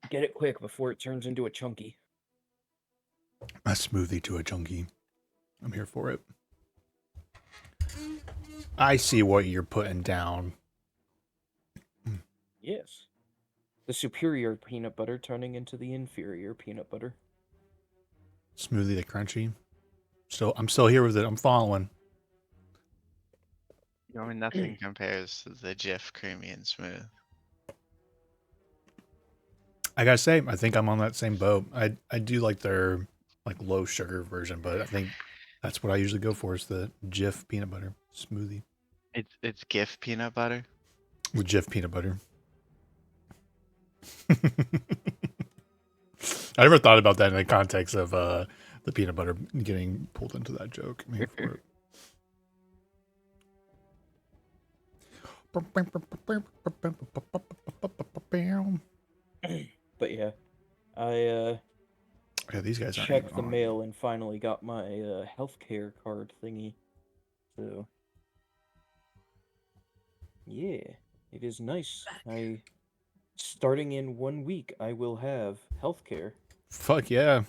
Get it quick before it turns into a chunky. A smoothie to a chunky. I'm here for it. I see what you're putting down. Yes. The superior peanut butter turning into the inferior peanut butter. Smoothie to crunchy. I'm still here with it. I'm following. I mean, nothing compares to the Jif creamy and smooth. I gotta say, I think I'm on that same boat. I do like their like low sugar version, but I think that's what I usually go for is the Jif peanut butter smoothie It's GIF peanut butter. with Jif peanut butter. I never thought about that in the context of the peanut butter getting pulled into that joke. I'm here for it. But yeah, I Yeah, these guys aren't checked even the on. mail and finally got my healthcare card thingy. So yeah, it is nice. Starting in 1 week, I will have healthcare. Fuck yeah.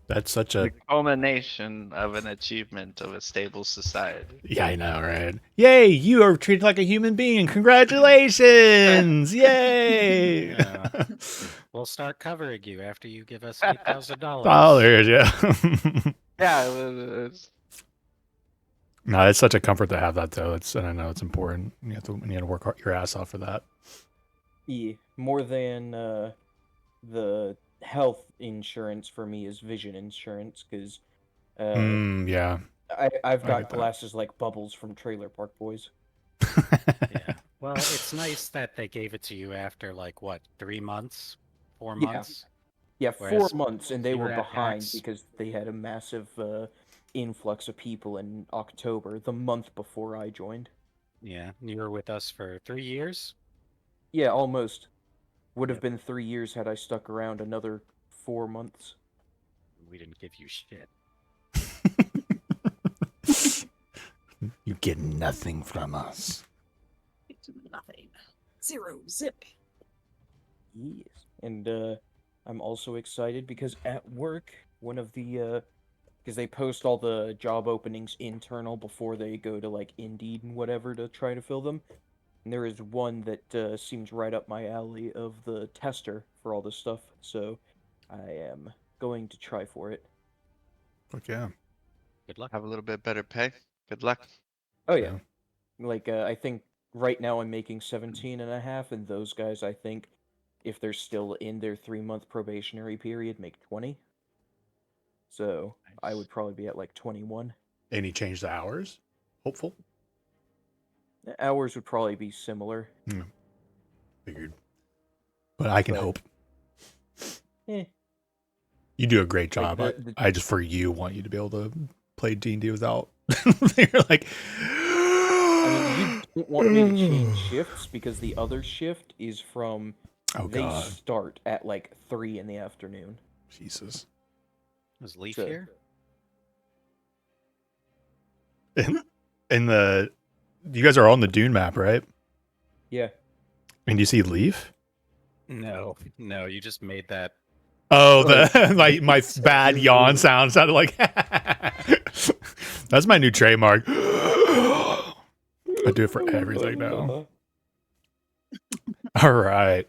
That's such The a culmination of an achievement of a stable society. yeah, I know, right? Yay, you are treated like a human being. Congratulations! Yay! Yeah. We'll start covering you after you give us $8,000. Dollars, yeah. Yeah, No, it's such a comfort to have that though. And I know it's important. You have to work your ass off for that. Yeah, more than the health insurance for me is vision insurance because Yeah. I've I got get that. glasses like Bubbles from Trailer Park Boys. Yeah. Well, it's nice that they gave it to you after like what, 3 months, 4 Yeah. months? Yeah, Whereas 4 months, and they you were were at behind PAX. because they had a massive influx of people in October, the month before I joined. Yeah, you were with us for 3 years. Yeah, almost. Would have Yep. been 3 years had I stuck around another 4 months. We didn't give you shit. You get nothing from us. It's nothing. Zero zip. Yes. And I'm also excited because at work, one of the because they post all the job openings internal before they go to like Indeed and whatever to try to fill them. And there is one that seems right up my alley of the tester for all this stuff. So I am going to try for it. Fuck yeah. Good luck. have a little bit better pay. Good luck. Oh yeah. Like I think right now I'm making 17 and a half, and those guys I think if they're still in their 3-month probationary period make 20. So I would probably be at like 21. And he changed the hours? Hopeful? Hours would probably be similar. Figured. But I can But- hope. Eh. You do a great job. the- I just, for you, want you to be able to play D&D without... You're like... I mean, you don't want me to change shifts because the other shift is from Oh, they God. start at like 3 in the afternoon. Jesus. Was Leaf So- here? And you guys are on the Dune map, right? Yeah. And you see Leaf? No, you just made that. Oh, my bad yawn sound sounded like that's my new trademark. I do it for everything now. All right.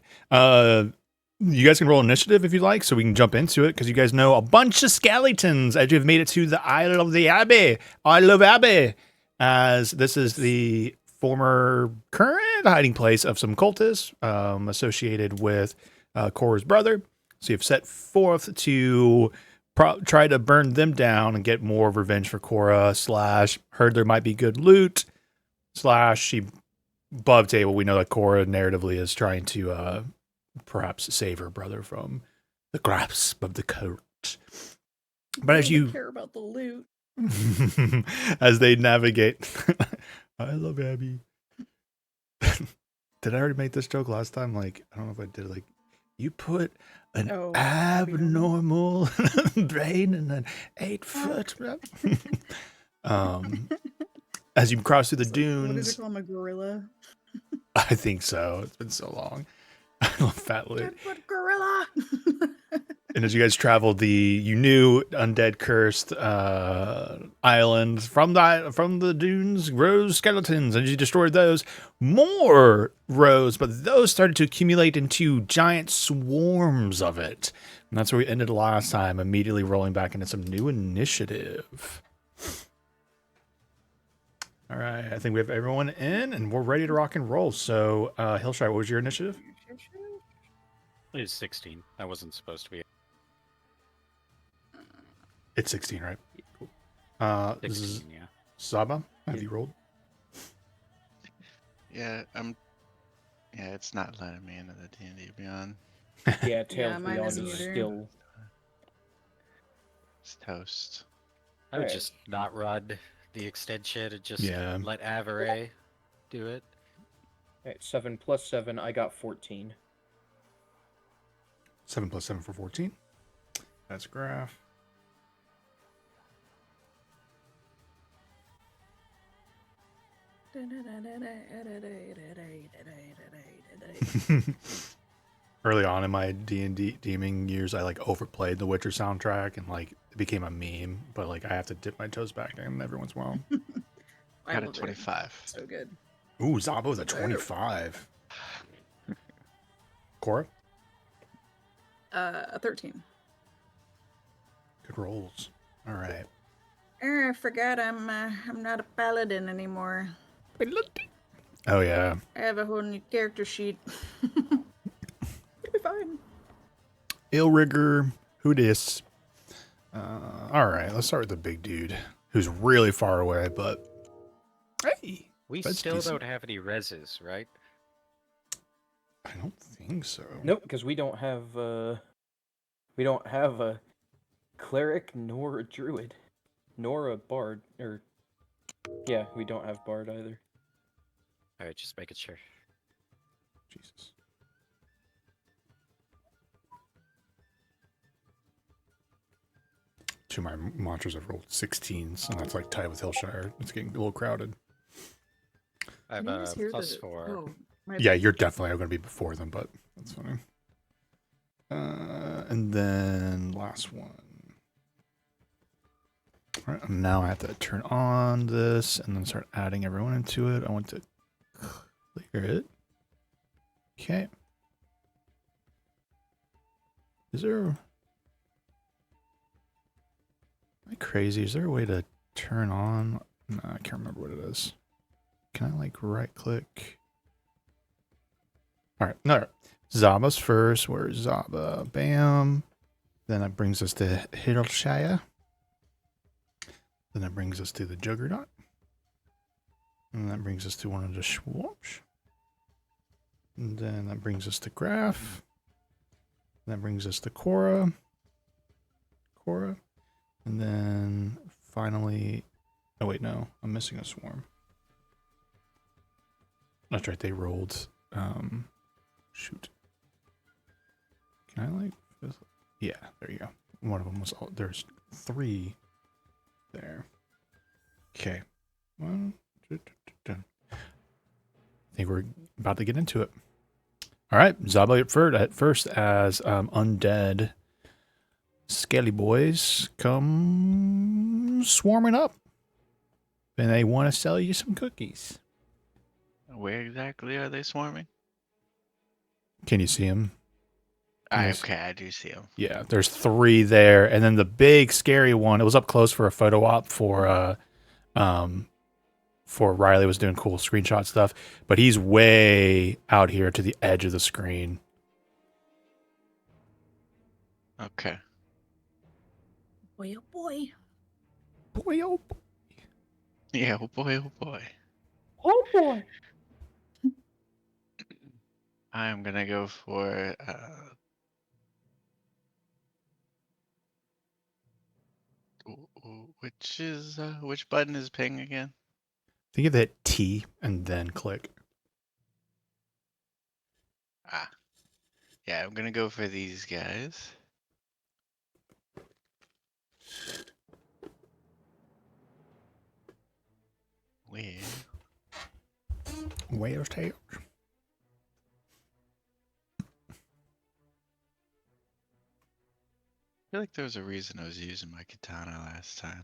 You guys can roll initiative if you like, so we can jump into it, because you guys know a bunch of skeletons as you've made it to the Isle of the Abbey. Isle of Abbey, as this is the former current hiding place of some cultists associated with Korra's brother. So you've set forth to try to burn them down and get more revenge for Korra, / heard there might be good loot, / she above table. We know that Korra narratively is trying to perhaps save her brother from the grasp of the court. But as you care about the loot. as they navigate, I love Abby. Did I already make this joke last time? Like, I don't know if I did. Like, you put an abnormal brain in an 8-foot. As you cross through the dunes. What did they call him, a gorilla? I think so. It's been so long. I love Fat Loot. Deadwood Gorilla. And as you guys traveled you knew undead cursed island from the dunes rose skeletons, and you destroyed those. More rose, but those started to accumulate into giant swarms of it. And that's where we ended last time, immediately rolling back into some new initiative. All right, I think we have everyone in, and we're ready to rock and roll. So, Hillshire, what was your initiative? It was 16. I wasn't supposed to be. It's 16, right? This is 16, yeah. Zaba. Have you rolled? Yeah, it's not letting me into the D&D Beyond. Yeah, Tales mine Beyond isn't is either. still. It's toast. I would Alright. just not run the extension and just Yeah. let Avaray do it. Alright, 7 plus 7, I got 14. 7 plus 7 for 14. That's graph. Early on in my D&D DMing years, I like overplayed the Witcher soundtrack and like it became a meme. But like I have to dip my toes back in every once in a while. I Got a love it. 25. So good. Ooh, Zaba with a 25. Cora, A 13. good rolls. All right. I forgot I'm not a paladin anymore. Oh yeah. I have a whole new character sheet. It'll be fine. Illrigger, who dis? All right, let's start with the big dude who's really far away, but hey, We that's still decent. don't have any reses, right? I don't think so. Nope, because we don't have a cleric nor a druid, nor a bard. Or yeah, we don't have bard either. Alright, just making sure. Jesus. Two of my monsters have rolled 16s, and that's like tied with Hillshire. It's getting a little crowded. I have Can you a just hear plus the- 4. Oh, my Yeah, you're definitely going to be before them, but that's funny. And then last one. All right, now I have to turn on this and then start adding everyone into it. I want to clear it. Okay. Is there... Am I crazy? Is there a way to turn on? No, I can't remember what it is. Can I like right click? All right, no. Zaba's first. Where's Zaba? Bam. Then that brings us to Hillshire. Then that brings us to the Juggernaut. And that brings us to one of the Schwartz. And then that brings us to Graph. And that brings us to Cora. And then finally... Oh, wait, no. I'm missing a swarm. That's right, they rolled... shoot. Can I, like... Yeah, there you go. One of them was... There's 3 there. Okay. I think we're about to get into it. All right, Zaba at first as undead scaly boys come swarming up, and they want to sell you some cookies. Where exactly are they swarming? Can you see them? Yes. Okay, I do see them. Yeah, there's 3 there, and then the big scary one. It was up close for a photo op for Riley was doing cool screenshot stuff, but he's way out here to the edge of the screen. Okay. boy, oh boy. Boy, oh boy. Yeah, oh boy, oh boy. Oh boy! I'm gonna go for which button is ping again? Think of hit T and then click. Ah. Yeah, I'm gonna go for these guys. Where? Whale's tail. feel like there was a reason I was using my katana last time.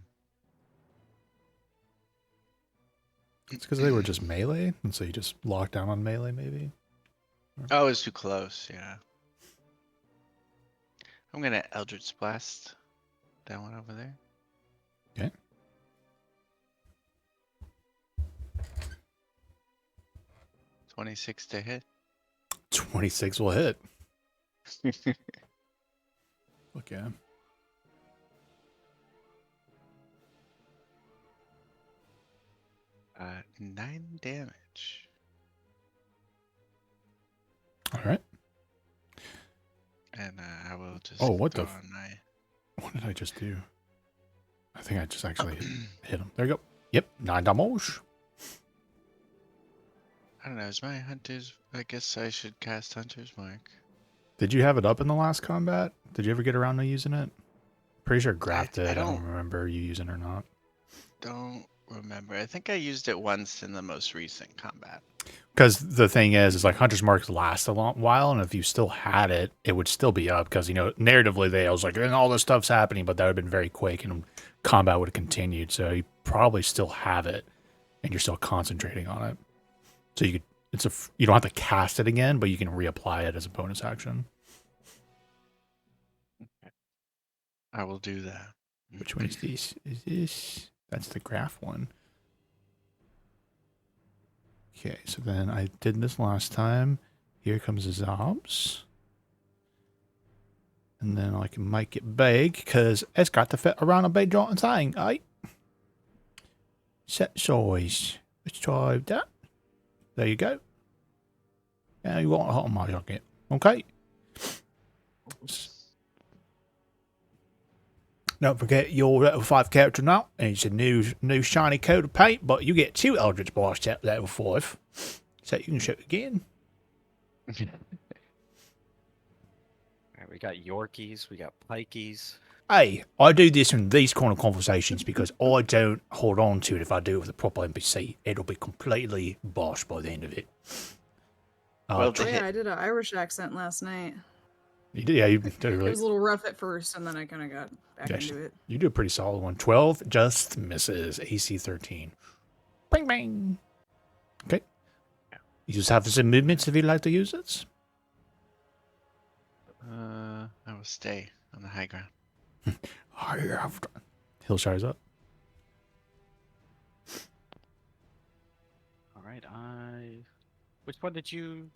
It's because they were just melee, and so you just locked down on melee, maybe. Oh, it was too close, yeah. I'm gonna Eldritch Blast that one over there. Okay. $26 to hit. 26 will hit. Look, yeah. Uh, 9 damage. All right. And I will just Oh, what throw the on my What did I just do? I think I just actually hit him. There you go. Yep, 9 damage. I don't know, is my Hunter's... I guess I should cast Hunter's Mark. Did you have it up in the last combat? Did you ever get around to using it? Pretty sure Graf did. I don't don't- remember you using it or not. Don't remember. I think I used it once in the most recent combat. Because the thing is like Hunter's Marks last a long while, and if you still had it, it would still be up. Because, you know, narratively, I was like, and all this stuff's happening, but that would have been very quick, and combat would have continued. So you probably still have it, and you're still concentrating on it. So you could, you don't have to cast it again, but you can reapply it as a bonus action. I will do that. Which one is this? Is this? That's the Graf one. Okay, so then I did this last time. Here comes the Zobs. And then I can make it big, because it's got to fit around a big giant thing, eh? Set size. Let's try that. There you go. Now you want a hot my jacket. Okay. Don't forget your level 5 character now. It's a new shiny coat of paint, but you get 2 Eldritch Blasts at level 5. So you can shoot again. All right, we got Yorkies, we got Pikeys. Hey, I do this in these kind of conversations because I don't hold on to it if I do it with a proper NPC. It'll be completely bosh by the end of it. Well, Oh yeah, I did an Irish accent last night. You did, yeah, you did It really. was a little rough at first, and then I kind of got back Yes. into it. You do a pretty solid one. 12 just misses. AC 13. Bang, bang. Okay. You just have some movements if you'd like to use it. I will stay on the high ground. Hillshire's up. All right, which one did you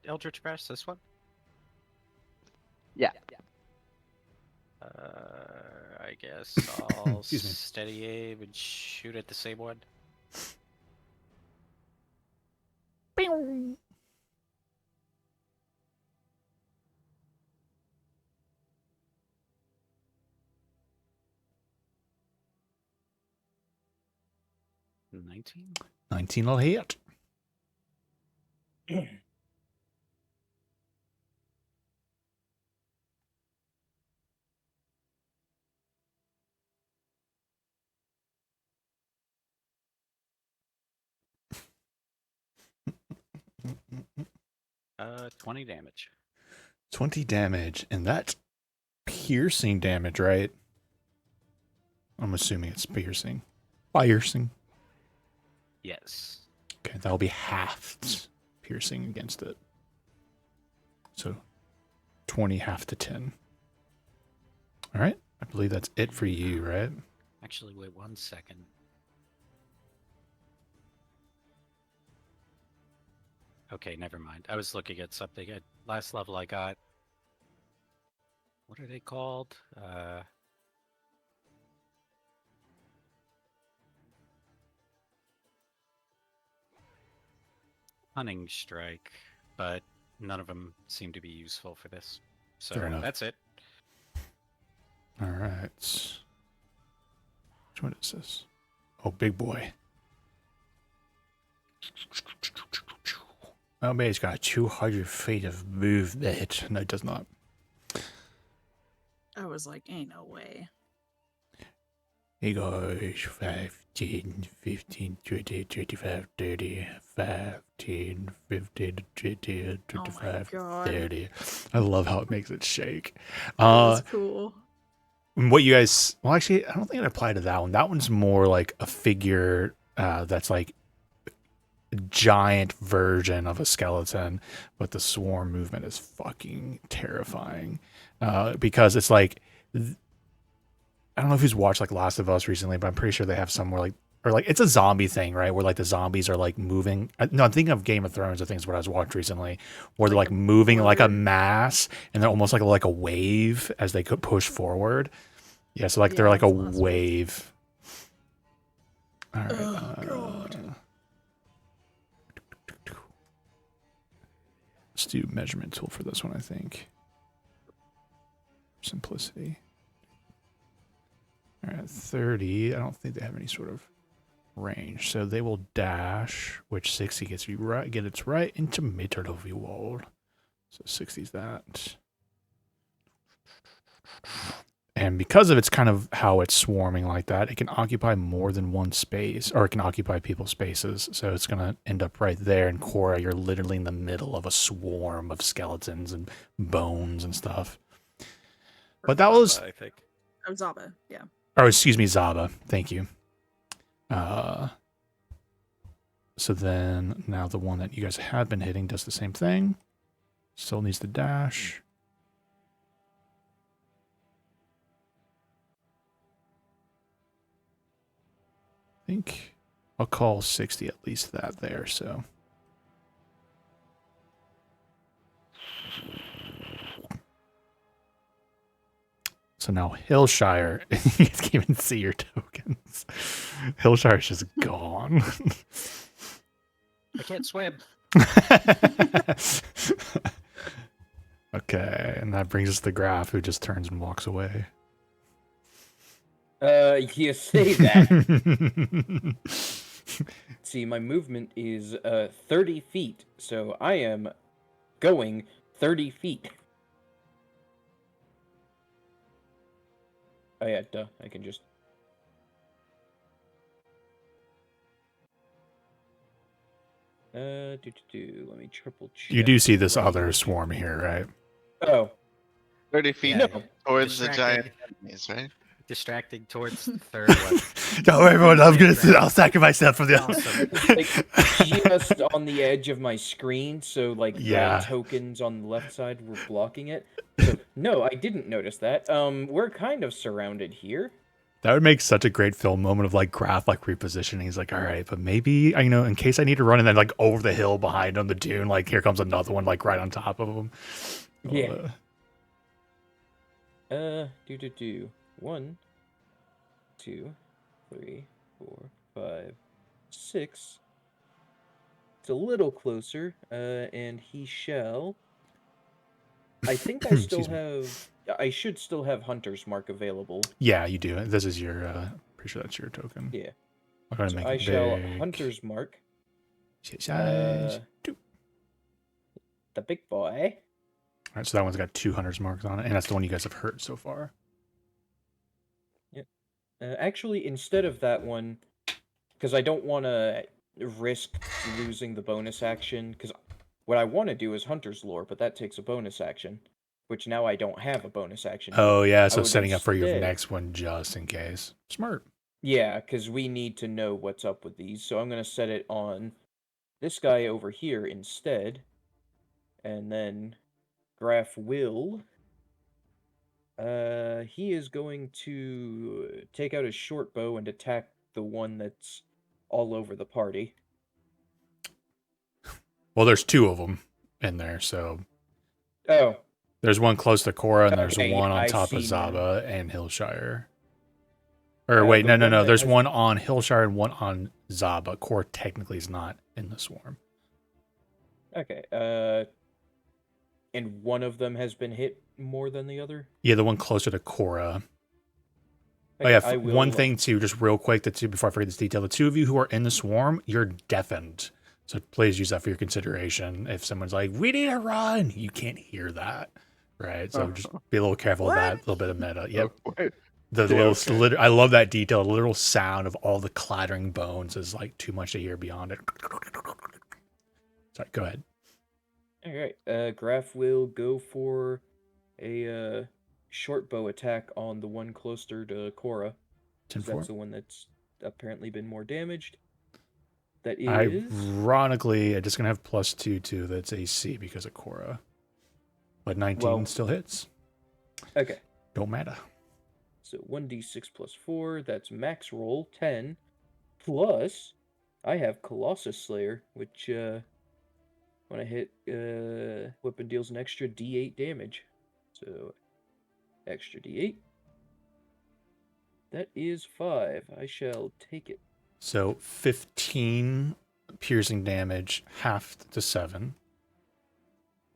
Eldritch Blast? This one? Yeah. I guess I'll Excuse me. steady aim and shoot at the same one. Bing. $19? 19 will hit. $20 damage. 20 damage. And that's piercing damage, right? I'm assuming it's piercing. Piercing. Yes. Okay, that'll be halved piercing against it. So 20 half to 10. All right. I believe that's it for you, right? Actually, wait 1 second. Okay, never mind. I was looking at something. At last level I got... What are they called? Hunting Strike, but none of them seem to be useful for this. So Fair enough. that's it. All right. Which one is this? Oh, big boy. Oh, man, he's got 200 feet of movement. No, it does not. I was like, ain't no way. He goes 15, 15, 20, 25, 30, 15, 15, 20, Oh my 25, god. 30. I love how it makes it shake. That's cool. what you guys, well, actually, I don't think it applied to that one. That one's more like a figure that's like a giant version of a skeleton, but the swarm movement is fucking terrifying because it's like, I don't know if you've watched like Last of Us recently, but I'm pretty sure they have somewhere like, or like it's a zombie thing, right? Where like the zombies are like moving. No, I'm thinking of Game of Thrones. I think is what I was watching recently, where they're like moving like a mass, and they're almost like a wave as they could push forward. Yeah, so like they're Yeah, like a that's Last of Us. wave. All right. Oh, God. Let's do measurement tool for this one. I think simplicity. All right, 30. I don't think they have any sort of range, so they will dash, which 60 gets you right, it's right into middle of your world. So 60's that. And because of it's kind of how it's swarming like that, it can occupy more than one space, or it can occupy people's spaces. So it's gonna end up right there. And Cora, you're literally in the middle of a swarm of skeletons and bones and stuff. But that was, I think. Oh, Zaba. Yeah. oh, excuse me, Zaba. Thank you. So then now the one that you guys had been hitting does the same thing. Still needs the dash. I think I'll call 60 at least that there, so. So now Hillshire, you guys can't even see your tokens. Hillshire's just gone. I can't swim. Okay, and that brings us to the graph who just turns and walks away. You say that. See, my movement is 30 feet, so I am going 30 feet. Oh yeah, duh. I can just... Let me triple check. You do see this other swarm here, right? Oh, 30 feet no. towards the giant Distracted. enemies, right? Distracting towards the third one. Don't worry, everyone. I'll sacrifice that for the Awesome. Like, just on the edge of my screen, so like Yeah. the tokens on the left side were blocking it. So, no, I didn't notice that. We're kind of surrounded here. That would make such a great film moment of like Graph like repositioning. He's like, all right, but maybe in case I need to run, and then like over the hill behind on the dune, like here comes another one like right on top of him. Yeah. 1, 2, 3, 4, 5, 6. It's a little closer, and he shall. I think I still Excuse me. have. I should still have Hunter's Mark available. Yeah, you do. This is your. Pretty sure that's your token. Yeah. I'm gonna So make I it shall big. Hunter's Mark. Size. The big boy. All right, so that one's got 200's marks on it, and that's the one you guys have hurt so far. Actually, instead of that one, because I don't want to risk losing the bonus action, because what I want to do is Hunter's Lore, but that takes a bonus action, which now I don't have a bonus action. Oh yeah, so would setting up for your instead- next one just in case. Smart. Yeah, because we need to know what's up with these, so I'm going to set it on this guy over here instead, and then Graph will... he is going to take out his short bow and attack the one that's all over the party. Well, there's two of them in there, so Oh, there's one close to Cora, and there's Okay, one on I top of see now. Zaba and Hillshire. Or wait, the no. one that There's has- one on Hillshire and one on Zaba. Cora technically is not in the swarm. okay. And one of them has been hit more than the other? Yeah, the one closer to Cora. Oh Okay, yeah, I one will- thing too, just real quick, before I forget this detail, the two of you who are in the swarm, you're deafened. So please use that for your consideration. If someone's like, "We need to run," you can't hear that, right? So just be a little careful of that. A little bit of meta. Yep. The Yeah, little, okay. I love that detail. The literal sound of all the clattering bones is like too much to hear beyond it. Sorry, go ahead. Alright, Graph will go for a, short bow attack on the one closer to Cora. 'Cause 10-4. that's the one that's apparently been more damaged. That is. Ironically, I'm just gonna have +2 to that's AC because of Cora. But 19 Well- still hits. Okay. Don't matter. So 1d6 plus 4, that's max roll 10. Plus, I have Colossus Slayer, which when I hit weapon deals an extra d8 damage. So extra d8. That is 5. I shall take it. So 15 piercing damage, halved to 7.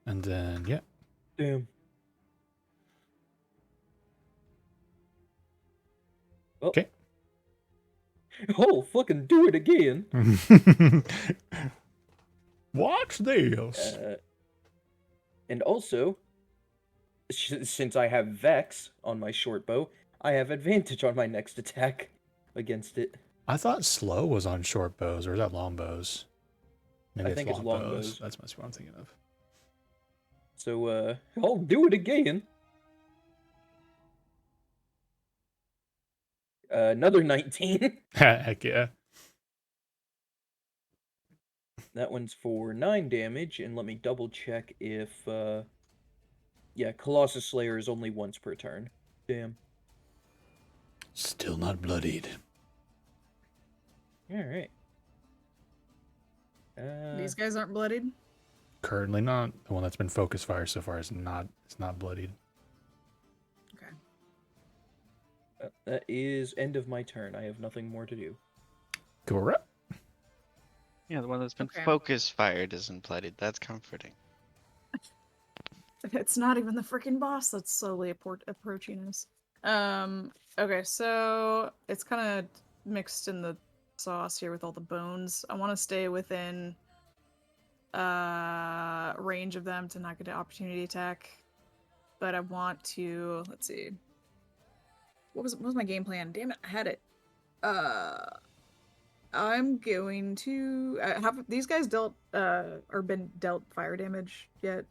And then, yeah. Damn. Oh. Okay. Oh, fucking do it again. Watch this. And also, since I have Vex on my short bow, I have advantage on my next attack against it. I thought slow was on short bows, or is that long bows? Maybe I think it's long bows. That's must be what I'm thinking of. So, I'll do it again. Another 19. Heck yeah. That one's for 9 damage, and let me double check if, yeah, Colossus Slayer is only once per turn. Damn. Still not bloodied. Alright. These guys aren't bloodied. Currently not. The one that's been focus fire so far is not bloodied. Okay. That is end of my turn. I have nothing more to do. Correct. Yeah, the one that's been Okay. focus fired isn't bloodied. That's comforting. It's not even the freaking boss that's slowly approaching us. Okay, so it's kind of mixed in the sauce here with all the bones. I want to stay within range of them to not get an opportunity attack, but I want to, let's see, what was my game plan? Damn it, I had it. I'm going to have these guys dealt or been dealt fire damage yet?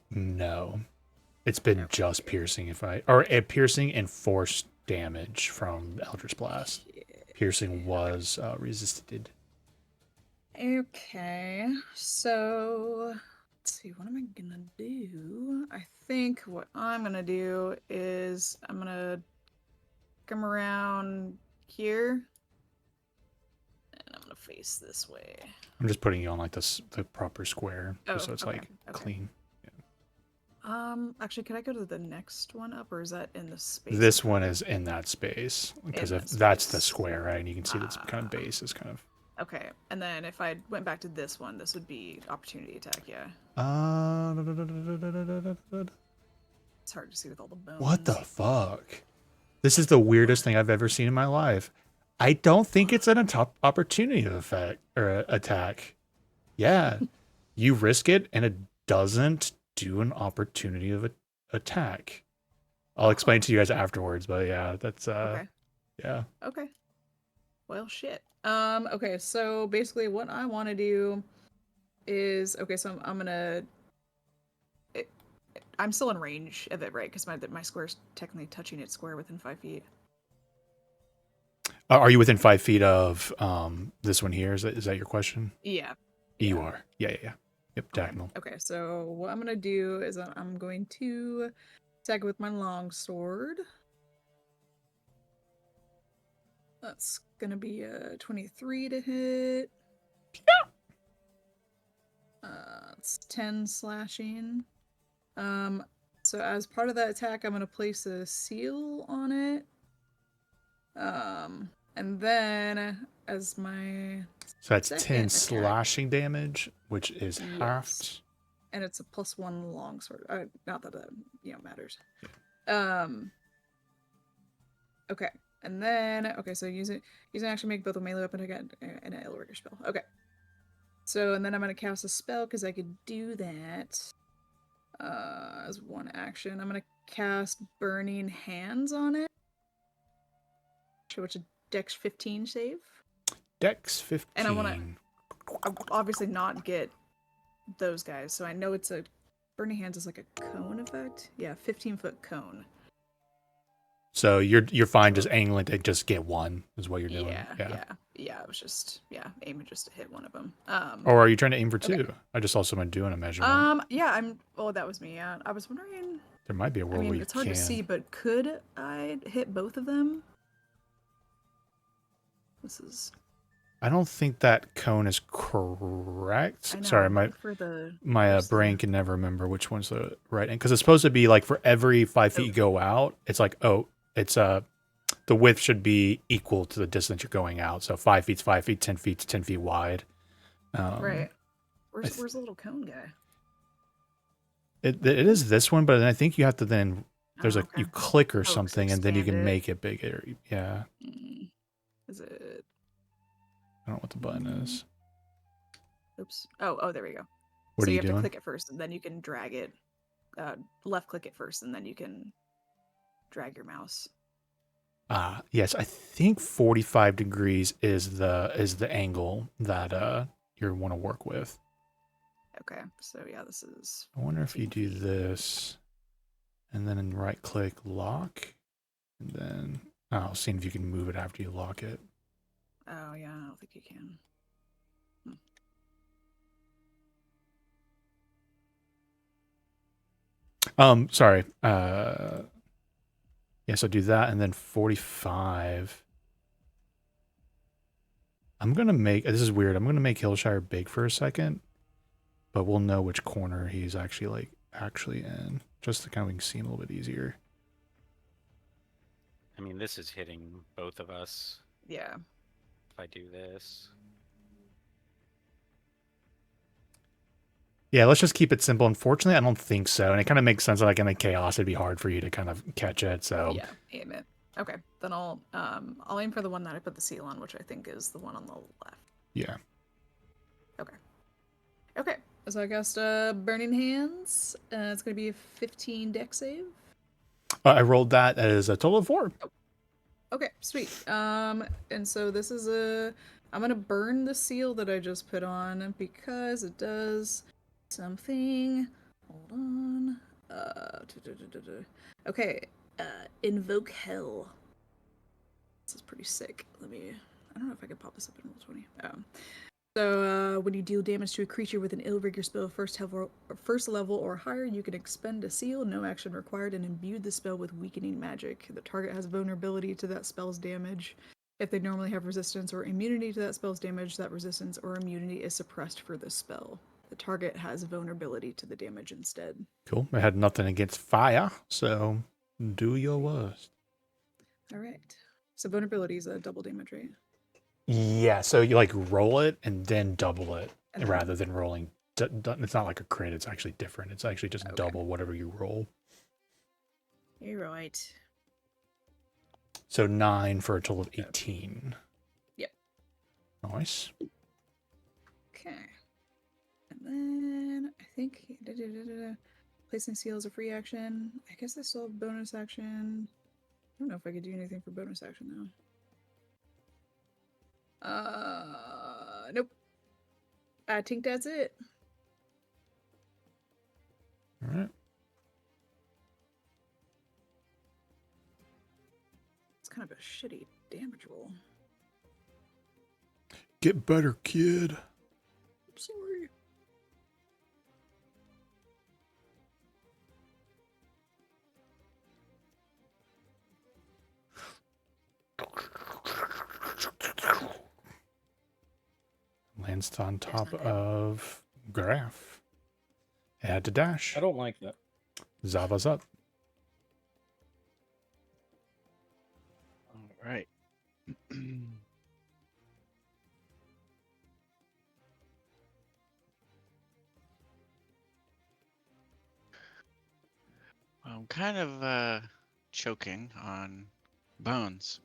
No. It's been Okay. just piercing piercing and force damage from Eldritch Blast. Piercing was resisted. Okay, so let's see, what am I gonna do? I think what I'm gonna do is I'm gonna come around here and I'm gonna face this way. I'm just putting you on like the proper square, just so Oh, it's okay, like okay. clean. Actually, could I go to the next one up, or is that in the space? This one is in that space because In if that that's the space. square, right? And you can see this kind of base is kind of. Okay, and then if I went back to this one, this would be opportunity attack. Yeah, it's hard to see with all the bones. What the fuck? This is the weirdest thing I've ever seen in my life. I don't think it's an opportunity effect or attack. Yeah, you risk it and it doesn't do an opportunity of attack. I'll explain to you guys afterwards, but yeah, that's Okay. yeah. Okay. Well, shit. Okay, so basically what I want to do is, okay, so I'm gonna, I'm still in range of it, right? Because my square's technically touching its square within 5 feet. Are you within 5 feet of this one here? Is that your question? Yeah. You are. Yeah. Yep, diagonal. Okay, so what I'm gonna do is I'm going to attack with my longsword. That's gonna be a 23 to hit. It's 10 slashing. So as part of that attack, I'm gonna place a seal on it. And then as my So that's second 10 attack. slashing damage, which is Yes. halved. and it's a +1 longsword. Not that that matters. Okay, and then so use action make both a melee weapon attack and an Elricker spell. Okay, so and then I'm gonna cast a spell because I could do that as one action. I'm gonna cast Burning Hands on it, which is Dex 15 save. Dex 15. And I wanna- I obviously not get those guys, so I know it's a Burning Hands is like a cone effect. Yeah, 15-foot cone. So you're fine just angling to just get one is what you're doing. Yeah. I was just aiming just to hit one of them. Or are you trying to aim for Okay. two? I just saw someone doing a measurement. Yeah. Oh, that was me. Yeah, I was wondering. There might be a I world where mean, you it's hard can. to see, but could I hit both of them? This is. I don't think that cone is correct. I know, Sorry, I'm my looking for the. my where's the- brain can never remember which one's the right end because it's supposed to be like for every 5 feet you go out, it's like it's the width should be equal to the distance you're going out. So 5 feet's 5 feet, 10 feet's 10 feet wide. Right. Where's the little cone guy? It is this one, but I think you have to then there's Oh, a okay. you click or so something and then you can expand it. make it bigger. Yeah, Is it? I don't know what the button is. Oops. Oh, there we go. What so are you you have doing? to click it first, and then you can drag it. Left click it first, and then you can drag your mouse. Yes, I think 45 degrees is the angle that you want to work with. Okay. So yeah, this is. I wonder if you 15 do feet. this and then right click lock and then seeing if you can move it after you lock it. Oh yeah, I don't think you can. Sorry. Yeah, so do that and then 45. I'm gonna make this is weird. I'm gonna make Hillshire big for a second, but we'll know which corner he's actually in. Just to kind of we can see him a little bit easier. I mean, this is hitting both of us. Yeah. If I do this. Yeah, let's just keep it simple. Unfortunately, I don't think so. And it kind of makes sense that like in the chaos it'd be hard for you to kind of catch it. So Yeah. Aim it. Okay. Then I'll aim for the one that I put the seal on, which I think is the one on the left. yeah. Okay. So I cast Burning Hands. It's gonna be a 15 deck save. I rolled that as a total of 4. Okay, sweet. And so this is I'm gonna burn the seal that I just put on because it does something. Hold on. Okay. Invoke Hell. This is pretty sick. I don't know if I can pop this up in Roll20. So when you deal damage to a creature with an Illrigger spell first level or higher, you can expend a seal, no action required, and imbue the spell with weakening magic. The target has vulnerability to that spell's damage. If they normally have resistance or immunity to that spell's damage, that resistance or immunity is suppressed for this spell. The target has vulnerability to the damage instead. Cool. I had nothing against fire, so do your worst. All right. So vulnerability is a double damage, right? Yeah, so you like roll it and then double it And then- rather than rolling. It's not like a crit, it's actually different. It's actually just Okay. double whatever you roll. You're right. So 9 for a total of 18. Yep. Nice. Okay. And then I think placing seal is a free action. I guess I still have bonus action. I don't know if I could do anything for bonus action though. Nope. I think that's it. All right. It's kind of a shitty damage roll. Get better, kid. I'm sorry. Lands on top not good. of Graph. Add to dash. I don't like that. Zava's up. All right. I'm kind of choking on bones,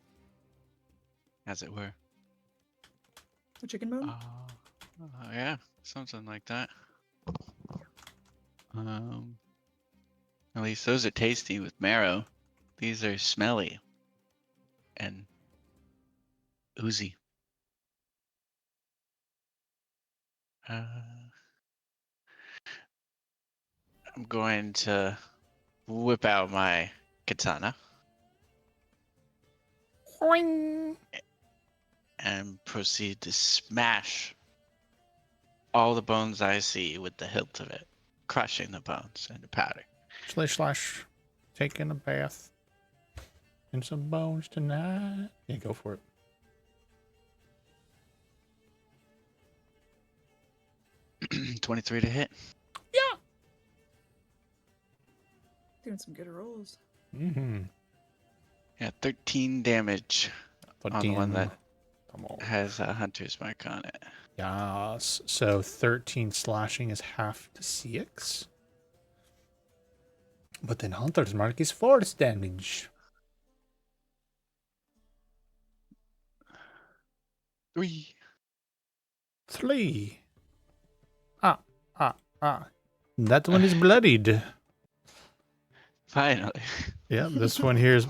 as it were. A chicken bone? Yeah, something like that. At least those are tasty with marrow. These are smelly and oozy. I'm going to whip out my katana Oing. and proceed to smash all the bones I see with the hilt of it, crushing the bones into powder. Slash. Taking a bath. And some bones tonight. Yeah, go for it. Mm. 23 to hit. Doing some good rolls. Mm-hmm. Yeah, 13 damage on the one that Come on. has a hunter's mark on it. Yes. So 13 slashing is half to 6. But then Hunter's Mark is force damage. 3. 3. That one is bloodied. Finally. Yeah, this one here's.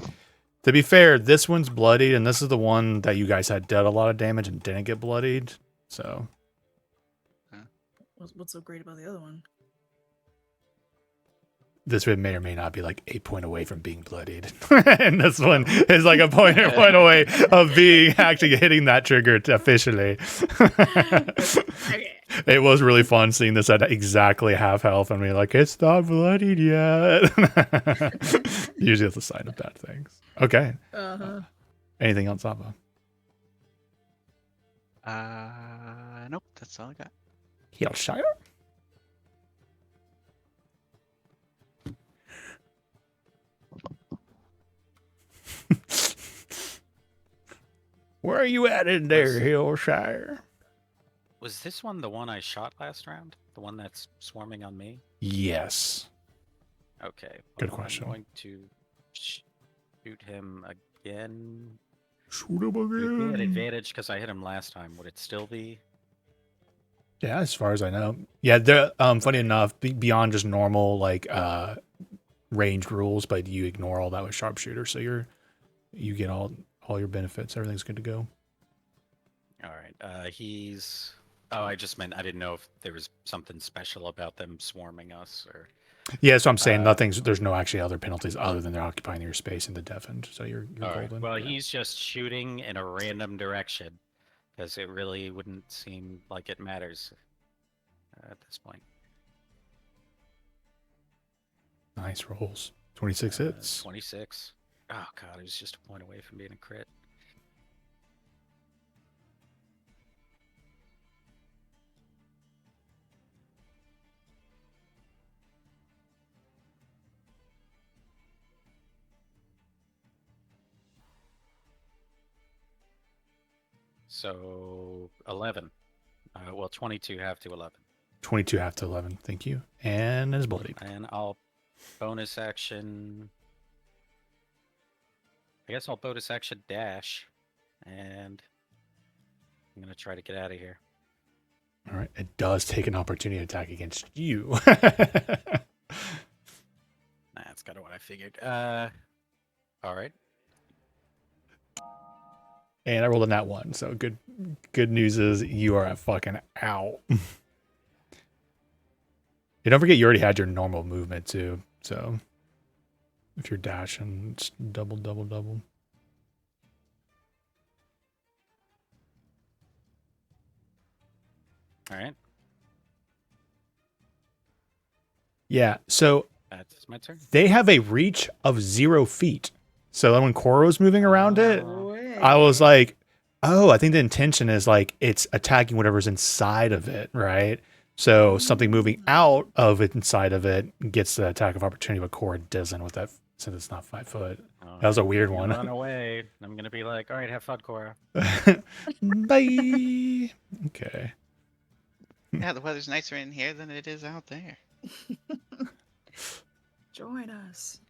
To be fair, this one's bloodied, and this is the one that you guys had dealt a lot of damage and didn't get bloodied. So What's so great about the other one? this one may or may not be like 8 point away from being bloodied, and this one is like a point away of being actually hitting that trigger officially. Okay. It was really fun seeing this at exactly half health and being like, it's not bloodied yet. Usually it's a sign of bad things. Okay. Anything else, Abba? Nope, that's all I got. Hillshire? Where are you at in there, Hillshire? Was this one the one I shot last round? The one that's swarming on me? Yes. Okay. Good well, question. I'm going to shoot him again. Shoot him Would it be an again. advantage because I hit him last time? Would it still be? Yeah, as far as I know. Yeah, they're funny enough, beyond just normal like ranged rules, but you ignore all that with sharpshooter, so you get all your benefits. Everything's good to go. All right. He's. Oh, I just meant I didn't know if there was something special about them swarming us or. Yeah, so I'm saying there's no actually other penalties other than they're occupying your space in the deafened, so you're All right. golden. Well, he's just shooting in a random direction because it really wouldn't seem like it matters at this point. Nice rolls. 26 hits. 26. Oh god, it was just a point away from being a crit. So 11. Well, 22 half to 11. 22 half to 11. Thank you. And is bloody. And I'll bonus action. I guess I'll bonus action dash. And I'm going to try to get out of here. All right. It does take an opportunity attack against you. That's kind of what I figured. All right. And I rolled a nat 1. So good news is you are fucking out. You don't forget you already had your normal movement too. So if you're dashing, it's double. All right. Yeah. So That's my turn. they have a reach of 0 feet. So when Koro's moving around it, I was like, oh, I think the intention is like it's attacking whatever's inside of it, right? So something moving out of it inside of it gets the attack of opportunity, but Korra doesn't with that since it's not 5 foot. That was a weird one. Run away. I'm going to be like, all right, have fun, Korra. Bye. Okay. Yeah, the weather's nicer in here than it is out there. Join us.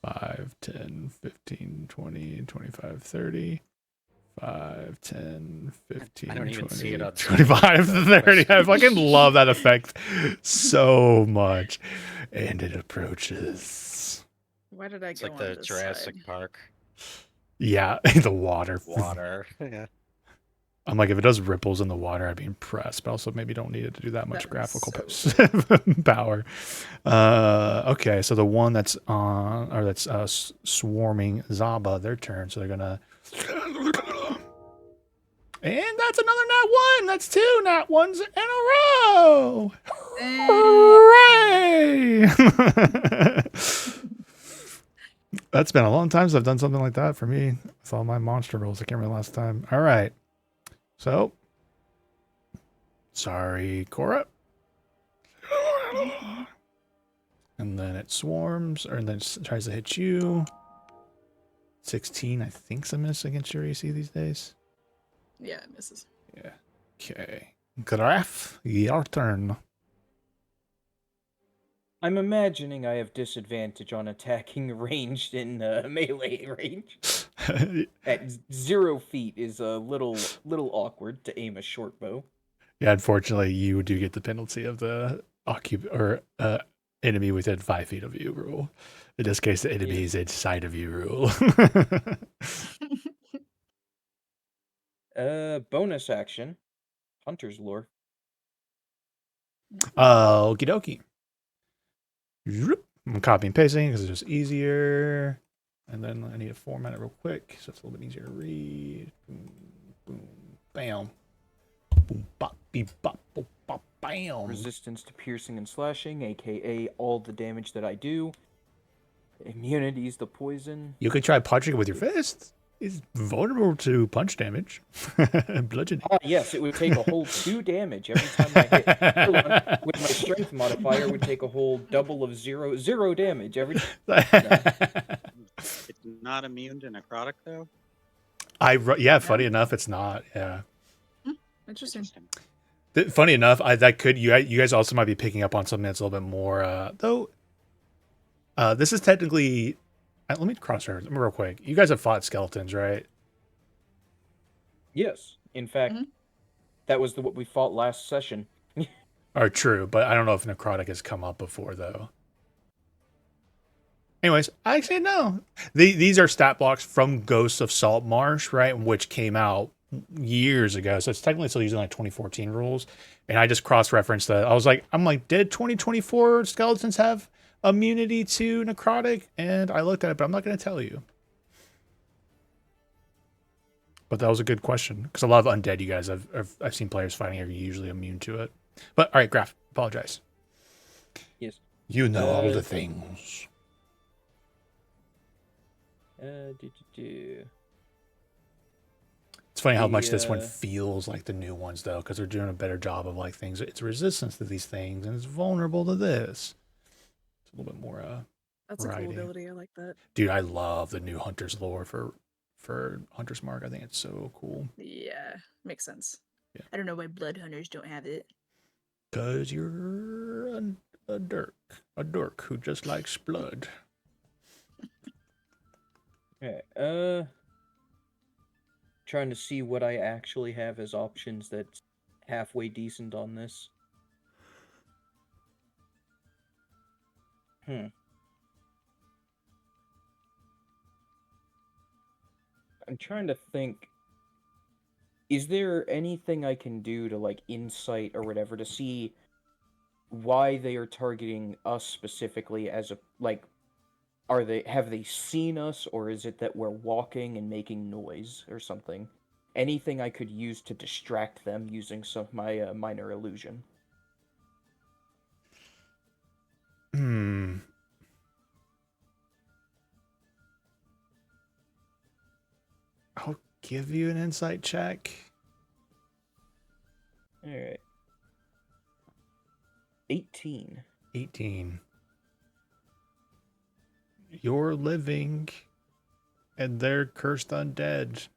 5, 10, 15, 20, 25, 30. 5, 10, 15, I don't even 20, see it on 25, screen. 30. I fucking love that effect so much. And it approaches. Why did I It's go like on the this Jurassic side? Park Yeah, the water. water. Yeah. I'm like, if it does ripples in the water, I'd be impressed. But also, maybe don't need it to do that much That graphical is so power. Okay, so the one that's on, or that's swarming Zaba, their turn. So they're gonna, and that's another nat one. That's 2 nat ones in a row. Hooray! That's been a long time since I've done something like that for me with all my monster rolls. I can't remember the last time. All right. So, sorry, Cora. And then it swarms, or then it tries to hit you. 16, I think's a miss against your AC these days. Yeah, it misses. Yeah. Okay. Graf, your turn. I'm imagining I have disadvantage on attacking ranged in melee range. At 0 feet is a little awkward to aim a short bow. Yeah, unfortunately, you do get the penalty of the enemy within 5 feet of you rule. In this case, the enemy is inside of you rule. Bonus action, Hunter's Lore. Okie dokie. I'm copying and pasting because it's just easier. And then I need to format it real quick so it's a little bit easier to read. Boom, boom, bam. Boom, bop, beep, bop, boop, bop, bam. Resistance to piercing and slashing, aka all the damage that I do. Immunities to poison. You could try punching it with your fist. It's vulnerable to punch damage. Bludgeoning. Ah, yes, it would take a whole 2 damage every time I hit. Hold on. With my strength modifier, it would take a whole double of 0 damage every time. It's not immune to necrotic though. Yeah, funny enough, it's not. Yeah. Interesting. Funny enough, you guys also might be picking up on something that's a little bit more though. This is technically. Let me cross-reference real quick. You guys have fought skeletons, right? Yes. In fact, that was what we fought last session. Are true, but I don't know if necrotic has come up before though. Anyways, actually no. These are stat blocks from Ghosts of Saltmarsh, right? Which came out years ago, so it's technically still using like 2014 rules. And I just cross-referenced that. I'm like, did 2024 skeletons have immunity to necrotic? And I looked at it, but I'm not going to tell you. But that was a good question because a lot of undead you guys I've seen players fighting are usually immune to it. But all right, Graf, apologize. Yes. You know all the things. It's funny how much this one feels like the new ones though, because they're doing a better job of like things. It's resistance to these things and it's vulnerable to this. It's a little bit more That's variety. a cool ability. I like that. Dude, I love the new Hunter's Lore for Hunter's Mark. I think it's so cool. Yeah, makes sense. Yeah. I don't know why blood hunters don't have it. Cause you're a dirk who just likes blood. Okay, trying to see what I actually have as options that's halfway decent on this. I'm trying to think. Is there anything I can do to like insight or whatever to see why they are targeting us specifically as a like have they seen us, or is it that we're walking and making noise or something? Anything I could use to distract them using some of my minor illusion. I'll give you an insight check. All right. 18. 18. You're living, and they're cursed undead,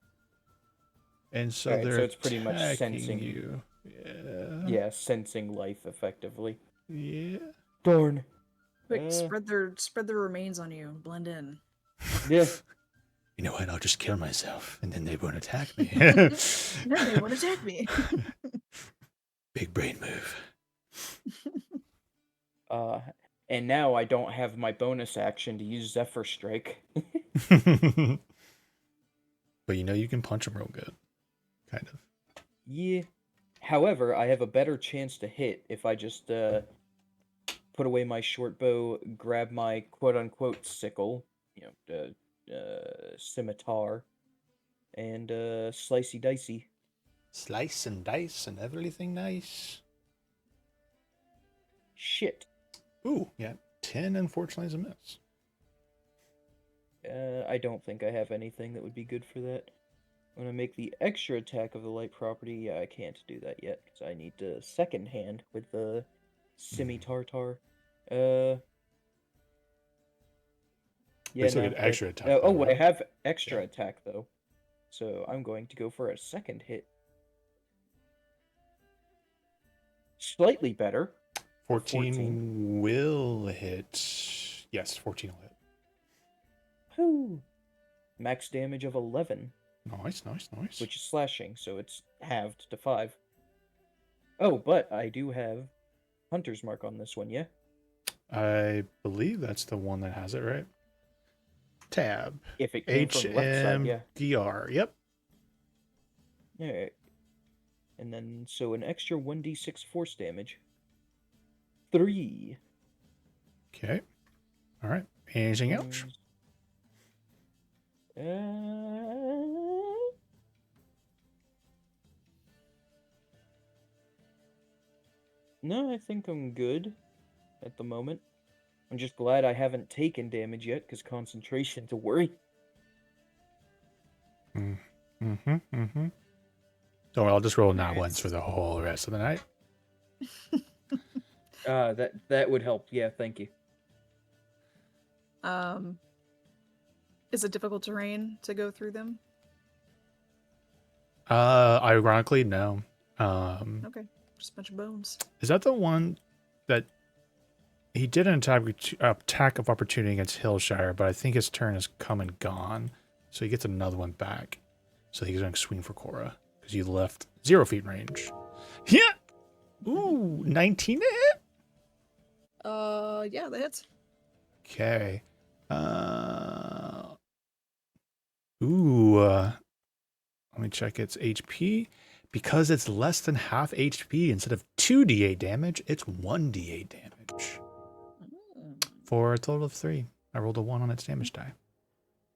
and so Alright, they're so it's pretty much attacking sensing you. Yeah. Yeah, sensing life effectively. Yeah. Darn. Quick, spread their remains on you. Blend in. Yeah. You know what? I'll just kill myself, and then they won't attack me. No, they won't attack me. Big brain move. And now I don't have my bonus action to use Zephyr Strike. But you know you can punch them real good. Kind of. Yeah. However, I have a better chance to hit if I just put away my short bow, grab my quote-unquote sickle, scimitar, and slicey dicey. Slice and dice and everything nice. Shit. Ooh, yeah. 10 unfortunately is a miss. I don't think I have anything that would be good for that. I'm gonna make the extra attack of the light property. Yeah, I can't do that yet because I need to second hand with the scimitar. Yeah, You still no. get extra attack. I though, right? have extra Yeah. attack though, so I'm going to go for a second hit. Slightly better. 14 will hit. Yes, 14 will hit. Whew. Max damage of 11, Nice, nice, nice. which is slashing, so it's halved to 5. Oh, but I do have Hunter's Mark on this one, yeah? I believe that's the one that has it, right? Tab. If it came from the left side, yeah. HMDR. Yep. Alright. And then, so an extra 1d6 force damage. 3. Okay. All right. Anything else? No, I think I'm good at the moment. I'm just glad I haven't taken damage yet, because concentration's a worry. Mm-hmm. So I'll just roll nat Nice. ones for the whole rest of the night. That would help. Yeah, thank you. Is it difficult terrain to go through them? Ironically, no. Okay, just a bunch of bones. Is that the one that he did an attack of opportunity against Hillshire, but I think his turn is come and gone, so he gets another one back. So he's going to swing for Cora because you left 0 feet range. Yeah. Ooh, 19 to hit. Yeah, that hits. Okay. Let me check its HP. Because it's less than half HP, instead of 2d8 damage, it's 1d8 damage. For a total of 3. I rolled a 1 on its damage die.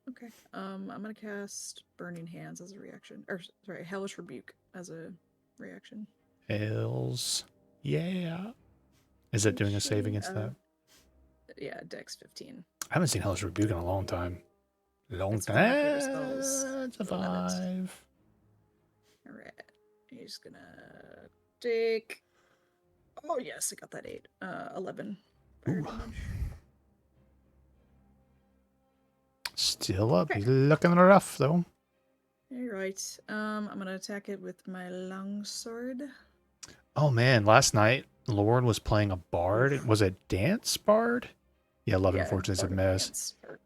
Okay. I'm gonna cast Burning Hands as a reaction. Or sorry, Hellish Rebuke as a reaction. Hells. Yeah. Is it doing a save Actually, against that? Yeah, Dex 15. I haven't seen Hellish Rebuke in a long time. It's one of my favorite spells. It's a Limit. 5. Alright. He's gonna take. Oh yes, I got that 8. 11 fire Ooh. damage. Still up. Okay. He's looking rough, though. Alright. I'm gonna attack it with my longsword. Oh, man. Last night, Lord was playing a bard. Was it Dance Bard? Yeah, 11 unfortunately is a Bard of miss. Dance, or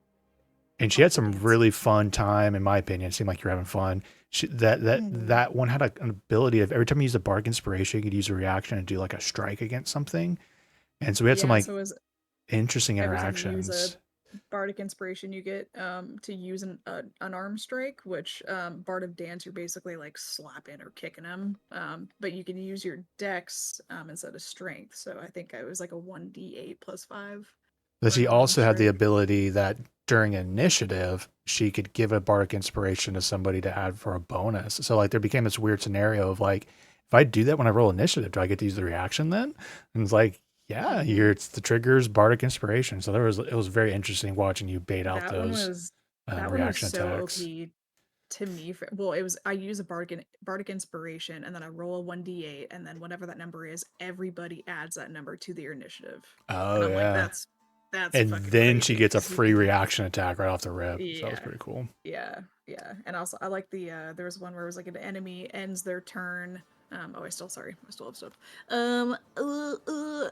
And she had some Dance. really fun time, in my opinion. It seemed like you're having fun. That one had an ability of every time you use a bark inspiration, you could use a reaction and do like a strike against something. And so we had some like so it was interesting every time you use interactions. Bardic Inspiration, you get to use an arm strike, which Bard of Dance, you're basically like slapping or kicking him. But you can use your Dex instead of Strength. So I think I was like a 1d8 plus 5. But she for an arm also had the strike. ability that during initiative, she could give a bardic inspiration to somebody to add for a bonus. So like there became this weird scenario of like, if I do that when I roll initiative, do I get to use the reaction then? And it's like, yeah, it's the triggers bardic inspiration. So it was very interesting watching you bait out That those one was reaction so attacks. OP to me. I use a Bardic Inspiration and then I roll a 1d8, and then whatever that number is, everybody adds that number to their initiative. Oh And I'm yeah. like, that's And fucking then crazy, she gets a 'cause you free can- reaction attack right off the rip. So that was Yeah. pretty cool. Yeah. And also I like the there was one where it was like an enemy ends their turn. I still have stuff.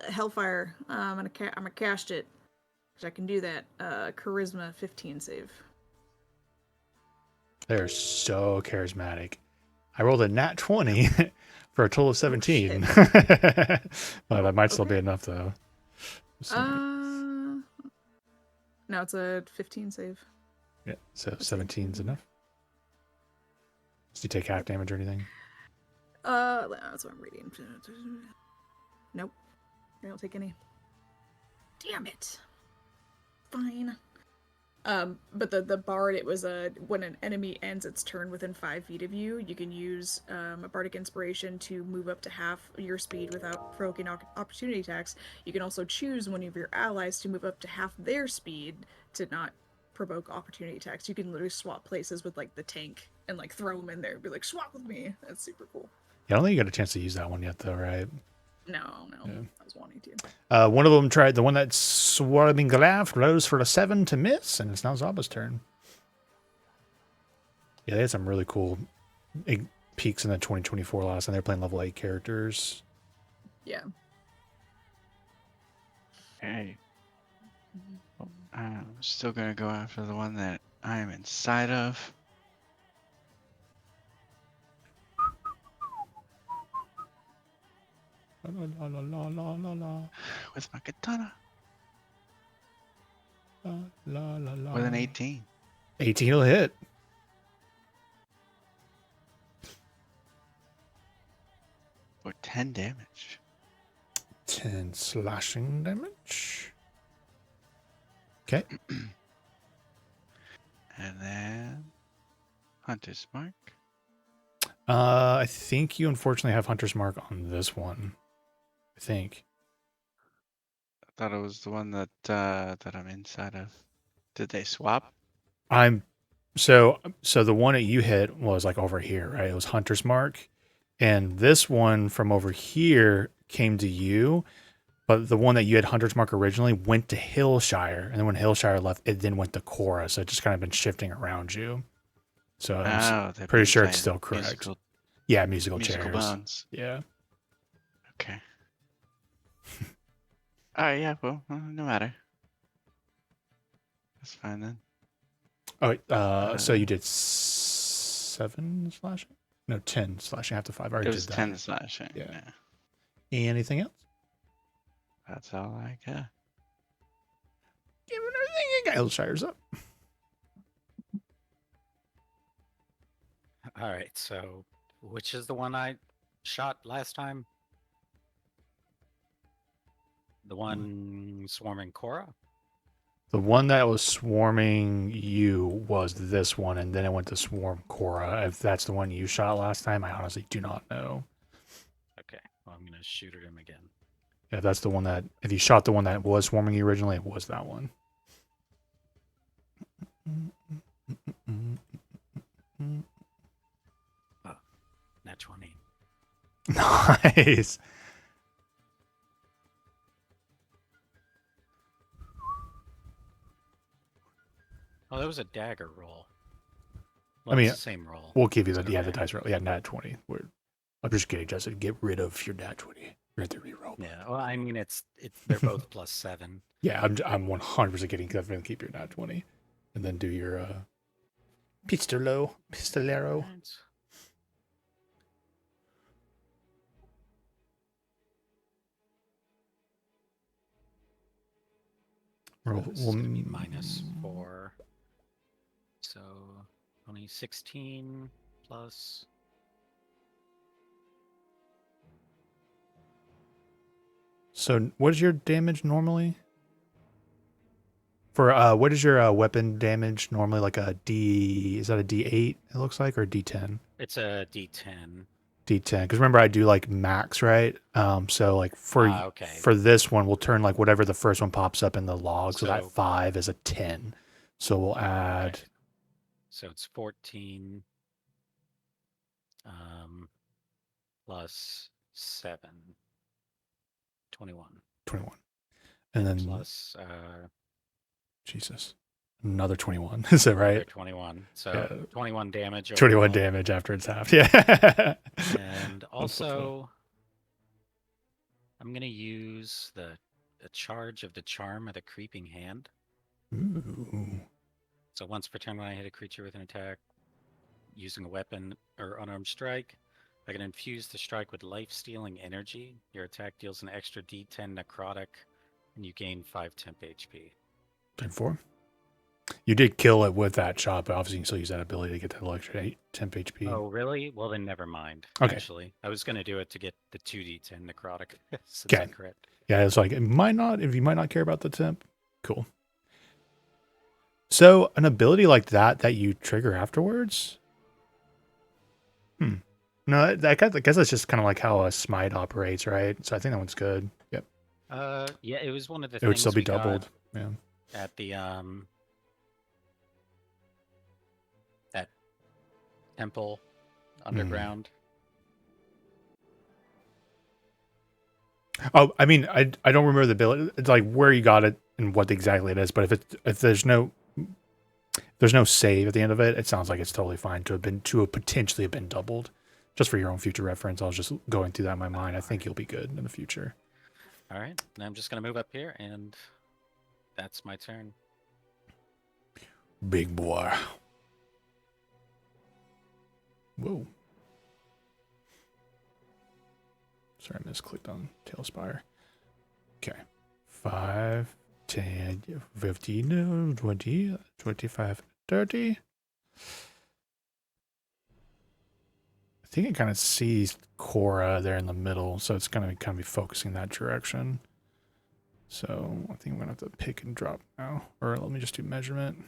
Hellfire. I'm gonna cast it. 'Cause I can do that. Charisma 15 save. They're so charismatic. I rolled a nat 20 for a total of 17. Well, that might still be Okay. enough though. No, it's a 15 save. Yeah, so 17's enough. Do you take half damage or anything? That's what I'm reading. Nope. I don't take any. Damn it. Fine. But the bard, it was when an enemy ends its turn within 5 feet of you, you can use a bardic inspiration to move up to half your speed without provoking opportunity attacks. You can also choose one of your allies to move up to half their speed to not provoke opportunity attacks. You can literally swap places with like the tank and like throw them in there and be like, swap with me. That's super cool. Yeah, I don't think you got a chance to use that one yet, though, right? No, Yeah. I was wanting to. One of them tried the one that's swarming Glaf, rose for a 7 to miss, and it's now Zaba's turn. Yeah, they had some really cool peaks in the 2024 last, and they're playing level 8 characters. Yeah. Hey. I'm still gonna go after the one that I'm inside of. La, la, la, la, la, la. With my katana. La, la, la, la. With an 18. 18 will hit. For 10 damage. 10 slashing damage. Okay. And then Hunter's Mark. I think you unfortunately have Hunter's Mark on this one. I think. I thought it was the one that that I'm inside of. Did they swap? So the one that you hit was like over here, right? It was Hunter's Mark. And this one from over here came to you, but the one that you had Hunter's Mark originally went to Hillshire, and then when Hillshire left, it then went to Cora. So it just kind of been shifting around you. So I'm they've pretty been sure it's playing still correct. Musical, Yeah, musical musical chairs. bones. Yeah. Okay. Alright, yeah, well, no matter. That's fine then. Oh, wait, so you did 7 slashing? No, 10 slashing after 5. I already It was did that. 10 slashing. Yeah. Anything else? That's all I got. Give it everything you got. Hillshire's up. All right, so which is the one I shot last time? The one swarming Cora? The one that was swarming you was this one, and then it went to swarm Cora. If that's the one you shot last time, I honestly do not know. Okay, well, I'm gonna shoot at him again. If that's the one that, if you shot the one that was swarming you originally, it was that one. Nat 20. Nice. Oh, that was a dagger roll. I mean, it's the same roll. We'll give you the, So, yeah, the dice roll. Yeah, nat 20. I'm just kidding, Justin. Get rid of your nat 20. You're at the reroll. Yeah, well, I mean, it's they're both +7. Yeah, I'm 100% kidding because I'm going to keep your nat 20. And then do your pistolero. Right. Roll. This is gonna be -4. So only 16 plus. So what is your damage normally? For what is your weapon damage normally? Like a D? Is that a D8? It looks like, or a D10? It's a D10. D10. Because remember, I do like max, right? So like Okay. for this one, we'll turn like whatever the first one pops up in the log. So that So- 5 is a 10. So we'll add. Okay. So it's 14 plus 7. 21. 21. And then Plus Jesus, another 21. Is that another right? 21. So Yeah. 21 damage. 21 overall. damage after it's half. Yeah. And also, I'm gonna use a charge of the charm of the creeping hand. Ooh. So once per turn, when I hit a creature with an attack using a weapon or unarmed strike, I can infuse the strike with life-stealing energy. Your attack deals an extra D10 necrotic, and you gain 5 temp HP. Turn 4. You did kill it with that shot, but obviously you can still use that ability to get that extra temp HP. Oh, really? Well, then never mind. Okay. Actually, I was gonna do it to get the 2d10 necrotic since Okay. I crit. Yeah, it's like it might not if you might not care about the temp. Cool. So an ability like that you trigger afterwards. No, I guess that's just kind of like how a smite operates, right? So I think that one's good. Yep. Yeah, it was one of the It would things still be we got doubled. Yeah. at the that temple underground. Oh, I mean, I don't remember the ability. It's like where you got it and what exactly it is. But if there's no save at the end of it, it sounds like it's totally fine to have potentially have been doubled. Just for your own future reference, I was just going through that in my mind. I think you'll be good in the future. All right, now I'm just gonna move up here, and that's my turn. Big boy. Whoa. Sorry, I misclicked on Tailspire. Okay. 5, 10, 15, 20, 25, 30. I think it kind of sees Cora there in the middle, so it's going to kind of be focusing that direction. So I think I'm going to have to pick and drop now. Or let me just do measurement.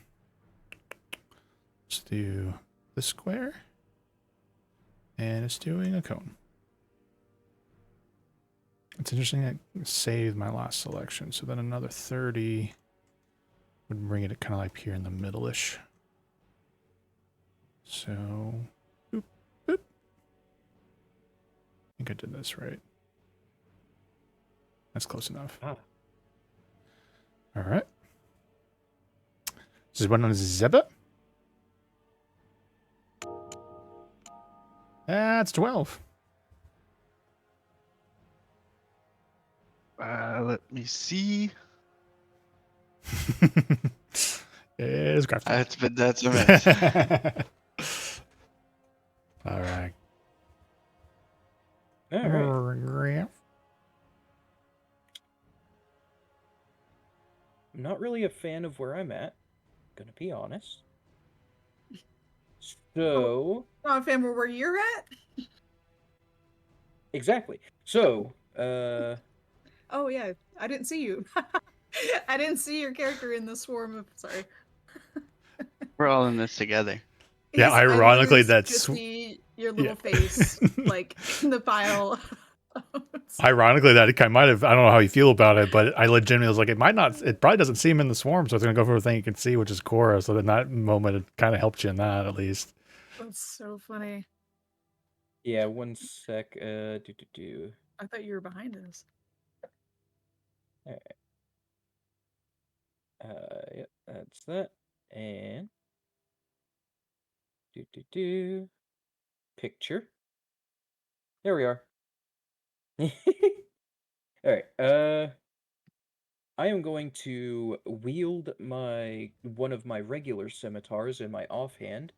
Let's do the square. And it's doing a cone. It's interesting that I saved my last selection. So then another 30 would bring it kind of like here in the middle-ish. So, boop, boop. I think I did this right. That's close enough. Ah. All right. This is one on Zeba. That's 12. Let me see. It's graphic. That's a miss. All right. All right. I'm not really a fan of where I'm at. Gonna be honest. So Not a fan of where you're at. exactly. So Oh yeah, I didn't see you. I didn't see your character in the swarm of. Sorry. We're all in this together. Yeah, I literally ironically, that's just see your little face like in the pile. Ironically, that kind of might have. I don't know how you feel about it, but I legitimately was like, it might not. It probably doesn't see him in the swarm, so it's gonna go for a thing you can see, which is Cora. So in that moment, it kind of helped you in that at least. That's so funny. yeah, one sec. I thought you were behind us. Yeah, that's that. And picture. There we are. All right. I am going to wield one of my regular scimitars in my offhand,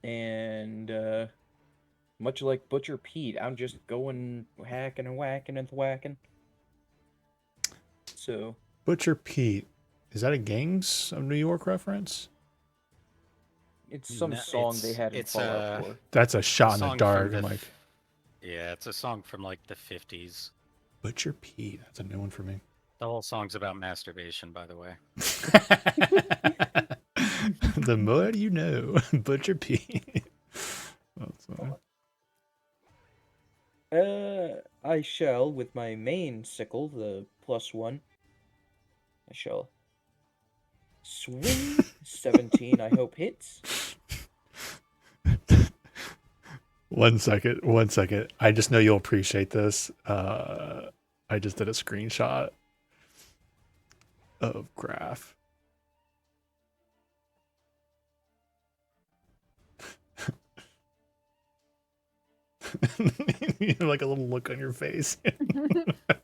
and much like Butcher Pete, I'm just going hacking and whacking and thwacking. So Butcher Pete, is that a Gangs of New York reference? it's some No, song they it's- had in it's, Fallout 4. That's a shot in Song the from dark. the I'm f- like, Yeah, it's a song from like the 50s. Butcher Pete. That's a new one for me. The whole song's about masturbation, by the way. The more you know, Butcher Pete. That's I shall, with my main sickle, the +1, I shall swing 17, I hope hits. 1 second. 1 second. I just know you'll appreciate this. I just did a screenshot of graph. You have like a little look on your face.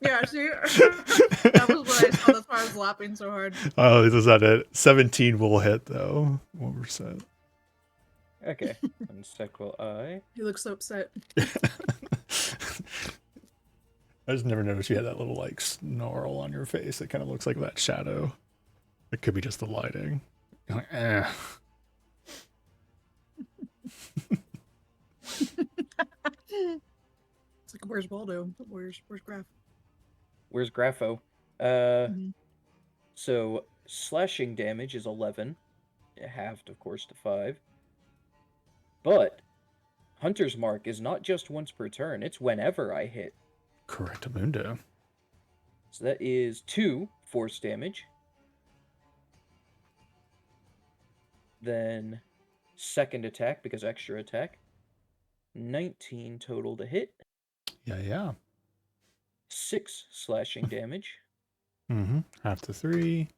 Yeah, see, that was what I saw. That's why I was laughing so hard. Oh, this is not it. 17 will hit though. 1%. Okay, one sec while I... He looks so upset. I just never noticed you had that little like snarl on your face. It kind of looks like that shadow. It could be just the lighting. You're like, eh. It's like, where's Waldo? Where's Graf? Where's Grapho? Mhm. So slashing damage is 11, halved of course to 5. But Hunter's Mark is not just once per turn; it's whenever I hit. Correctamundo. So that is 2 force damage. Then second attack because extra attack. 19 total to hit. Yeah. 6 slashing damage. Mm-hmm. Half to 3.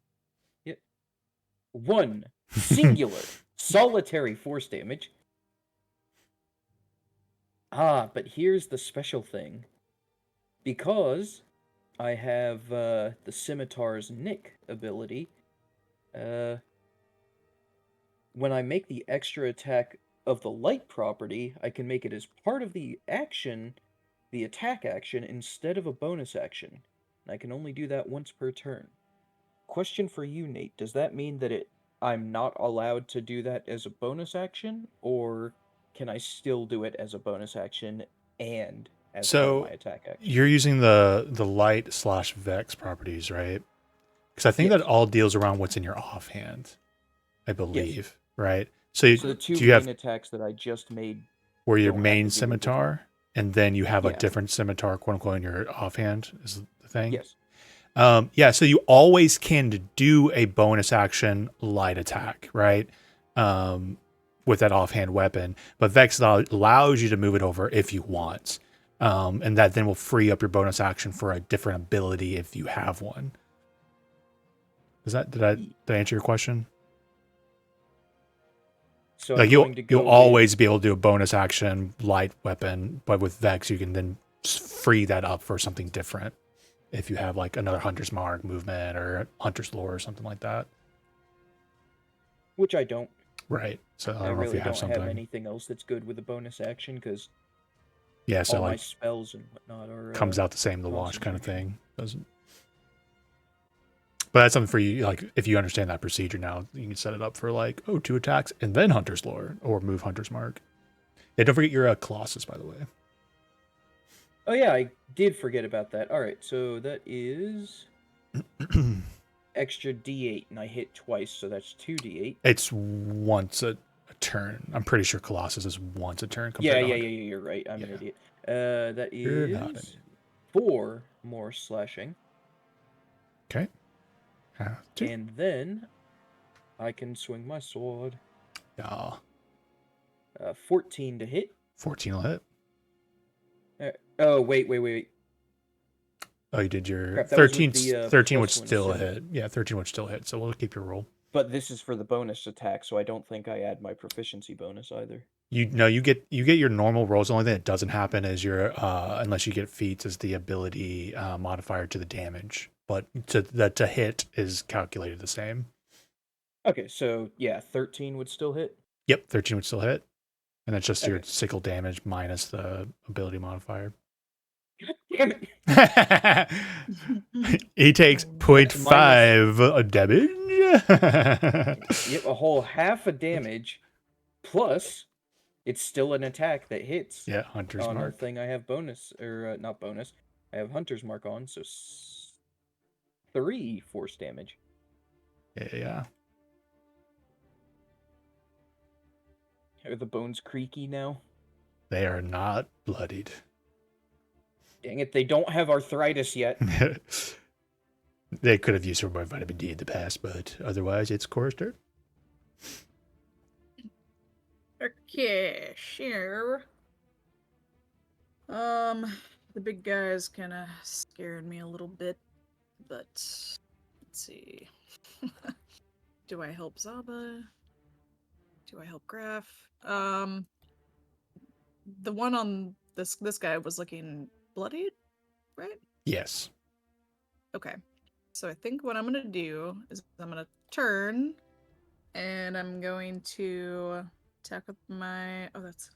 Yep. 1 singular solitary force damage. But here's the special thing. Because I have the Scimitar's Nick ability, when I make the extra attack of the light property, I can make it as part of the action, the attack action, instead of a bonus action. And I can only do that once per turn. Question for you, Nate. Does that mean that I'm not allowed to do that as a bonus action, or can I still do it as a bonus action and as part of my attack action? You're using the light/vex properties, right? Because I think Yes. that all deals around what's in your offhand, I believe, right? So, So the two do you main have attacks that I just made where your don't have main to do with the- scimitar, and then you have a Yeah. different scimitar, quote unquote, in your offhand is the thing? Yes. Yeah, so you always can do a bonus action light attack, right? With that offhand weapon, but Vex allows you to move it over if you want. And that then will free up your bonus action for a different ability if you have one. Did I answer your question? So Like I'm going to go you'll always be able to do a bonus action light weapon, but with Vex you can then free that up for something different. If you have like another Hunter's Mark movement or Hunter's Lore or something like that. which I don't. Right. So I I don't know if really you have don't something. have anything else that's good with a bonus action because Yeah, so all my like spells and whatnot are comes out the same to wash kind of concentration. thing. Doesn't. But that's something for you. Like if you understand that procedure now, you can set it up for like 2 attacks and then Hunter's Lore or move Hunter's Mark. Yeah, don't forget your Colossus, by the way. Oh yeah, I did forget about that. All right, so that is extra D8, and I hit twice, so that's 2D8. It's once a turn. I'm pretty sure Colossus is once a turn. Yeah, compared to yeah, Hunter. you're right. I'm an Yeah. idiot. That You're not an is idiot. 4 more slashing, Okay. Two. and then I can swing my sword. Yeah. 14 to hit. 14 will hit. Oh, wait. Oh, you did your Crap, that was 13. with the, 13 would +1 still sim. hit. Yeah, 13 would still hit. So we'll keep your roll. But this is for the bonus attack, so I don't think I add my proficiency bonus either. You get your normal rolls. The only thing that doesn't happen is your unless you get feats is the ability modifier to the damage. But to hit is calculated the same. Okay, so yeah, 13 would still hit. Yep, 13 would still hit. And that's just your Okay. sickle damage minus the ability modifier. Damn it! He takes Minus- 0.5 damage. Yep, a whole half a damage, plus it's still an attack that hits. Yeah, Hunter's on our Mark. thing, I have bonus, or not bonus. I have Hunter's Mark on, so 3 force damage. Yeah. Are the bones creaky now? They are not bloodied. Dang it, they don't have arthritis yet. They could have used some more vitamin D in the past, but otherwise it's coarse dirt. Okay, sure. The big guys kind of scared me a little bit, but let's see. Do I help Zaba? Do I help Graf? The one on this guy was looking bloodied, right? Yes. Okay. So I think what I'm gonna do is I'm gonna turn, and I'm going to attack with my. Oh, that's.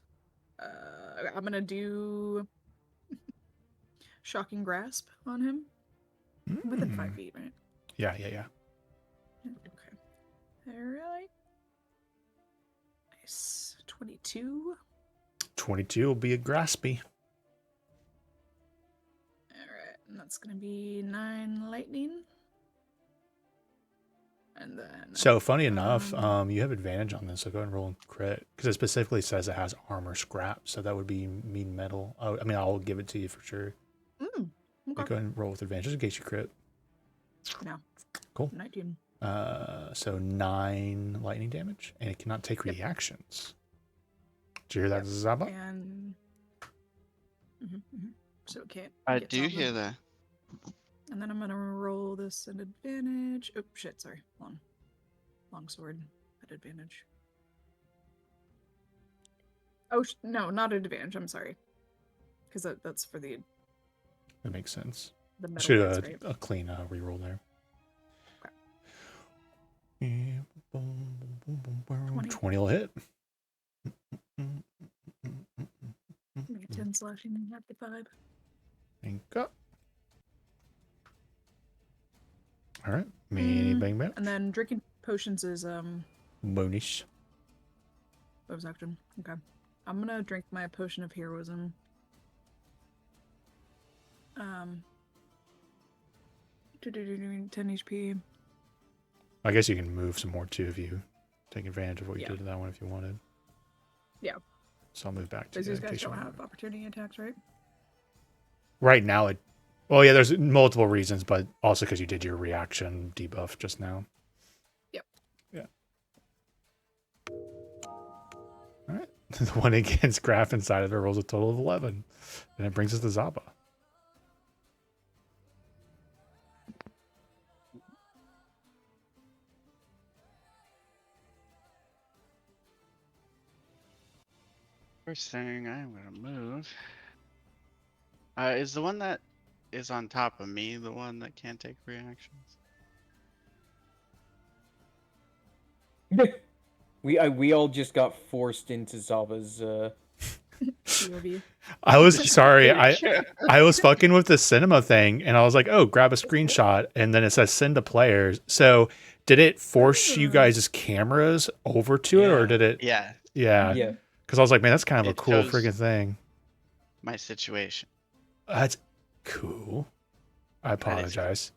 I'm gonna do Shocking Grasp on him. Within 5 feet, right? Yeah. Okay. Alright. Nice. 22. 22 will be a graspy. Alright, and that's gonna be 9 lightning. And then So funny enough, Um, you have advantage on this, so go ahead and roll crit because it specifically says it has armor scrap, so that would be mean metal. Oh, I mean, I'll give it to you for sure. okay. But go ahead and roll with advantage just in case you crit. No. Cool. 19. So 9 lightning damage, and it cannot take Yep. reactions. Did you hear that, Zaba? And so it can't. I get do Zaba. hear that. And then I'm gonna roll this at advantage. Oh shit! Sorry. Long sword at advantage. Oh no, not at advantage. I'm sorry. Because that's for the That makes sense. metal Should hits, right? a clean reroll there. Okay. 20 will hit. Make 10 slashing at the 5. Think up. All right. Me bang bang. And then drinking potions is Bonus. bonus action. Okay. I'm gonna drink my potion of heroism. 10 HP. I guess you can move some more too if you take advantage of what you Yeah. did to that one if you wanted. Yeah. So I'll move back to These you in guys case you don't want. have opportunity attacks, right? Right now, well, yeah, there's multiple reasons, but also because you did your reaction debuff just now. Yep. Yeah. All right. The one against Graf inside of it rolls a total of 11. And it brings us to Zaba. First thing I'm gonna move. Is the one that is on top of me the one that can't take reactions? We all just got forced into Zaba's POV. I was sorry. I Sure. I was fucking with the cinema thing, and I was like, "Oh, grab a screenshot," and then it says "send to players." So, did it force you guys' cameras over to it, or Yeah. did it? Yeah, Yeah. yeah. Because I was like, "Man, that's kind of a It cool shows- freaking thing." my situation. That's cool. I That is cool. apologize.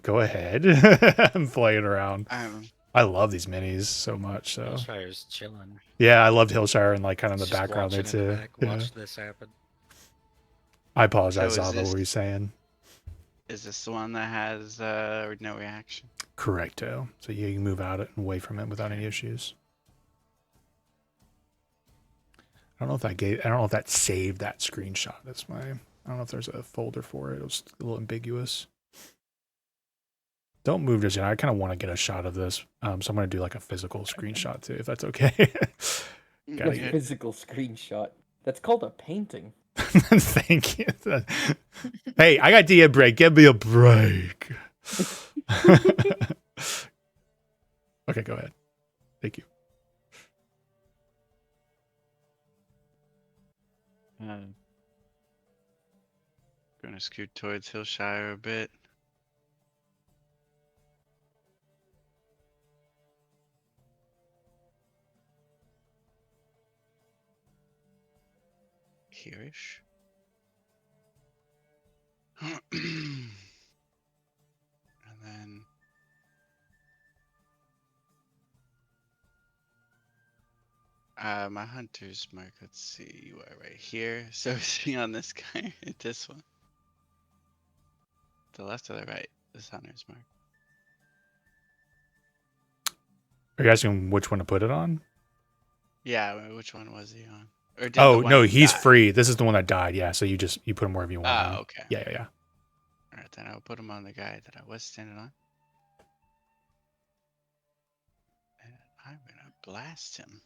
Go ahead. I'm playing around. I love these minis so much. So Hillshire's chilling. yeah, I loved Hillshire and like kind of in the Just background there watching in the too. back, Yeah. watch this happen. I apologize, So is Zava. What this- were you saying? Is this the one that has no reaction? Correcto. So yeah, you can move out and away from it without any issues. I don't know if that saved that screenshot. I don't know if there's a folder for it. It was a little ambiguous. Don't move just yet. I kind of want to get a shot of this. So I'm going to do like a physical screenshot too, if that's okay. Gotta A get- physical screenshot. That's called a painting. Thank you. Hey, I got a break. Give me a break. Okay, go ahead. Thank you. Gonna scoot towards Hillshire a bit. Here-ish. And then my hunter's mark, let's see, you are right here. So is he on this guy or this one? The left or the right? This hunter's mark. Are you asking which one to put it on? Yeah, which one was he on? Or did Oh the one no, who he's died? free. This is the one that died. Yeah, so you put him wherever you want. Ah, him. okay. Yeah. Alright, then I'll put him on the guy that I was standing on. And I'm gonna blast him.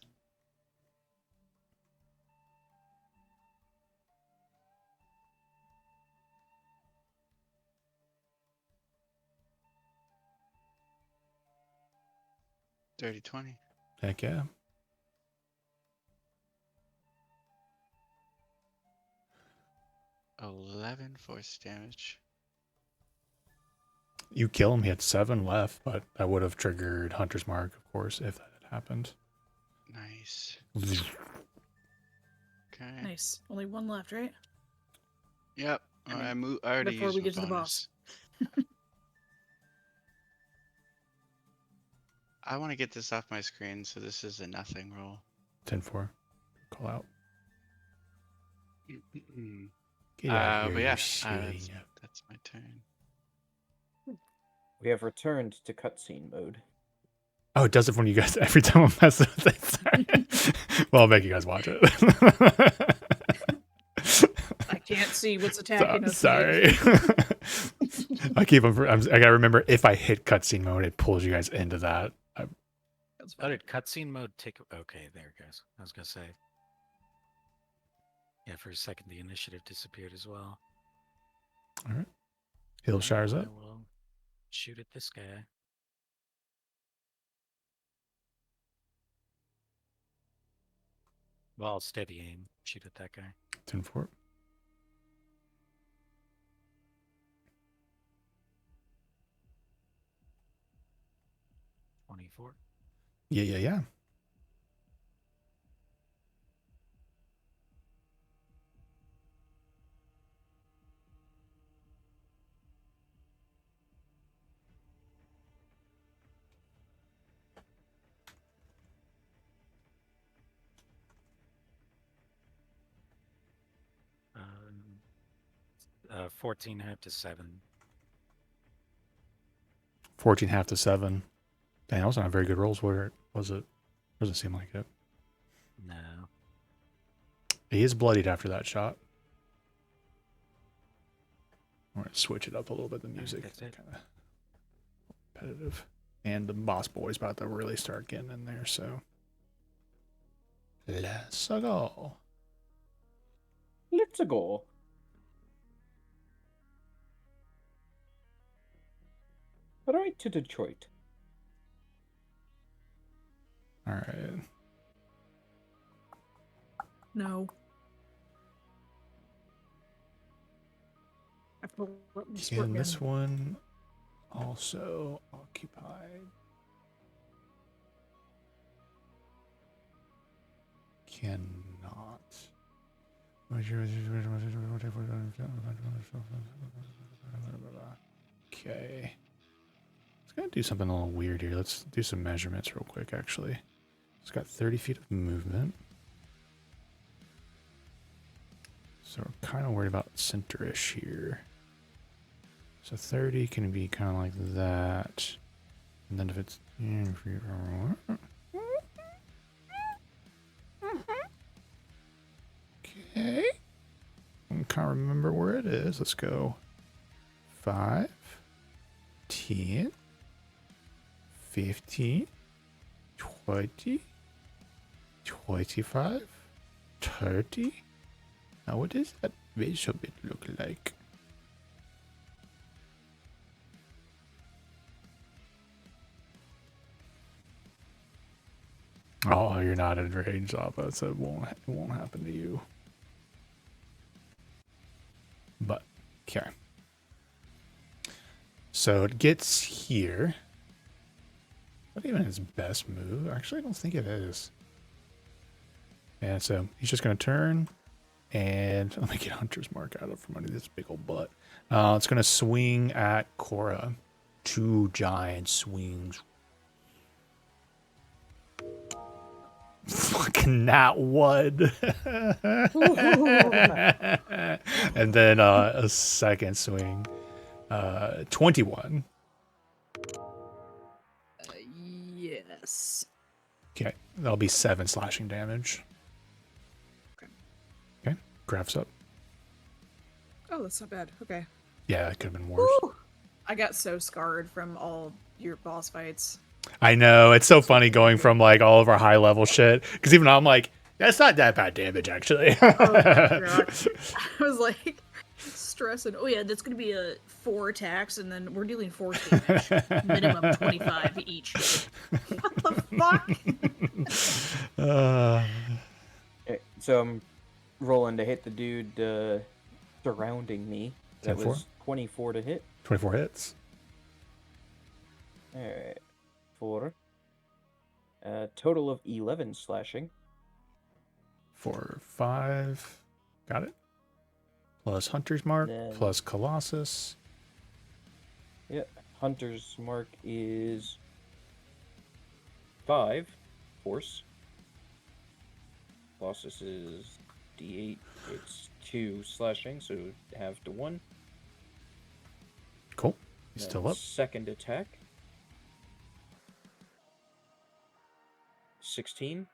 Dirty 20. Heck yeah. $11 force damage. You kill him. He had 7 left, but I would have triggered Hunter's Mark, of course, if that had happened. Nice. Okay. Nice. Only 1 left, right? Yep. And I then already before used we my get to the boss. bonus. I want to get this off my screen, so this is a nothing roll. 10-4. Call out. Mm-mm. Get out But here, yeah, you shooting. that's my turn. We have returned to cutscene mode. Oh, it does it when you guys every time I'm messing with it. Sorry. Well, I'll make you guys watch it. I can't see what's attacking us. Sorry. I keep them. I gotta remember if I hit cutscene mode, it pulls you guys into that. That's Oh, fine. did cutscene mode take? Okay, there it goes. I was gonna say. Yeah, for a second the initiative disappeared as well. All right. Hillshire's I up. will shoot at this guy. Well, I'll steady aim. Shoot at that guy. 10-4. 24. Yeah. Um, 14 half to 7. 14 half to 7. Dang, that was not a very good rolls. Where was it? Doesn't seem like it. No. He is bloodied after that shot. I'm gonna switch it up a little bit. The music that's it. kind of repetitive, and the boss boy's about to really start getting in there. So let's go. Let's go. Right to Detroit. All right. No. I pulled up my squirt Can gun. this one also occupied? Cannot. Okay. Let's gonna do something a little weird here. Let's do some measurements real quick, actually. It's got 30 feet of movement. So we're kind of worried about center-ish here. So 30 can be kind of like that. And then if it's... Okay. I can't remember where it is. Let's go 5, 10, 15, 20, 25, 30. Now what does that visual bit look like? Oh, you're not in range, Lava, so it won't happen to you. But okay. So it gets here. Not even his best move. Actually, I don't think it is. And so he's just gonna turn, and let me get Hunter's Mark out of from under this big old butt. It's gonna swing at Cora. 2 giant swings. Fucking nat one. And then a second swing. 21. Yes. Okay, that'll be 7 slashing damage. Okay, Graph's up. Oh, that's not bad. Okay. Yeah, that could have been worse. Woo! I got so scarred from all your boss fights. I know, it's so funny going from like all of our high level shit, because even I'm like, that's not that bad damage actually. Oh my God. I was like stressing. Oh yeah, that's gonna be 4 attacks, and then we're dealing force damage, minimum 25 each. What the fuck? Okay, so I'm rolling to hit the dude surrounding me. That 10-4? was 24 to hit. 24 hits. Alright. For a total of 11 slashing. 4, 5. Got it. Plus Hunter's Mark, Then- plus Colossus. Yeah, Hunter's Mark is 5 force. Colossus is D8. It's 2 slashing, so half to 1. Cool. He's Then still up. Second attack. 16.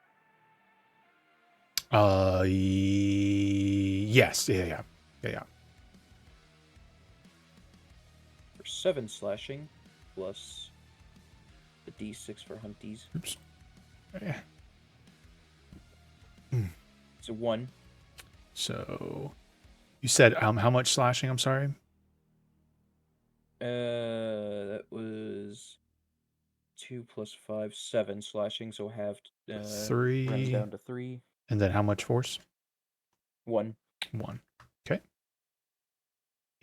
Yes. Yeah. For 7 slashing, plus the D6 for Hunties. Oops. Yeah. It's a 1. So, you said how much slashing? I'm sorry. That was 2 plus 5, 7 slashing, so halved. 3. Runs down to 3. And then how much force? 1. 1. Okay.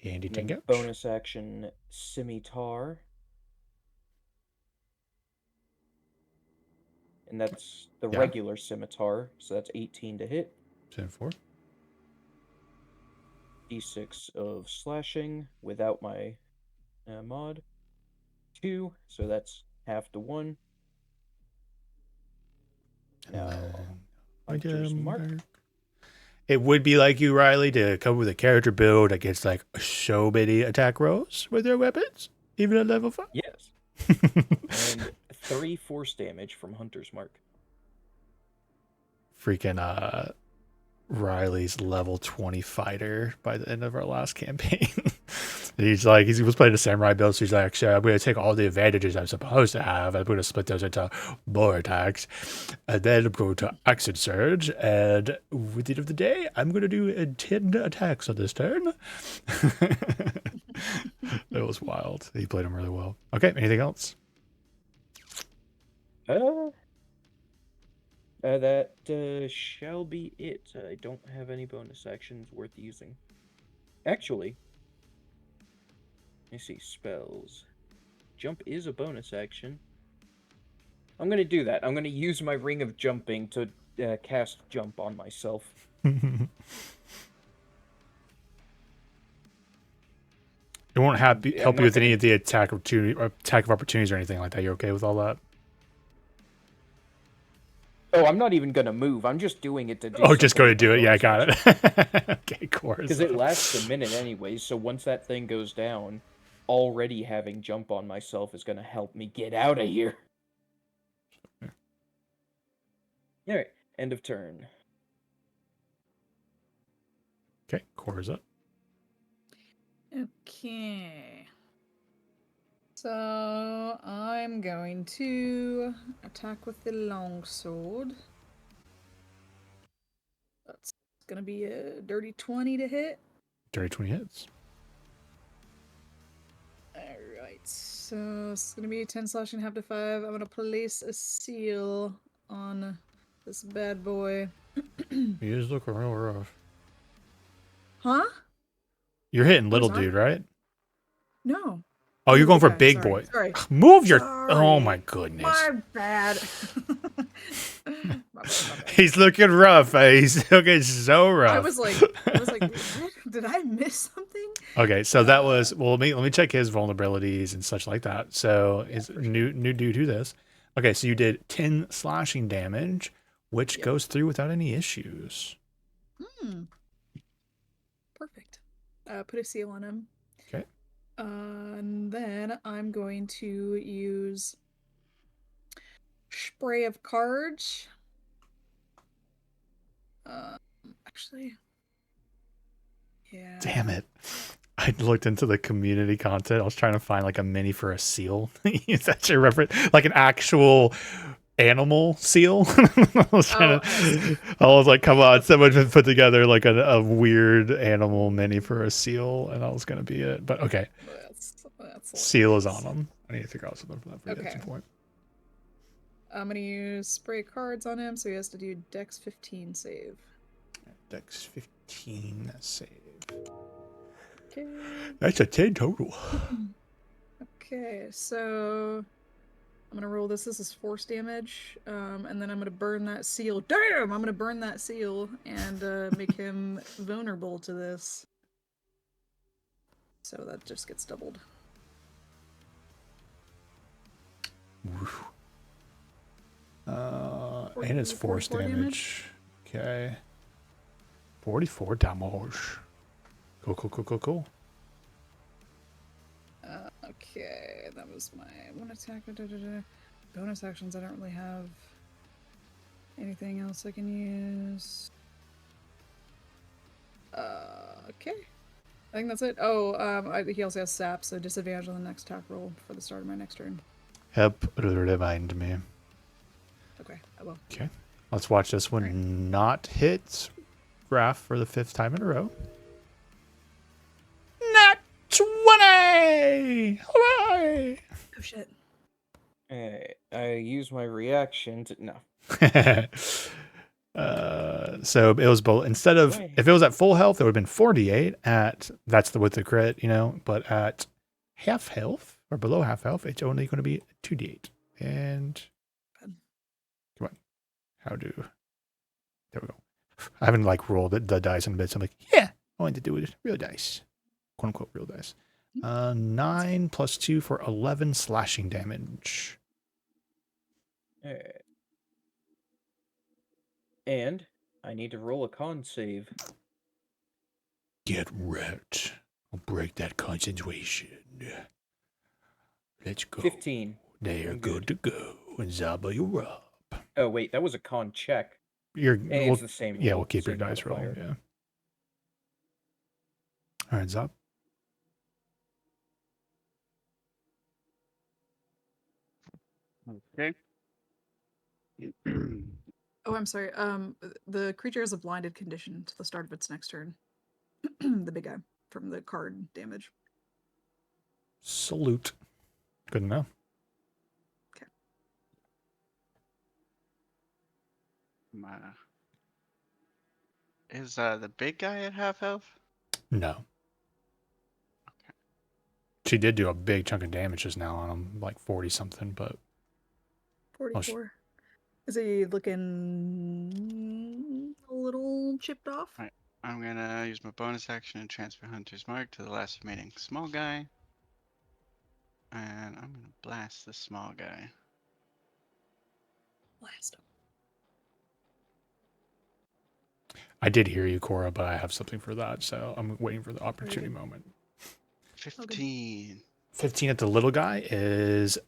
Andy And then Tingo. bonus action Scimitar. And that's the Yeah. regular Scimitar, so that's 18 to hit. 4. D6 of slashing without my mod. 2, so that's half to 1. And Now, then Hunter's item Mark. mark. It would be like you, Riley, to come with a character build that gets like so many attack rolls with their weapons, even at level 5. Yes. And 3 force damage from Hunter's Mark. Freaking Riley's level 20 fighter by the end of our last campaign. He was playing a samurai build, so he's like, actually, I'm going to take all the advantages I'm supposed to have. I'm going to split those into more attacks. And then I'm going to Action Surge. And at the end of the day, I'm going to do 10 attacks on this turn. It was wild. He played him really well. Okay, anything else? That shall be it. I don't have any bonus actions worth using. Actually, let me see. Spells. Jump is a bonus action. I'm going to do that. I'm going to use my Ring of Jumping to cast Jump on myself. It won't help you not with any of the attack of opportunities or anything like that. You're okay with all that? Oh, I'm not even going to move. I'm just doing it to do Oh, just go to something do it. with Yeah, my got bonus it. Okay, course. Because it lasts a minute anyway, so once that thing goes down, already having Jump on myself is going to help me get out of here. Alright, end of turn. Okay, core is up. Okay. So I'm going to attack with the longsword. That's gonna be a dirty 20 to hit. Dirty 20 hits. Alright, so it's gonna be 10 slashing, half to 5. I'm gonna place a seal on this bad boy. He is looking real rough. Huh? You're hitting little sorry? dude, right? No. Oh, you're going for guy, big sorry, boy. sorry. Move your. Oh Sorry. my goodness. My bad. My bad. He's looking rough. He's looking so rough. I was like, what? Did I miss something? Okay, so that was well. Let me check his vulnerabilities and such like that. So is new dude who this? Okay, so you did 10 slashing damage, which Yep. goes through without any issues. Perfect. Put a seal on him. Okay. And then I'm going to use Spray of Cards. Actually, yeah. Damn it! I looked into the community content. I was trying to find like a mini for a seal. Is that your reference? Like an actual animal seal? I was like, come on, someone put together like a weird animal mini for a seal, and that was gonna be it. But okay, That's seal is on hilarious. him. I need to figure out something for that for you at some Okay. point. I'm gonna use Spray Cards on him, so he has to do Dex 15 save. Dex 15 save. Okay. That's a 10 total. Okay, so I'm gonna roll this. This is force damage, and then I'm gonna burn that seal. Damn! I'm gonna burn that seal and make him vulnerable to this. So that just gets doubled. Woof. And it's force 44 damage. Okay. 44 damage. Cool, cool, cool, cool, cool. Okay, that was my one attack. Bonus actions. I don't really have anything else I can use. Okay. I think that's it. Oh, he also has sap, so disadvantage on the next attack roll for the start of my next turn. Help remind me. Okay, I will. Okay. Let's watch this one Alright. not hit Graph for the 5th time in a row. Nat 20! Hooray! Oh shit. I use my reaction to no. So it was both. Instead of, Wait. if it was at full health, it would have been 48 at, that's the with the crit, you know, but at half health or below half health, it's only going to be 2d8. And come on, there we go. I haven't like rolled the dice in a bit, so I'm like, yeah, I wanted to do it real dice, quote unquote real dice. 9 plus 2 for 11 slashing damage. Alright. And I need to roll a con save. Get wrecked. I'll break that concentration. Let's go. 15. They're I'm good to go. And Zaba, you're up. Oh wait, that was a con check. You're, Hey, we'll, it's the same. yeah, roll, we'll keep your same dice roll. modifier. Yeah. All right, Zab. Okay. Oh, I'm sorry. The creature has a blinded condition to the start of its next turn. The big guy from the card damage. Salute. Good enough. Is the big guy at half health? No. She did do a big chunk of damage just now on him, like 40 something, but 44. Is he looking a little chipped off? Right. I'm gonna use my bonus action and transfer Hunter's Mark to the last remaining small guy. And I'm gonna blast the small guy. Blast him. I did hear you, Cora, but I have something for that, so I'm waiting for the opportunity moment. 15. 15 at the little guy is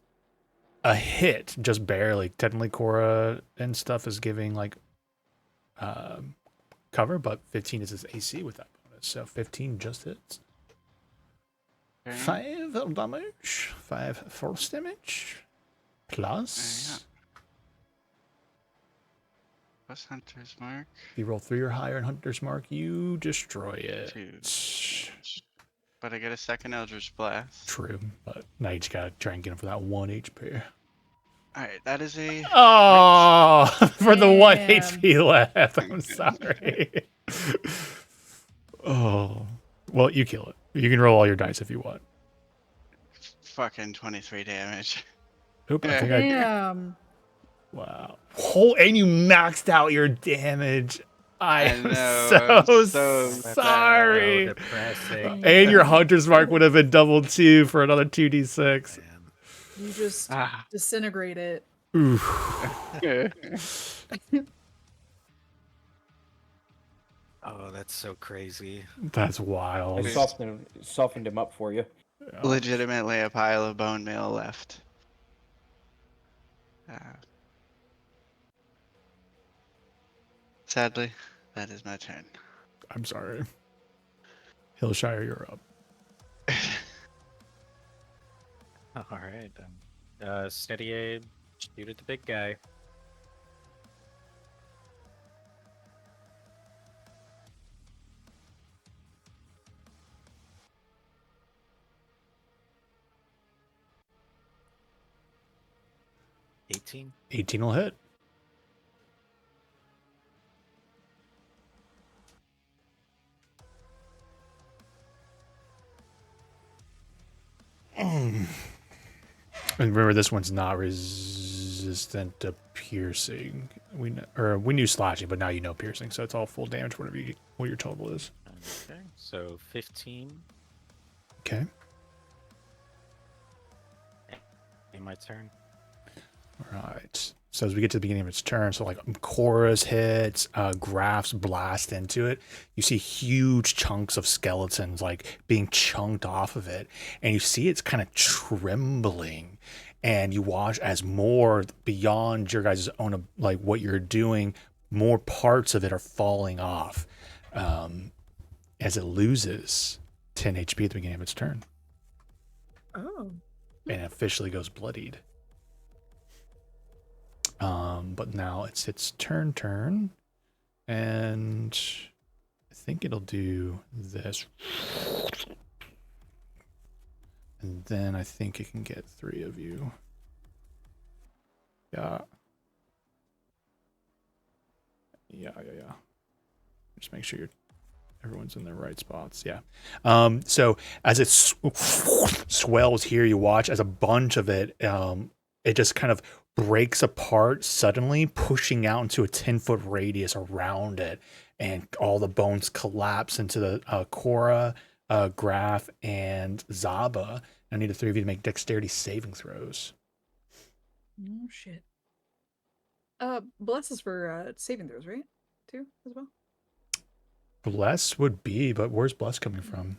a hit, just barely. Technically, Cora and stuff is giving like cover, but 15 is his AC with that bonus, so 15 just hits. Okay. 5 damage, 5 force damage, plus. Plus Hunter's Mark. If you roll 3 or higher in Hunter's Mark, you destroy it. 2. But I get a second Eldritch Blast. True, but now you just gotta try and get him for that 1 HP. Alright, that is a. Oh, for the 1 Damn. HP left. I'm sorry. Oh, well, you kill it. You can roll all your dice if you want. Fucking 23 damage. Oop, I think I. Damn. Wow. Oh, and you maxed out your damage. I am know, so I'm so sorry. So depressing. And your Hunter's Mark would have been doubled too for another 2d6. Man. You just Ah. disintegrate it. Oof. Oh, that's so crazy. That's I wild. softened him up for you. Legitimately a pile of bone meal left. Sadly, that is my turn. I'm sorry. Hillshire, you're up. All right, then. Steady aid, shoot at the big guy. $18. 18 will hit. And remember, this one's not resistant to piercing. We knew slashing, but now you know piercing, so it's all full damage. Whatever what your total is. Okay, so 15 Okay. in my turn. All right. So as we get to the beginning of its turn, so like chorus hits, Graphs blast into it. You see huge chunks of skeletons like being chunked off of it, and you see it's kind of trembling. And you watch as more beyond your guys' own, like what you're doing, more parts of it are falling off, as it loses 10 HP at the beginning of its turn, Oh. and it officially goes bloodied. But now it's its turn, and I think it'll do this. And then I think it can get 3 of you. Yeah. Just make sure everyone's in their right spots. Yeah. So as it swells here, you watch as a bunch of it, it just kind of breaks apart suddenly, pushing out into a 10-foot radius around it, and all the bones collapse into the Korra, Graph, and Zaba. I need the 3 of you to make dexterity saving throws. Oh shit. Bless is for saving throws, right? Too, as well. Bless would be, but where's Bless coming from?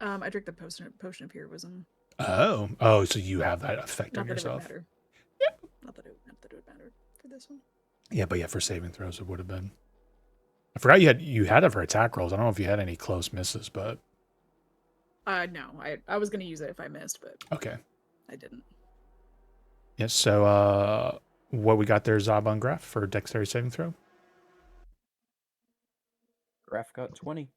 I drink the potion of heroism. Oh, so you have that effect Not on that it would yourself. matter. Not that it would matter for this one. Yeah, but yeah, for saving throws it would have been. I forgot you had it for attack rolls. I don't know if you had any close misses, but No, I was gonna use it if I missed, but okay. I didn't. Yes. So what we got there, Zaba and Graph for dexterity saving throw. Graph got 20.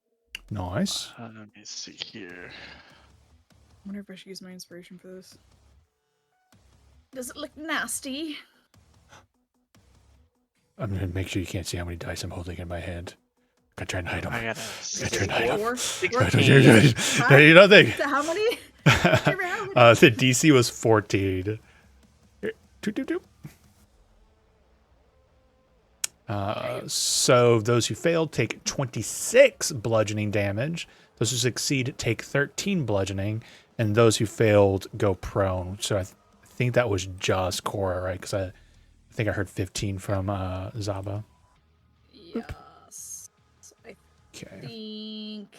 Nice. Let me see here. I wonder if I should use my inspiration for this. Does it look nasty? I'm gonna make sure you can't see how many dice I'm holding in my hand. Gotta try and hide them. I got Gotta try and hide them. Four? No, you don't think. How many? The DC was 14. Here, doop. So those who failed take 26 bludgeoning damage. Those who succeed take 13 bludgeoning, and those who failed go prone. So I think that was just Korra, right? Because I think I heard 15 from Zaba. Yes. I Okay. think.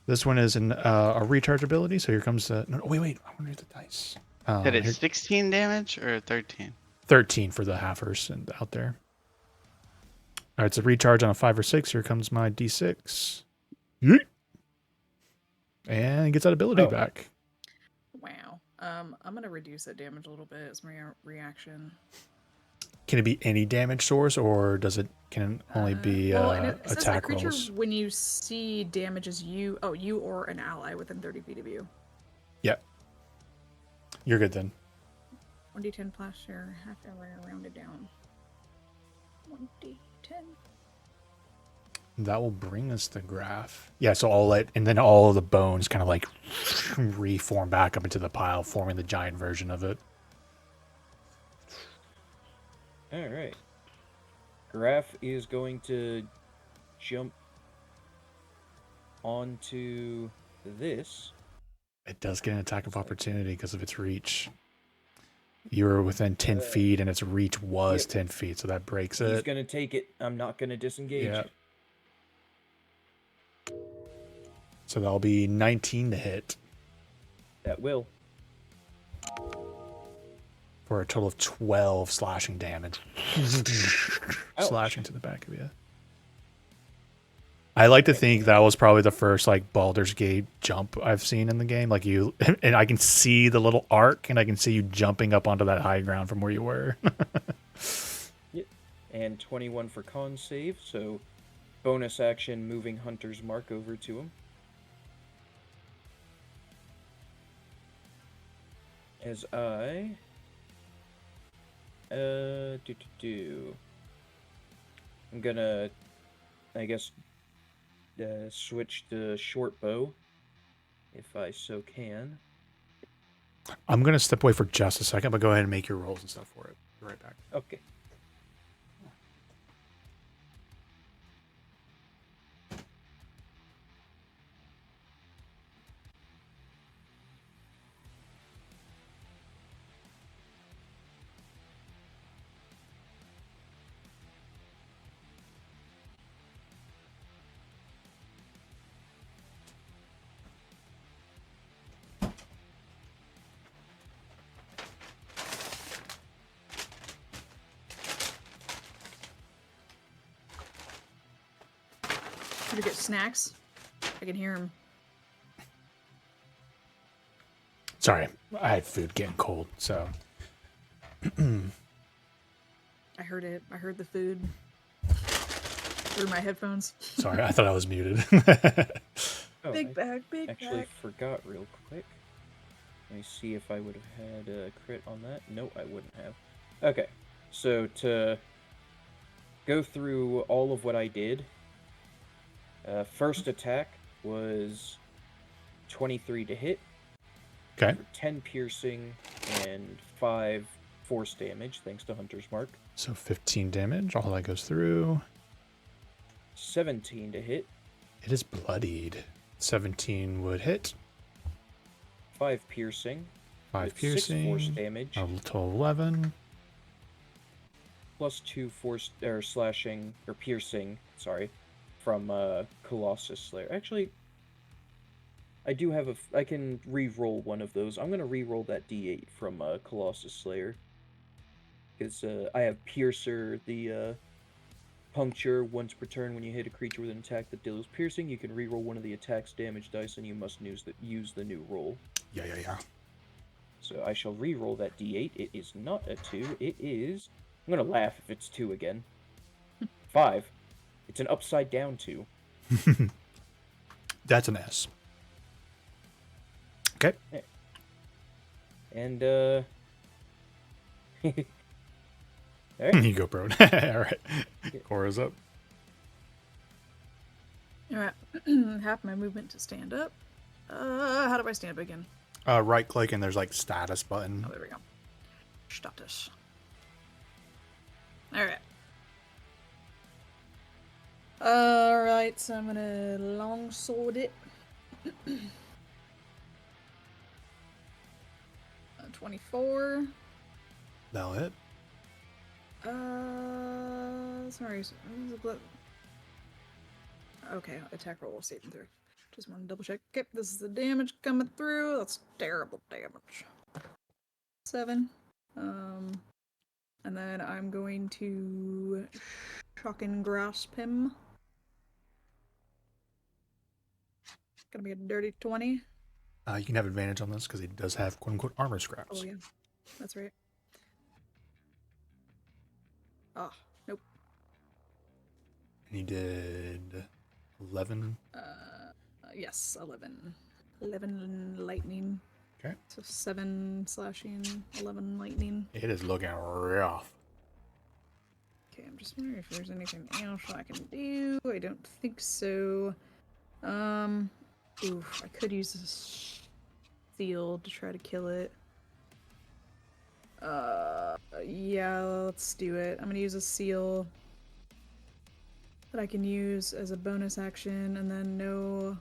This one is a recharge ability. So here comes the. No, wait. I wonder the dice. Did it Here- 16 damage or 13? 13 for the halfers and out there. All right, it's a recharge on a 5 or 6. Here comes my D6. Yeet. And it gets that ability back. Wow. I'm gonna reduce that damage a little bit as my reaction. Can it be any damage source, or can it only be and it says that attack creature, rolls? when you see damages you or an ally within 30 feet of you. Yep. You're good then. 1d10 plus your half hour rounded down. 1d10. That will bring us the Graph. Yeah, so all of the bones kind of like reform back up into the pile, forming the giant version of it. All right. Graph is going to jump onto this. It does get an attack of opportunity because of its reach. You were within 10 feet, and its reach was Yep. 10 feet, so that breaks He's it. going to take it. I'm not going to disengage. Yeah. So that'll be 19 to hit That will. for a total of 12 slashing damage. Slashing to the back of you. I like to think that was probably the first like Baldur's Gate jump I've seen in the game. Like you, and I can see the little arc, and I can see you jumping up onto that high ground from where you were. Yep. And 21 for con save, so bonus action moving Hunter's Mark over to him. As I I'm gonna, I guess, switch to short bow, if I so can. I'm gonna step away for just a second, but go ahead and make your rolls and stuff for it. Be right back. Okay. Should we get snacks? I can hear him. Sorry, I had food getting cold, so. I heard it. I heard the food through my headphones. Sorry, I thought I was muted. Oh, Big I bag, big actually bag. forgot real quick. Let me see if I would have had a crit on that. No, I wouldn't have. Okay, so to go through all of what I did, first attack was 23 to hit, Okay, for 10 piercing and 5 force damage, thanks to Hunter's Mark. so 15 damage. All that goes through. 17 to hit, It is bloodied. 17 would hit. 5 piercing, 5 with 6 force piercing. damage, A total of 11. plus 2 force or slashing or piercing, sorry, from Colossus Slayer. Actually, I do have I can re-roll one of those. I'm gonna re-roll that D8 from Colossus Slayer because I have Piercer, the puncture once per turn when you hit a creature with an attack that deals piercing. You can re-roll one of the attack's damage dice, and you must use the new roll. Yeah. So I shall re-roll that D8. It is not a 2. It is. I'm gonna laugh if it's 2 again. 5. It's an upside down 2. That's an S. Okay. And Alright. You go, bro. All right. Cora's up. Alright. Half my movement to stand up. How do I stand up again? Right click and there's like status button. Oh, there we go. Status. Alright. Alright, so I'm gonna longsword it. 24. That'll hit. Sorry. Okay, attack roll, saving through. Just want to double check. Okay, this is the damage coming through. That's terrible damage. 7. And then I'm going to shock and grasp him. Gonna be a dirty 20. You can have advantage on this because he does have quote unquote armor scraps. Oh yeah, that's right. Ah, nope. And he did 11. Yes, 11. 11 lightning. Okay. So 7 slashing, 11 lightning. It is looking rough. Okay, I'm just wondering if there's anything else I can do. I don't think so. Oof, I could use this seal to try to kill it. Yeah, let's do it. I'm gonna use a seal that I can use as a bonus action, and then no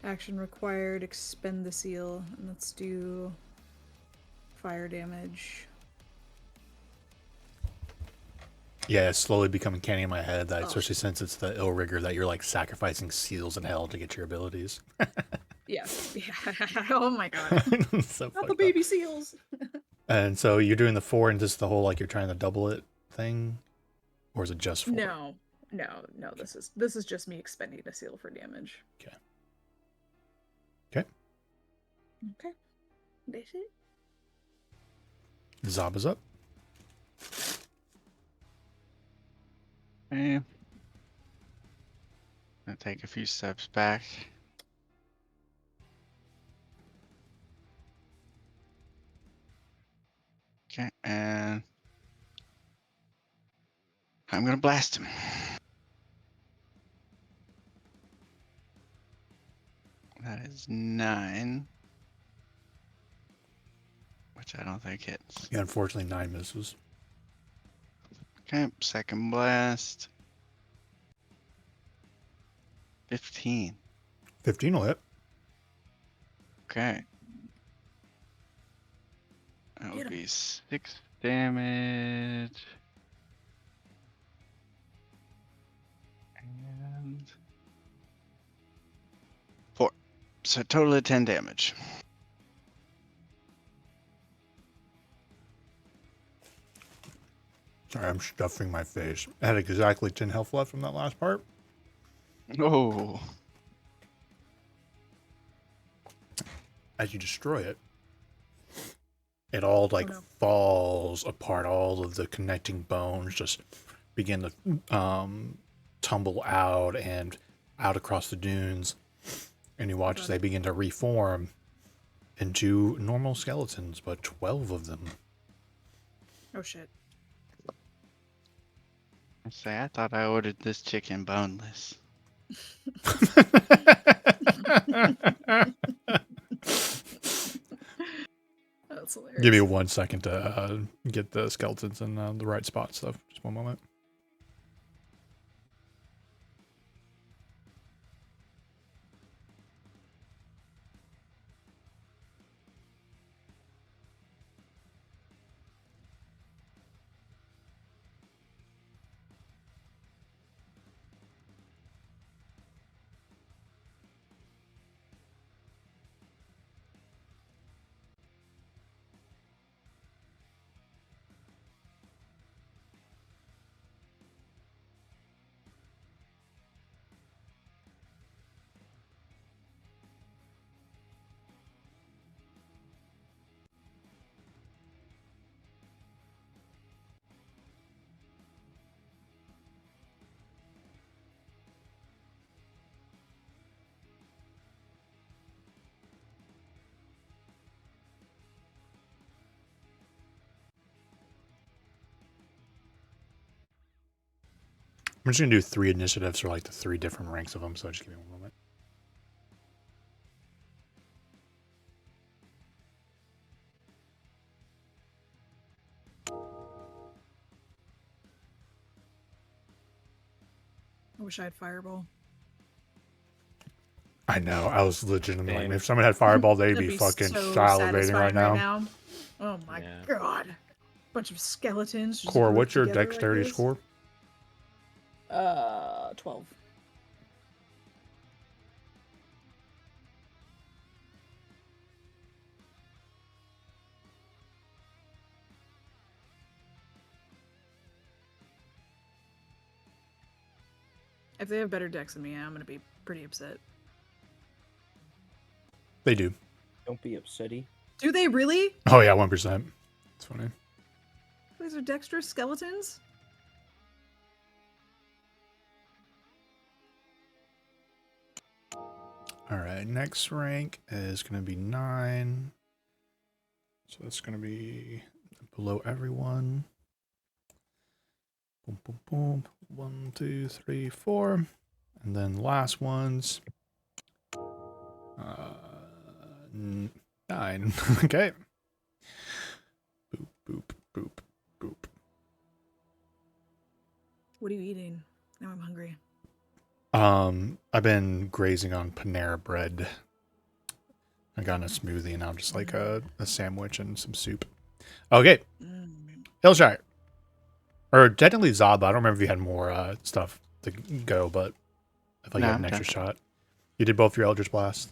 action required, expend the seal, and let's do fire damage. Yeah, it's slowly becoming canny in my head that, especially since it's the ill rigor, that you're like sacrificing seals in hell to get your abilities. Yeah. Oh my god. So Not fucked the up. baby seals. And so you're doing the 4 and just the whole like you're trying to double it thing, or is it just 4? No. This is just me expending a seal for damage. Okay. Okay. That's it. Zob is up. Okay. Gonna take a few steps back. Okay, and I'm gonna blast him. That is 9. which I don't think hits. Yeah, unfortunately, 9 misses. Okay, second blast. 15. 15 will hit. Okay. That Get would 'em. be 6 damage. And 4. So total of 10 damage. Sorry, I'm stuffing my face. I had exactly 10 health left from that last part. Oh. As you destroy it, it all like no. falls apart. All of the connecting bones just begin to tumble out and out across the dunes. And you watch as they begin to reform into normal skeletons, but 12 of them. Oh shit. I say, I thought I ordered this chicken boneless. That's hilarious. Give me 1 second to get the skeletons in the right spot. So just 1 moment. I'm just gonna do 3 initiatives for like the 3 different ranks of them. So just give me 1 moment. I wish I had Fireball. I know. I was legitimately like, Same. if someone had Fireball, they'd That'd be fucking so salivating right satisfying now. Oh my Yeah. god. Bunch of skeletons. just Core, grouped what's your together like dexterity this. score? 12. If they have better decks than me, I'm gonna be pretty upset. They do. Don't be upsetty. Do they really? Oh yeah, 1%. It's funny. These are dexterous skeletons? All right, next rank is going to be 9. So it's going to be below everyone. Boom, boom, boom. 1, 2, 3, 4. And then last ones. 9. Okay. Boop, boop, boop, boop. What are you eating? Now I'm hungry. I've been grazing on Panera bread. I got a smoothie and now just like a sandwich and some soup. Okay, Hillshire. Or technically Zaba. I don't remember if you had more stuff to go, but I thought you had an extra shot. You did both your Eldritch Blast?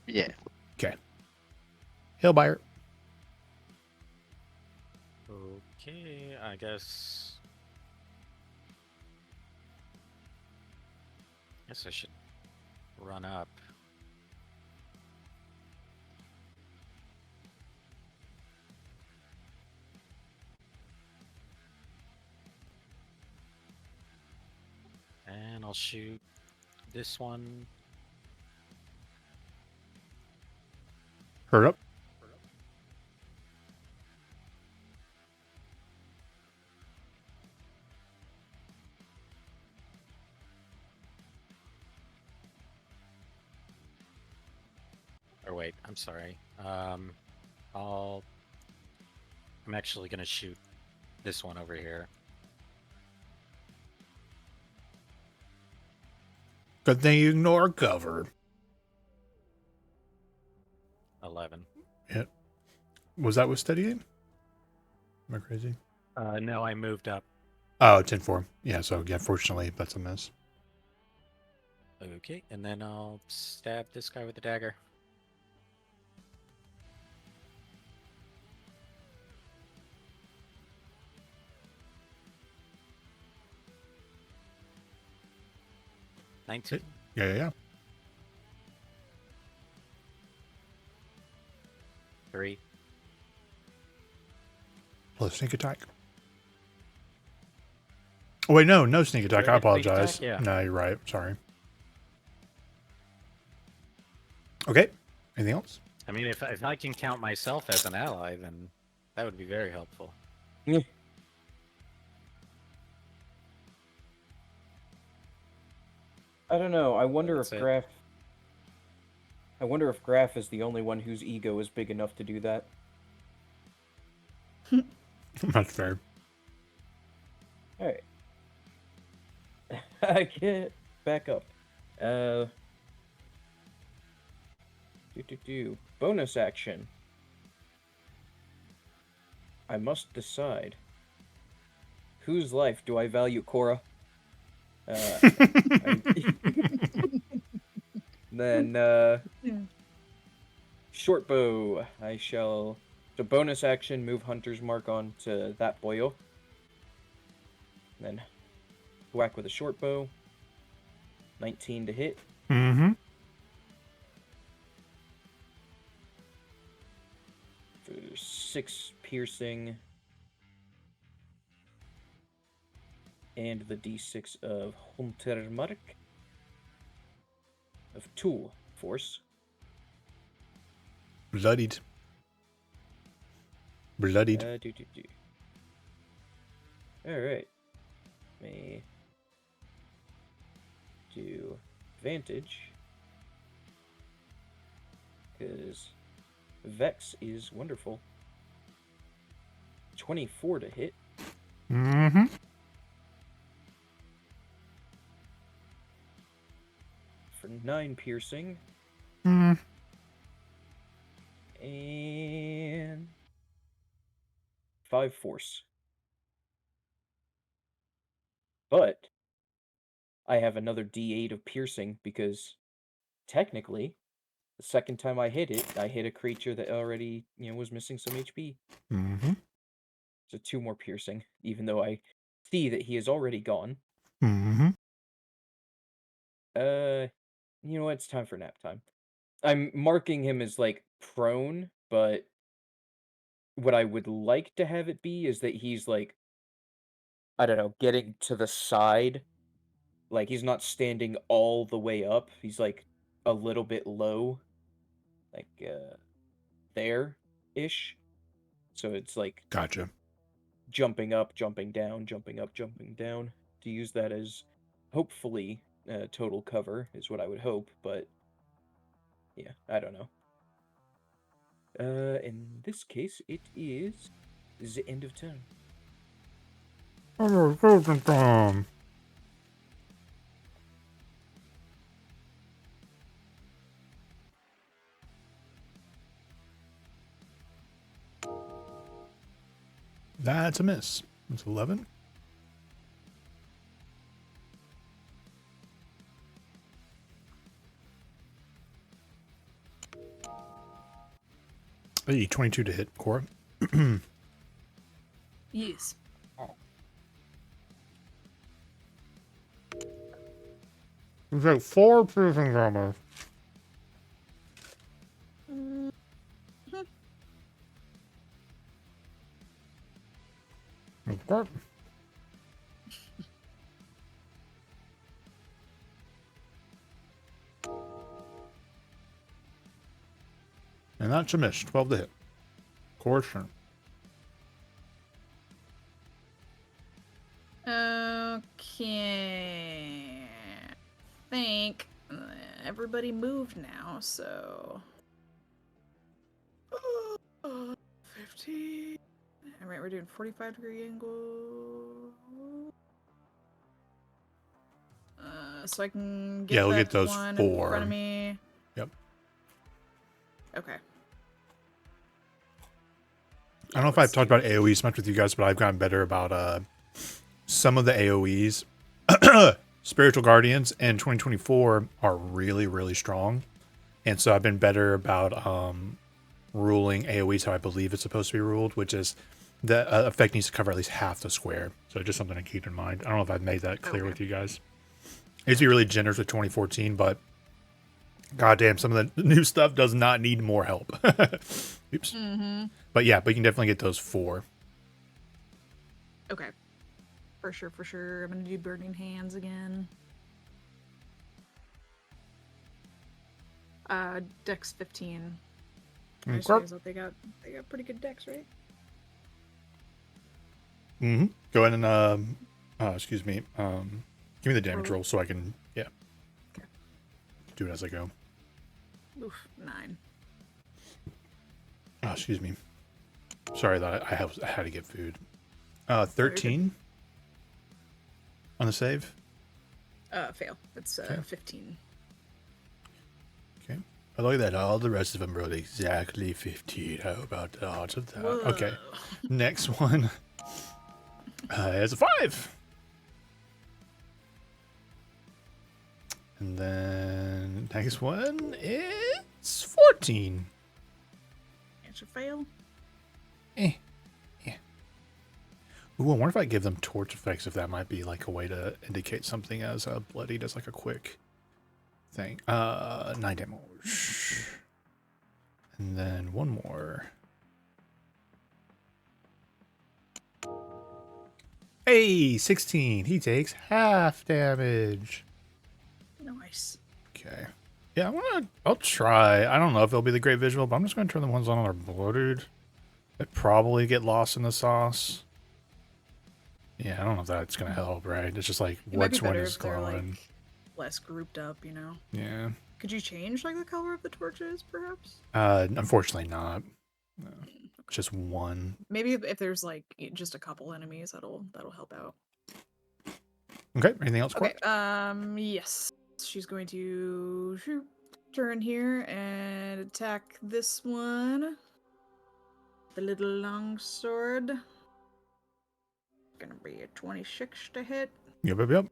Yeah. Okay. Hillbire. Okay, I guess I should run up. And I'll shoot this one. Hurry up. Or wait, I'm sorry. I'm actually gonna shoot this one over here. Good thing you ignore cover. 11. Was that with steady aim? Am I crazy? No, I moved up. Oh, 10-4. Yeah, so yeah, fortunately, that's a miss. Okay, and then I'll stab this guy with the dagger. Hit. 19. Yeah. 3. Plus sneak attack. Oh, wait, no sneak attack. Did I I get sneak apologize. attack? Yeah. No, you're right. Sorry. Okay. Anything else? I mean, if I can count myself as an ally, then that would be very helpful. I don't know. I wonder That's if it. Graf. I wonder if Graf is the only one whose ego is big enough to do that. That's fair. All right. I get back up. Bonus action. I must decide. Whose life do I value, Cora? Then, short bow. I shall. So bonus action, move Hunter's Mark onto that boyo. Then whack with a short bow. 19 to hit. Mm-hmm. For 6 piercing. And the d6 of Hunter Mark. Of 2 force. Bloodied. Alright. Me do advantage. Because Vex is wonderful. 24 to hit. Mm-hmm. For 9 piercing. Mm. And 5 force. But I have another d8 of piercing because technically the second time I hit a creature that already, was missing some HP. Mm-hmm. So 2 more piercing, even though I see that he is already gone. Mm-hmm. You know what? It's time for nap time. I'm marking him as like prone, but what I would like to have it be is that he's like, I don't know, getting to the side. Like he's not standing all the way up. He's like a little bit low. Like there-ish. So it's like Gotcha. jumping up, jumping down, jumping up, jumping down. To use that as hopefully total cover is what I would hope, but yeah, I don't know. In this case, it is the end of turn. That's a miss. It's 11. Hey, 22 to hit, Cora. Yes. You take 4 piercing damage. Okay. And that's a miss. 12 to hit. Cora's turn. Okay. I think everybody moved now, so. 15. All right, we're doing 45-degree angle. So I can get Yeah, we'll that get those one in 4. front of me. Yep. Okay. I don't know if I've talked about AoEs much with you guys, but I've gotten better about some of the AoEs. Spiritual Guardians in 2024 are really, really strong. And so I've been better about ruling AoEs how I believe it's supposed to be ruled, which is the effect needs to cover at least half the square. So just something to keep in mind. I don't know if I've made that clear with you guys. I used to be really generous with 2014, but goddamn, some of the new stuff does not need more help. Oops. Mm-hmm. But yeah, but you can definitely get those 4. Okay. For sure, for sure. I'm gonna do Burning Hands again. Dex 15. I just Okay. realized that they got pretty good decks, right? Mm-hmm. Go ahead and excuse me. Give me the damage Roll. roll so I can Okay. do it as I go. Oof, 9. Oh, excuse me. Sorry that I had to get food. 13 on the save. Fail. It's Okay. 15. Okay. I like that all the rest of them rolled exactly 15. How about the odds of that? Okay. Whoa. Next one is a 5. And then next one is 14. Answer fail. Yeah. Ooh, I wonder if I give them torch effects, if that might be like a way to indicate something as bloodied as like a quick thing. 9 damage. And then one more. Hey, 16. He takes half damage. Nice. Okay. Yeah, I'll try. I don't know if it'll be the great visual, but I'm just gonna turn the ones on that are bloated. They probably get lost in the sauce. Yeah, I don't know if that's gonna help, right? It's just like It might be which one better is if they're, glowing. like, less grouped up, you know? Yeah. Could you change, like, the color of the torches, perhaps? Unfortunately not. No. Okay. Just one. Maybe if there's, like, just a couple enemies, that'll help out. Okay. Anything else? Okay, Quark? yes. She's going to turn here and attack this one. The little long sword. Gonna be a 26 to hit. Yep.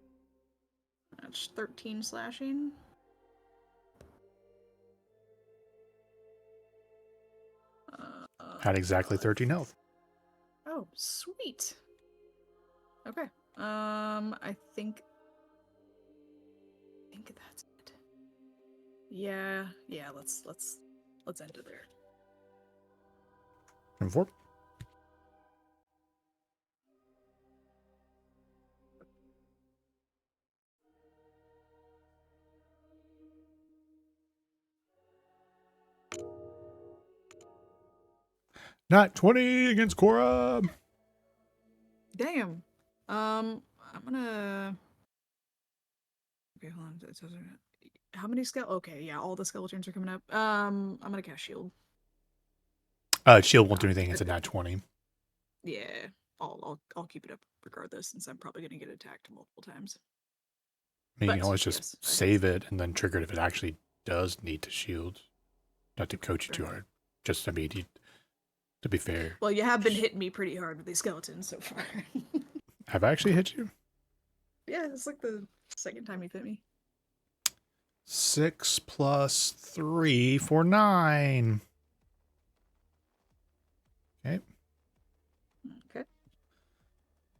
That's 13 slashing. Had exactly 13 health. Oh, sweet. Okay. I think that's it. Yeah. Let's end it there. And 4. Not 20 against Cora. Damn. I'm gonna. Okay, hold on. How many Okay, yeah, all the skeletons are coming up. I'm gonna cast shield. Shield won't do anything. It's a nat 20. Yeah, I'll keep it up regardless, since I'm probably gonna get attacked multiple times. I mean, you But, can always just yes, I save it and then trigger it if it actually does need to shield. Not to coach you too Fair hard. Just, I mean, to be fair. Well, you have been hitting me pretty hard with these skeletons so far. Have I actually hit you? Yeah, it's like the second time you've hit me. 6 plus 3 for 9. Okay. Okay.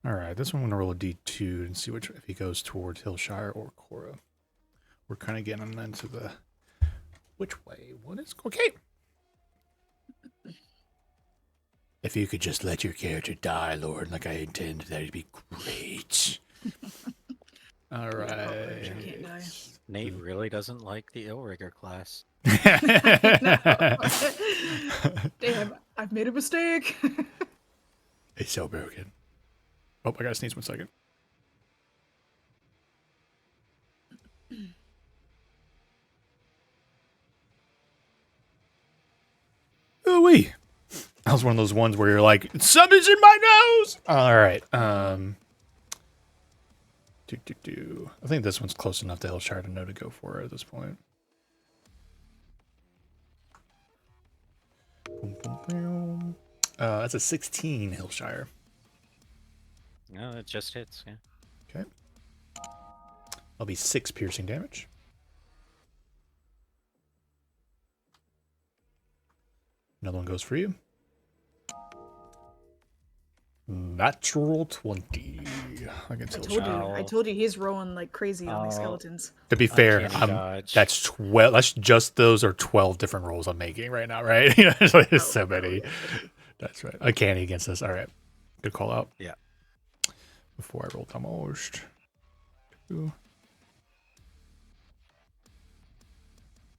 All right. This one I'm gonna roll a d2 and see if he goes towards Hillshire or Cora. We're kind of getting into the which way. What is okay? If you could just let your character die, Lord, like I intended, that'd be great. All right. She can't die. Nate really doesn't like the Illrigger class. Damn, I've made a mistake. It's so broken. Oh, I gotta sneeze 1 second. Ooh-wee. That was one of those ones where you're like, something's in my nose. All right. I think this one's close enough to Hillshire to know to go for it at this point. That's a 16 Hillshire. No, it just hits. Yeah. Okay. That'll be 6 piercing damage. Another one goes for you. Natural 20 against Hillshire. I told you he's rolling like crazy on these skeletons. To be fair, Uncanny dodge. that's 12. That's just those are 12 different rolls I'm making right now, right? There's so many. That's right. Uncanny against this. All right. Good call out. Yeah. Before I rolled almost. 2.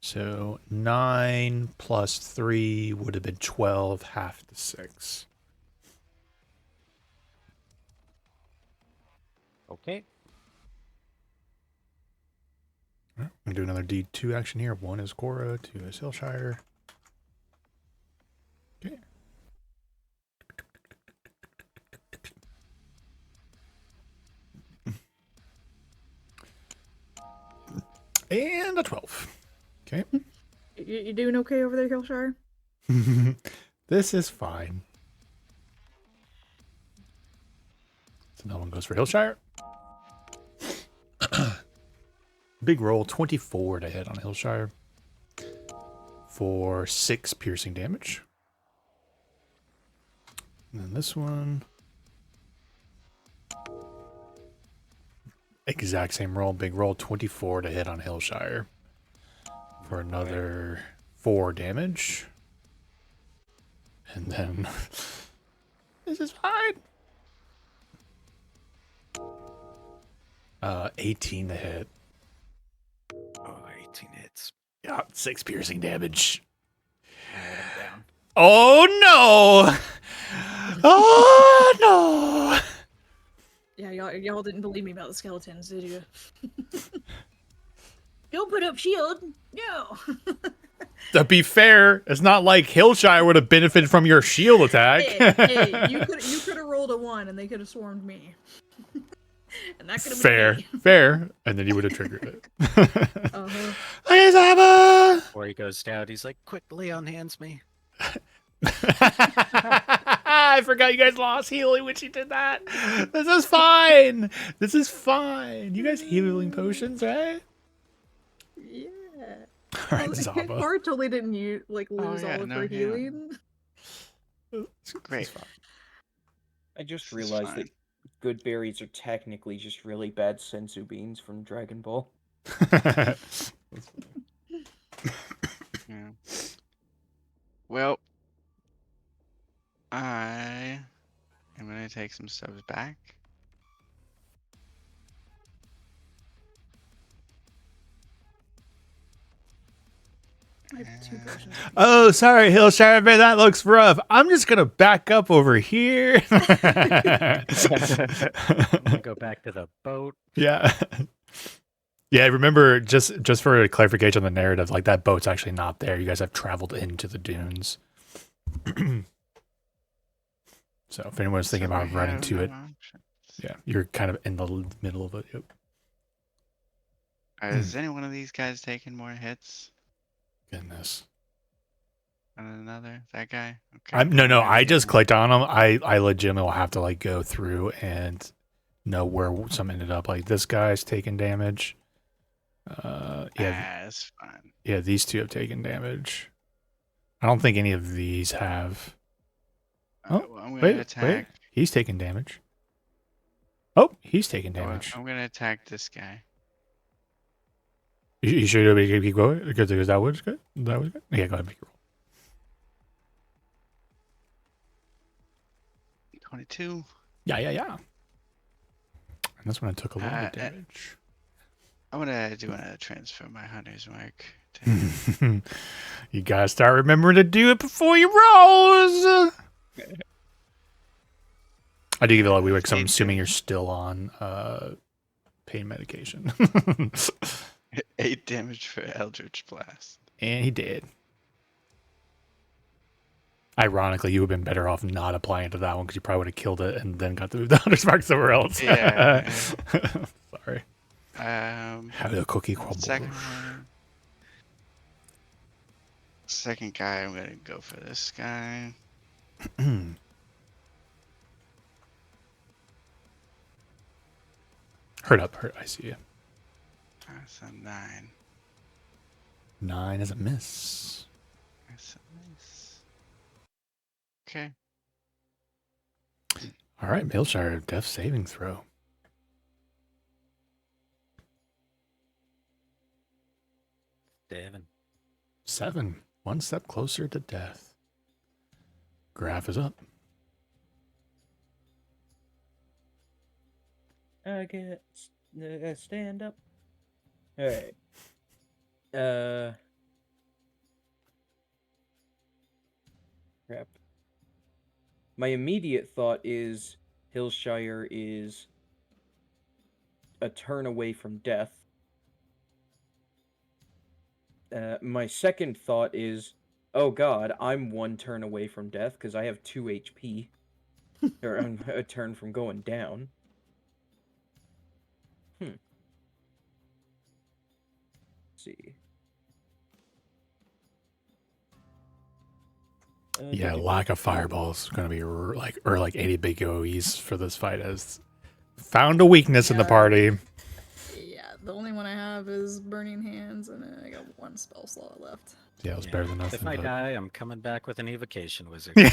So 9 plus 3 would have been 12, half the 6. Okay. I'm going to do another D2 action here. 1 is Cora, 2 is Hillshire. Okay. And a 12. Okay. You doing okay over there, Hillshire? This is fine. So that one goes for Hillshire. Big roll, 24 to hit on Hillshire for 6 piercing damage. And then this one, exact same roll, big roll, 24 to hit on Hillshire for another 4 damage. And then this is fine. 18 to hit. Oh, 18 hits. Yeah, 6 piercing damage. Down. Oh no! Oh no! Yeah, y'all didn't believe me about the skeletons, did you? Don't put up shield. No. To be fair, it's not like Hillshire would have benefited from your shield attack. hey, you could have rolled a 1 and they could have swarmed me. And that could have Fair, been me. fair. And then you would have triggered it. Uh-huh. Hey, Zaba! Before he goes down, he's like, quick, Leon hands me. I forgot you guys lost healing when she did that. This is fine. This is fine. You guys healing potions, right? Yeah. All right, Zaba. Bard totally didn't lose yeah, all of no her healing. healing. Great. I just This is realized fine. that good berries are technically just really bad senzu beans from Dragon Ball. Yeah. Well, I am going to take some subs back. I have 2 potions. Oh, sorry, Hillshire, man, that looks rough. I'm just gonna back up over here. I'm gonna go back to the boat. Yeah. Yeah, remember, just for a clarification on the narrative, like that boat's actually not there. You guys have traveled into the dunes. So if anyone's thinking So about we running have to no it, options. yeah, you're kind of in the middle of it. Yep. Has any one of these guys taken more hits Goodness. than another? That guy? Okay. No, I just Yeah. clicked on them. I legitimately will have to like go through and know where some ended up. Like this guy's taking damage. Yeah, That's fine. yeah, these 2 have taken damage. I don't think any of these have. Oh, Well, I'm gonna Wait, attack. he's taking damage. Oh, he's taking oh, damage. I'm gonna attack this guy. You sure you're going to keep going? Because that was good. That was good. Yeah, go ahead and make your roll. 22. Yeah. And this one I took a little bit Uh, damage. I'm gonna do a transfer my hunter's mark. You gotta start remembering to do it before you rolls. I do give it a wee because I'm assuming you're still on pain medication. 8 damage for Eldritch Blast. And he did. Ironically, you would have been better off not applying to that one because you probably would have killed it and then got to move the Hunter's Mark somewhere else. Yeah. Sorry. Have a cookie crumble. Second one. Second guy, I'm gonna go for this guy. Hurt up, hurt. I see you. That's a 9. 9 is a miss. That's a miss. Okay. All right, Mailshire, death saving throw. 7. One step closer to death. Graph is up. I get stand up. All right. Crap. My immediate thought is Hillshire is a turn away from death. My second thought is, oh god, I'm 1 turn away from death because I have 2 HP. Or I'm a turn from going down. Let's see. Yeah, lack of fireballs is going to be like 80 big OEs for this fight. Has found a weakness in the Yeah. party. Yeah, the only one I have is Burning Hands, and then I got 1 spell slot left. Yeah, it was better than nothing. If I but- die, I'm coming back with an evocation wizard. Yeah.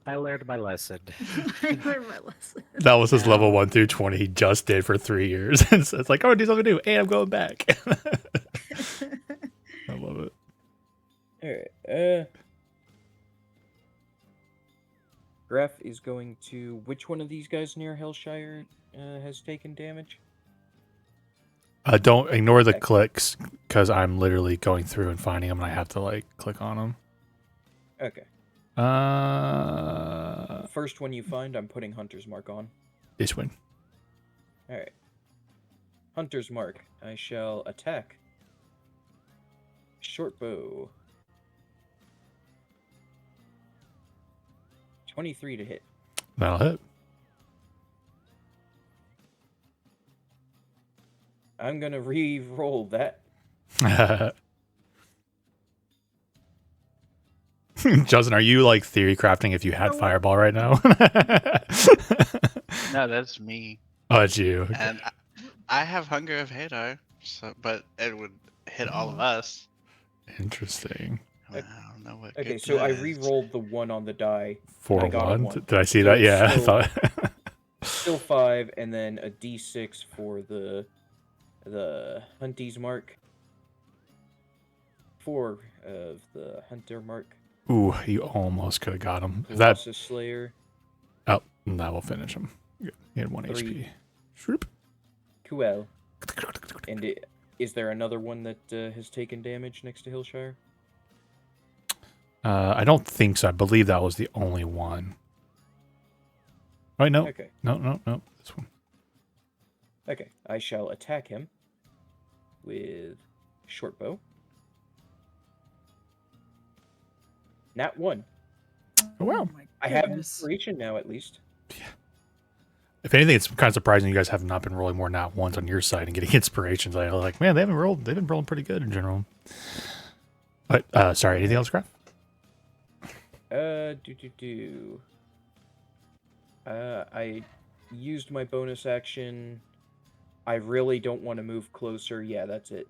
I learned my lesson. I learned my lesson. That was his level 1 through 20 he just did for 3 years. And so it's like, oh, do something new. Hey, I'm going back. I love it. Alright, Graf is going to... Which one of these guys near Hellshire has taken damage? Don't ignore the Okay. clicks because I'm literally going through and finding them and I have to like click on them. Okay. First one you find, I'm putting Hunter's Mark on. This one. Alright. Hunter's Mark. I shall attack. Short bow. 23 to hit. That'll hit. I'm gonna re-roll that. Justin, are you like theory crafting if you had fireball right now? No, that's me. Oh, it's you. Okay. And I have Hunger of Hadar, so but it would hit all of us. Interesting. I don't know what. Okay, good so I is. re-rolled the 1 on the die. 4 I got a 1. one. Did I see So that? Yeah, I still- thought. Still 5, and then a d6 for the Hunty's Mark. 4 of the Hunter Mark. Ooh, you almost could have got him. If that Colossus Slayer. that will finish him. He had 1 3. HP. Shroop. Cool. And is there another one that has taken damage next to Hillshire? I don't think so. I believe that was the only one. Right? No. Okay. No. This one. Okay. I shall attack him with short bow. Nat 1. Oh, wow. my I have goodness. inspiration now, at least. If anything, it's kind of surprising you guys have not been rolling more nat ones on your side and getting inspirations. I like, man, they've been rolling pretty good in general. But sorry, anything else, Graf? I used my bonus action. I really don't want to move closer. Yeah, that's it.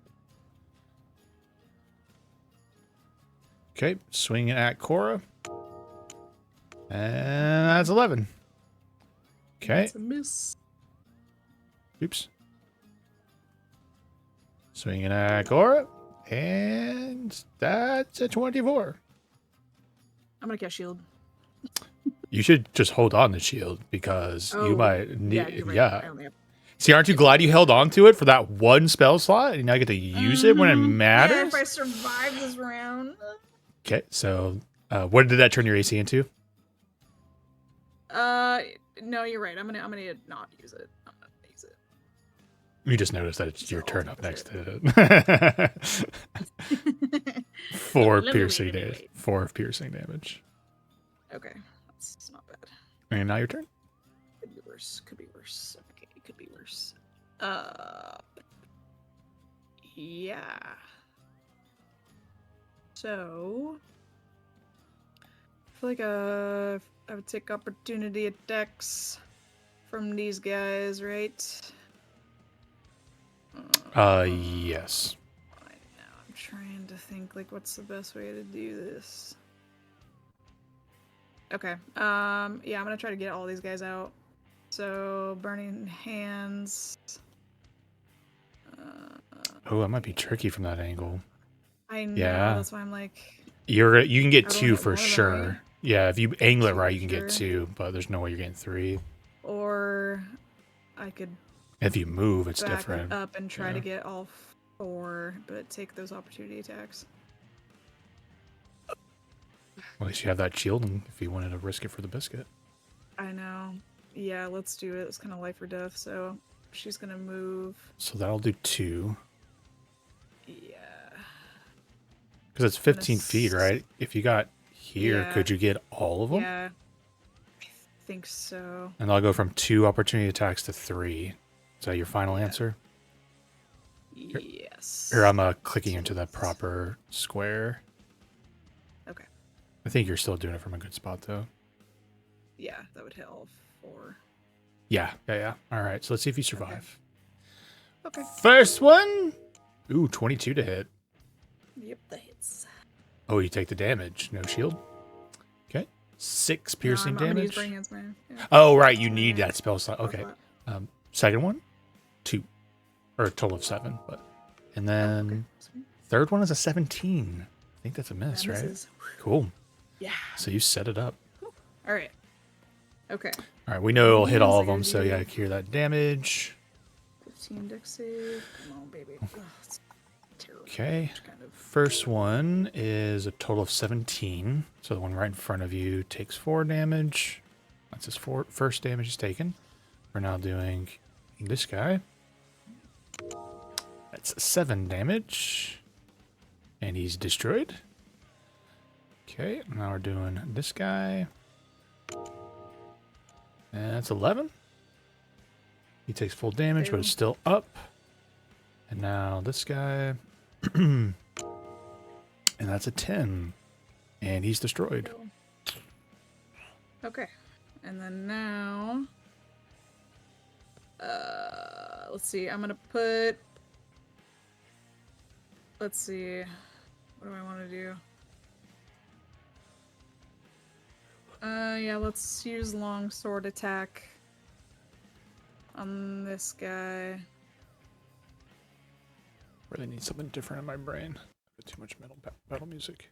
Okay, swinging at Cora. And that's 11. Okay, It's a miss. oops. Swinging at Cora. And that's a 24. I'm gonna cast shield. You should just hold on the shield because you might need. Yeah, you're right. Yeah. I only have... See, aren't you glad you held on to it for that 1 spell slot and now you get to use it when it Mhm. matters? Yeah, if I survive this round. Okay, so what did that turn your AC into? No, you're right. I'm gonna not use it. I'm not gonna use it. You just noticed that it's your So turn I'll up use next to it. 4 Let me piercing wait damage. anyway. 4 of piercing damage. Okay, that's not bad. And now your turn. Could be worse. Could be worse. Okay, it could be worse. Yeah. So, I feel like I would take opportunity attacks from these guys, right? Yes. I know. I'm trying to think like what's the best way to do this. Okay. Yeah, I'm gonna try to get all these guys out. So, burning hands. Oh, that might be tricky from that angle. I know. Yeah. That's why I'm like, You can get I would 2 get for one of them, sure. right? Yeah, if you angle it 2 right, for you can get sure. 2, but there's no way you're getting 3. Or I could If you move, it's back different. it up and try Yeah. to get all 4, but take those opportunity attacks. At least you have that shielding if you wanted to risk it for the biscuit. I know. Yeah, let's do it. It's kind of life or death. So she's gonna move. So that'll do 2. Yeah. Because it's 15 feet, right? If you got here, Yeah. could you get all of them? Yeah. I think so. And I'll go from 2 opportunity attacks to 3. Is that your final Yeah. answer? Yes. Or I'm clicking into the proper square. Okay. I think you're still doing it from a good spot, though. Yeah, that would hit all 4. Yeah. All right, so let's see if you survive. Okay. First one. Ooh, 22 to hit. Yep, that hits. Oh, you take the damage. No shield. Okay. 6 piercing I'm gonna use damage. Burning Hands, man. Yeah. Oh, right. You Burning need that Hands. spell slot. Okay. Flat. Second one, 2. Or a total of 7. But and then Okay. Sweet. third one is a 17. I think that's a miss, That right? misses. Cool. Yeah. So you set it up. All right. Okay. All right. We know it'll hit all of Means I them, so you gotta gotta cure that damage. 15 dex save. Come on, baby. Ugh, it's terrible. Okay. Kind of. First one is a total of 17. So the one right in front of you takes 4 damage. That's his first damage is taken. We're now doing this guy. That's 7 damage. And he's destroyed. Okay, now we're doing this guy. And that's 11. He takes full damage, but it's still up. And now this guy. And that's a 10. And he's destroyed. Okay. And then now. Let's see. I'm gonna put. Let's see. What do I want to do? Yeah, let's use longsword attack on this guy. Really need something different in my brain. Got too much metal battle music.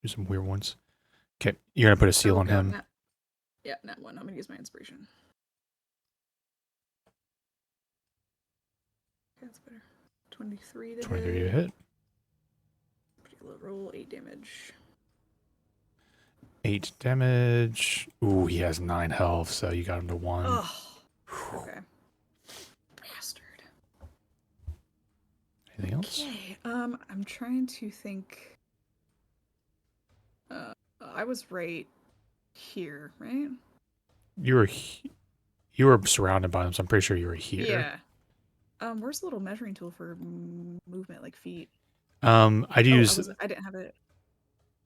Do some weird ones. Okay, you're gonna put a seal on God, him. Yeah, not one. I'm gonna use my inspiration. Okay, that's better. 23 to 23 to hit. hit. Particular roll, 8 damage. 8 damage. Ooh, he has 9 health, so you got him to 1. Oh. Okay. Bastard. Anything else? Okay. I'm trying to think. I was right here, right? You were surrounded by them, so I'm pretty sure you were here. Yeah. Where's the little measuring tool for movement, like feet? I'd use. I didn't have it.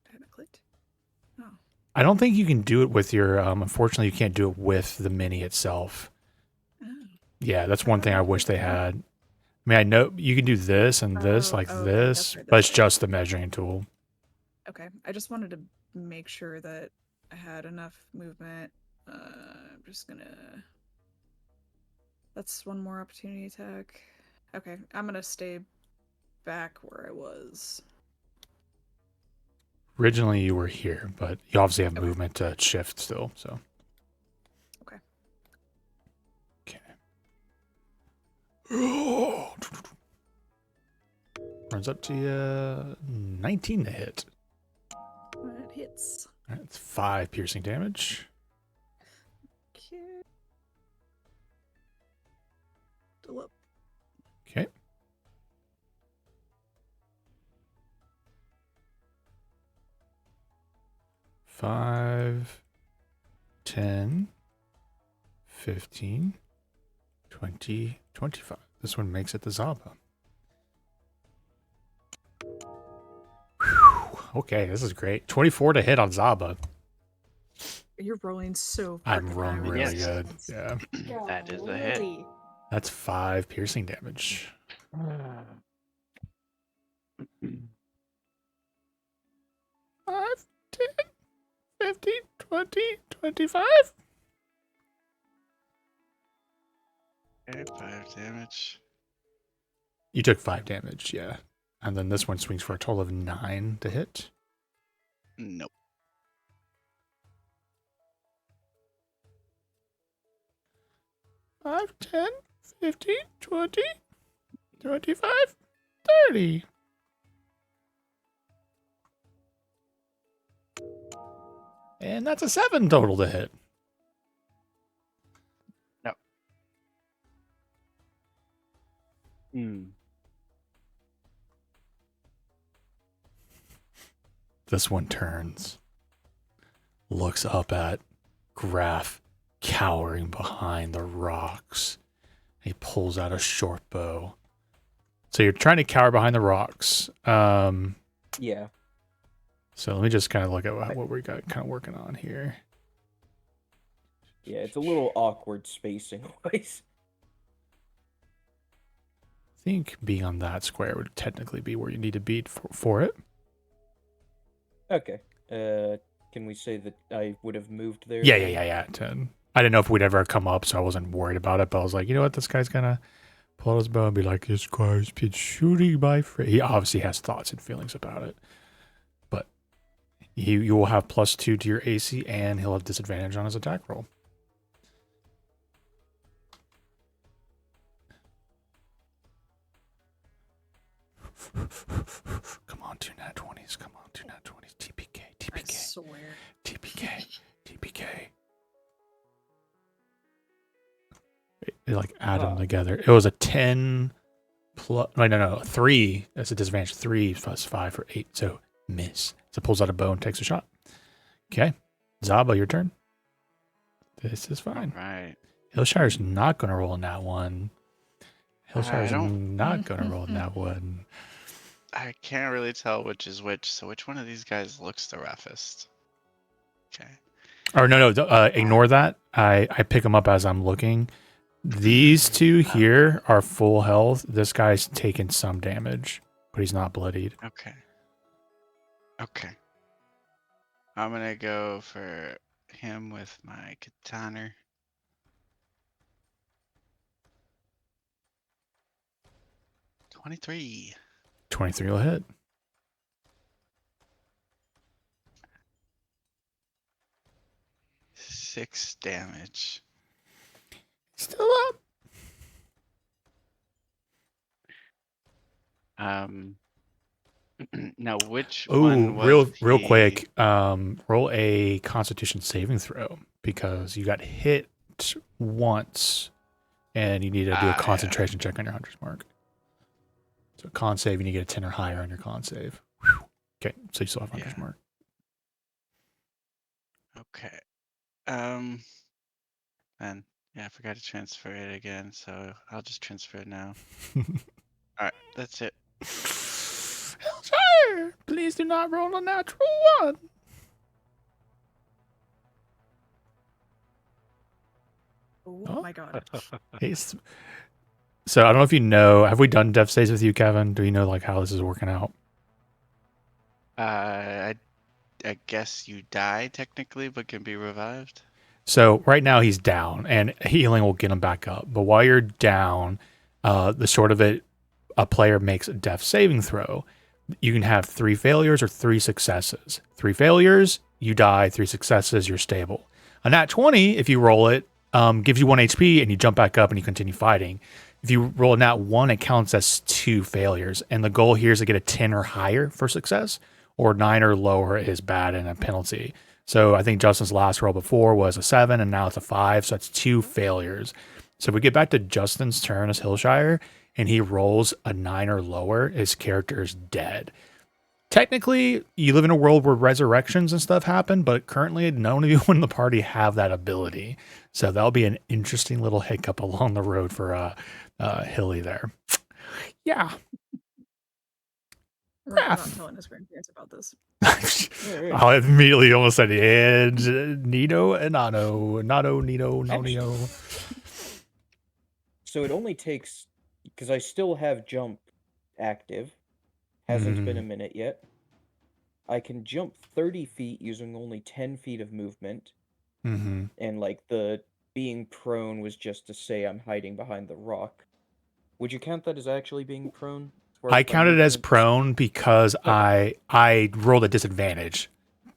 I haven't clicked. Oh. I don't think you can do it with your. Unfortunately, you can't do it with the mini itself. Oh. Yeah, that's one thing I wish they had. I mean, I know you can do this and this, like okay, this, that's right, but it's that's right. just the measuring tool. Okay. I just wanted to make sure that I had enough movement. I'm just gonna. That's one more opportunity attack. Okay, I'm gonna stay back where I was. Originally, you were here, but you obviously have Okay. movement to shift still. So. Okay. Okay. Runs up to you. 19 to hit. That hits. All right, it's 5 piercing damage. Okay. Still up. Okay. 5, 10, 15, 20, 25. This one makes it the Zaba. Whew. Okay, this is great. 24 to hit on Zaba. You're rolling so. I'm frickin' rolling high with really this. good. Yeah. That is a hit. Golly. That's 5 piercing damage. 5, 10, 15, 20, 25. Okay, 5 damage. You took 5 damage, yeah. And then this one swings for a total of 9 to hit. Nope. 5, 10, 15, 20, 25, 30. And that's a 7 total to hit. This one turns, looks up at Graf cowering behind the rocks. He pulls out a short bow. So you're trying to cower behind the rocks. Yeah. So let me just kind of look at what we got kind of working on here. Yeah, it's a little awkward spacing wise. I think being on that square would technically be where you need to be for it. Okay. Can we say that I would have moved there? Yeah. 10. I didn't know if we'd ever come up, so I wasn't worried about it. But I was like, you know what, this guy's gonna pull out his bow and be like, "This guy's been shooting my friend." He obviously has thoughts and feelings about it, but you will have +2 to your AC, and he'll have disadvantage on his attack roll. Come on, 2 nat 20s. Come on, 2 nat 20s. TPK. I swear. TPK. They like add them together. It was a 10 plus. No. 3. That's a disadvantage. 3 plus 5 for 8. So miss. So pulls out a bow and takes a shot. Okay. Zaba, your turn. This is fine. Right. Hillshire's not going to roll in that one. Hillshire's don't- not going to roll in that one. I can't really tell which is which. So which one of these guys looks the roughest? Okay. Or no, ignore that. I pick them up as I'm looking. These two here are full health. This guy's taken some damage, but he's not bloodied. Okay. I'm gonna go for him with my katana. "23. 23 will hit. Six damage. Still up. Now which Ooh, one was real the- quick. Roll a Constitution saving throw because you got hit once, and you need to do a Yeah. concentration check on your hunter's mark. So con save, you need to get a 10 or higher on your con save. Whew. Okay, so you still have hunter's Yeah. mark. Okay. And yeah, I forgot to transfer it again, so I'll just transfer it now. Alright, that's it. Hellshire, please do not roll a natural 1. Oh, Oh. my god. So I don't know if you know. Have we done death saves with you, Kevin? Do you know like how this is working out? I guess you die technically, but can be revived. So right now he's down, and healing will get him back up. But while you're down, the short of it, a player makes a death saving throw. You can have 3 failures or 3 successes. 3 failures, you die. 3 successes, you're stable. A nat 20, if you roll it, gives you 1 HP, and you jump back up and you continue fighting. If you roll a nat 1, it counts as 2 failures. And the goal here is to get a 10 or higher for success, or 9 or lower is bad and a penalty. So I think Justin's last roll before was a 7, and now it's a 5, so that's 2 failures. So if we get back to Justin's turn as Hillshire, and he rolls a 9 or lower, his character is dead. technically, you live in a world where resurrections and stuff happen, but currently none of you in the party have that ability. So that'll be an interesting little hiccup along the road for Hilly there. Yeah. We're not Graph. telling his grandparents about this. I immediately almost said, yeah, Nito and Nano, Nito, Nonio. So it only takes, because I still have jump active, hasn't been a minute yet. I can jump 30 feet using only 10 feet of movement, and like the being prone was just to say I'm hiding behind the rock. Would you count that as actually being prone? I counted it as prone because Okay. I rolled a disadvantage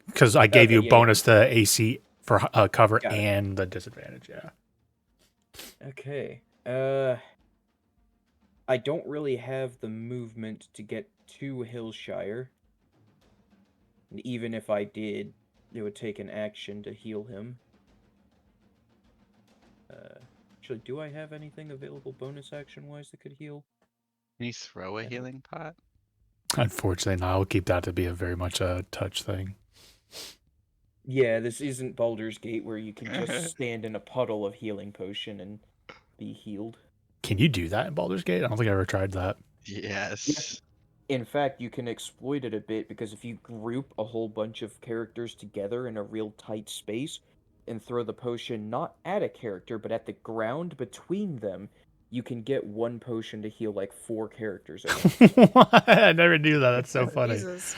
because I gave Okay, you yeah, bonus to AC for cover Got it. and the disadvantage. Yeah. Okay. I don't really have the movement to get to Hillshire. And even if I did, it would take an action to heal him. Actually, do I have anything available bonus action-wise that could heal? Can you throw a I don't- healing pot? Unfortunately, no, I'll keep that to be a very much a touch thing. Yeah, this isn't Baldur's Gate where you can just stand in a puddle of healing potion and be healed. Can you do that in Baldur's Gate? I don't think I ever tried that. Yes. In fact, you can exploit it a bit because if you group a whole bunch of characters together in a real tight space and throw the potion not at a character but at the ground between them, you can get one potion to heal like 4 characters at once. What? I never knew that. That's so Oh, funny. Jesus.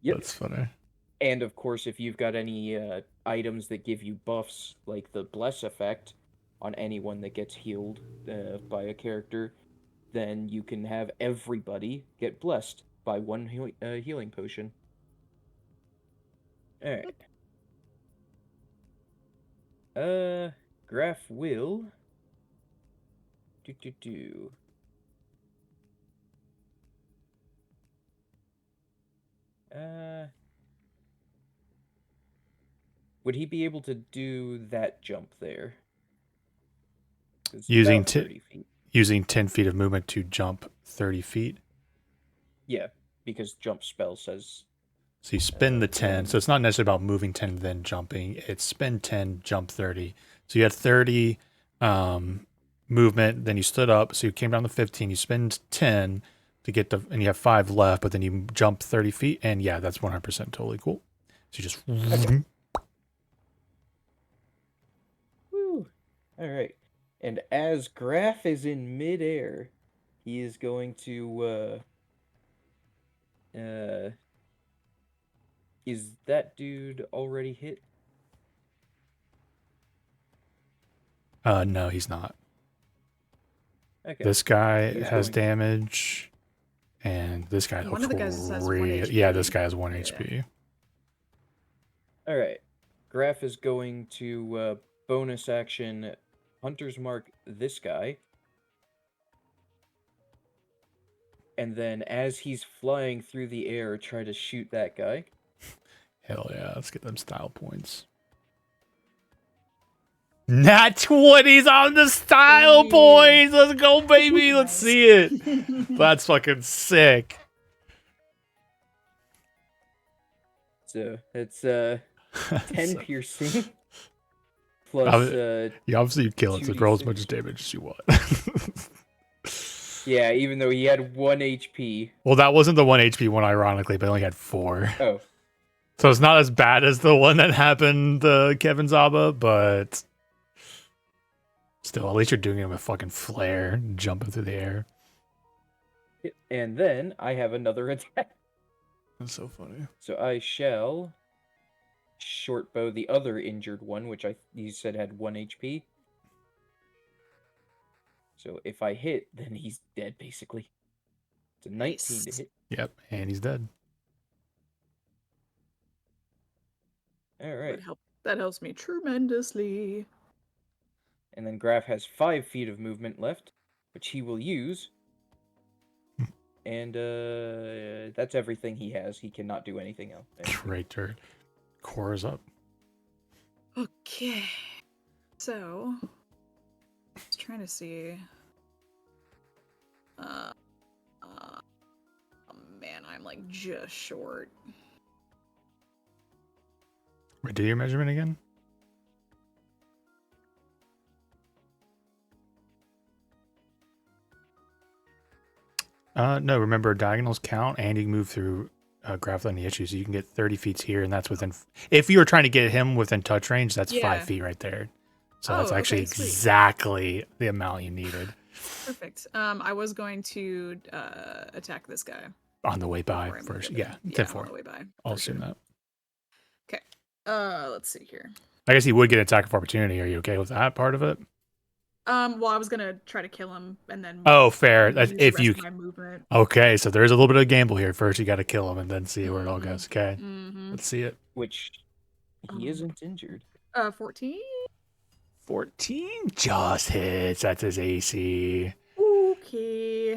Yep. That's funny. And of course, if you've got any items that give you buffs, like the Bless effect on anyone that gets healed by a character, then you can have everybody get blessed by one healing potion. Alright. Graph will... Would he be able to do that jump there? It's Using about 30 feet. Using 10 feet of movement to jump 30 feet. Yeah, because jump spell says... So you spin the 10. So it's not necessarily about moving 10 then jumping. It's spin 10, jump 30. So you had 30 movement, then you stood up. So you came down to 15. You spend 10 to get the, and you have 5 left, but then you jump 30 feet. And yeah, that's 100% totally cool. So you just. Okay. Woo. All right. And as Graph is in midair, he is going to. Is that dude already hit? No, he's not. Okay. This guy He's has going- damage, and this guy One of the guys has 1 yeah, this HP. guy has 1 Yeah. HP. All right. Graph is going to bonus action Hunter's Mark this guy. And then as he's flying through the air, try to shoot that guy. Hell yeah, let's get them style points. Nat 20's on the style Hey. points. Let's go, baby. Let's Nice. see it. That's fucking sick. So it's 10 So- piercing plus you obviously kill it, so roll as 2d6. much as damage as you want. Yeah, even though he had 1 HP. Well, that wasn't the 1 HP one, ironically, but it only had 4. Oh, So it's not as bad as the one that happened to Kevin Zaba, but still, at least you're doing it with fucking flare, jumping through the air. and then I have another attack. That's so funny. So I shall short bow the other injured one, which you said had 1 HP. So if I hit, then he's dead, basically. It's a 19 to Nice. hit. Yep, and he's dead. All right. That helps me tremendously. And then Graph has 5 feet of movement left, which he will use. And that's everything he has. He cannot do anything else. Great turn. Core's up. Okay. So, I was trying to see. Oh man, I'm like just short. Wait, do your measurement again? No, remember diagonals count, and you can move through graph on the issue, so you can get 30 feet here, and that's within. If you were trying to get him within touch range, that's Yeah. 5 feet right there. So Oh, that's actually okay, sweet. exactly the amount you needed Perfect. I was going to attack this guy on the way by before I moved first. him Yeah, in. 10 on 4. the way by. I'll for assume sure. that. Okay. Let's see here. I guess he would get an attack of opportunity. Are you okay with that part of it? Well, I was gonna try to kill him and then. Oh, fair. That's use the if rest you. of my movement. Okay, so there's a little bit of gamble here. First, you got to kill him, and then see where it all Mhm. goes. Okay, Mm-hmm. let's see it. Which he isn't injured. 14. 14 just hits. That's his AC. Okay.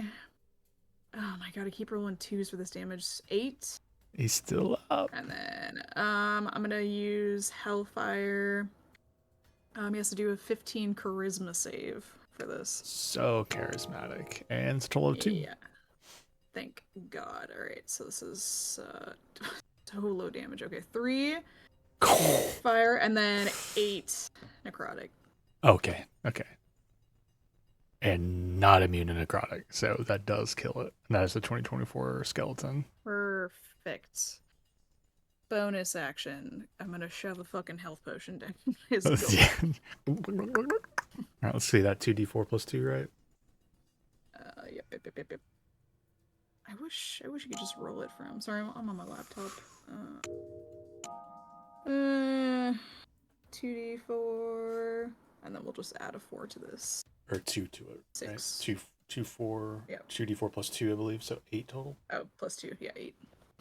Oh my god, I keep rolling 2s for this damage. 8. He's still up. And then I'm gonna use Hellfire. He has to do a 15 charisma save for this. So charismatic. And it's a total of 2. Yeah. Thank God. Alright, so this is so low damage. Okay, 3 fire and then 8 necrotic. Okay. And not immune to necrotic. So that does kill it. And that is the 2024 skeleton. Perfect. Bonus action. I'm gonna shove a fucking health potion down his Yeah. gullet. All right, let's see that 2d4 plus 2, right? Yep. I wish you could just roll it from. Sorry, I'm on my laptop. 2d4, and then we'll just add a 4 to this. Or 2 to it. 6. Right? 2, 4, Yep. 2d4 plus 2, I believe. So 8 total. Oh, plus 2. Yeah, 8.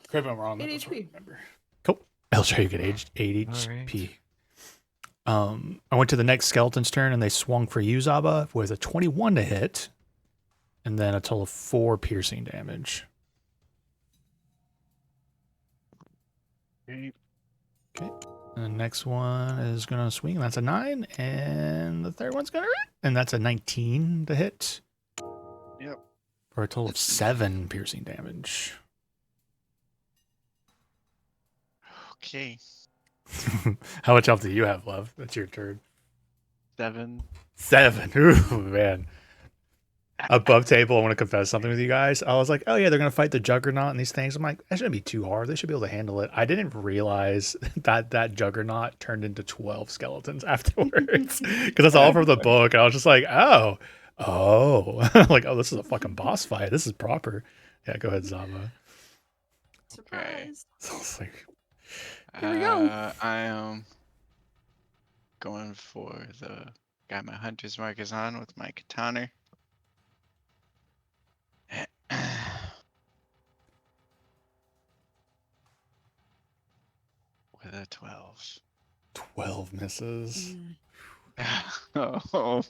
Correct me if I'm wrong. 8 That's what I HP. remember. Cool. I'll show you get 8 Alright. HP. I went to the next skeleton's turn, and they swung for you, Zaba, with a 21 to hit, and then a total of 4 piercing damage. Okay. And the next one is going to swing, and that's a 9, and the third one's going to hit, and that's a 19 to hit. Yep. For a total of 7 piercing damage. Okay. How much health do you have left? That's your turn. 7. 7. Ooh, man. Above table, I want to confess something with you guys. I was like, oh yeah, they're going to fight the Juggernaut and these things. I'm like, that shouldn't be too hard. They should be able to handle it. I didn't realize that Juggernaut turned into 12 skeletons afterwards. Because that's all from the book. And I was just like, oh. Like, oh, this is a fucking boss fight. This is proper. Yeah, go ahead, Zama. Surprise. So it's like, Here we go. I am going for the got my hunter's markers on with my katana. With a 12. 12 misses. Oh,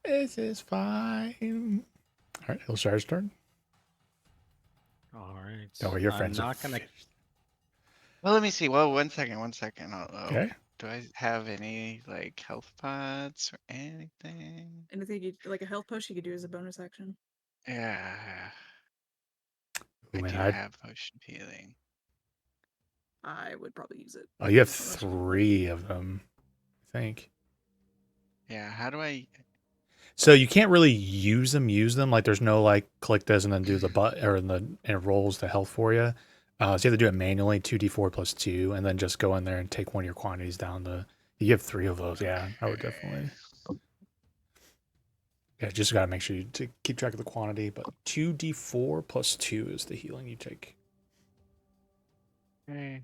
This is fine. All right, Hillshire's turn. Alright. Oh, your I'm friends are not gonna. well, let me see. Well, one second. Okay. Do I have any like health pods or anything? Anything you like a health potion you could do as a bonus action. Yeah. Ooh, I man, do have potion healing. I would probably use it. Oh, you have Unless 3 of them, I think. Yeah, how do I? So you can't really use them. Like there's no like click this and then do the and it rolls the health for you. So you have to do it manually, 2d4 plus 2, and then just go in there and take one of your quantities down to. You have 3 of those. Yeah, I would definitely. Yeah, just gotta make sure you keep track of the quantity. But 2d4 plus 2 is the healing you take. Okay.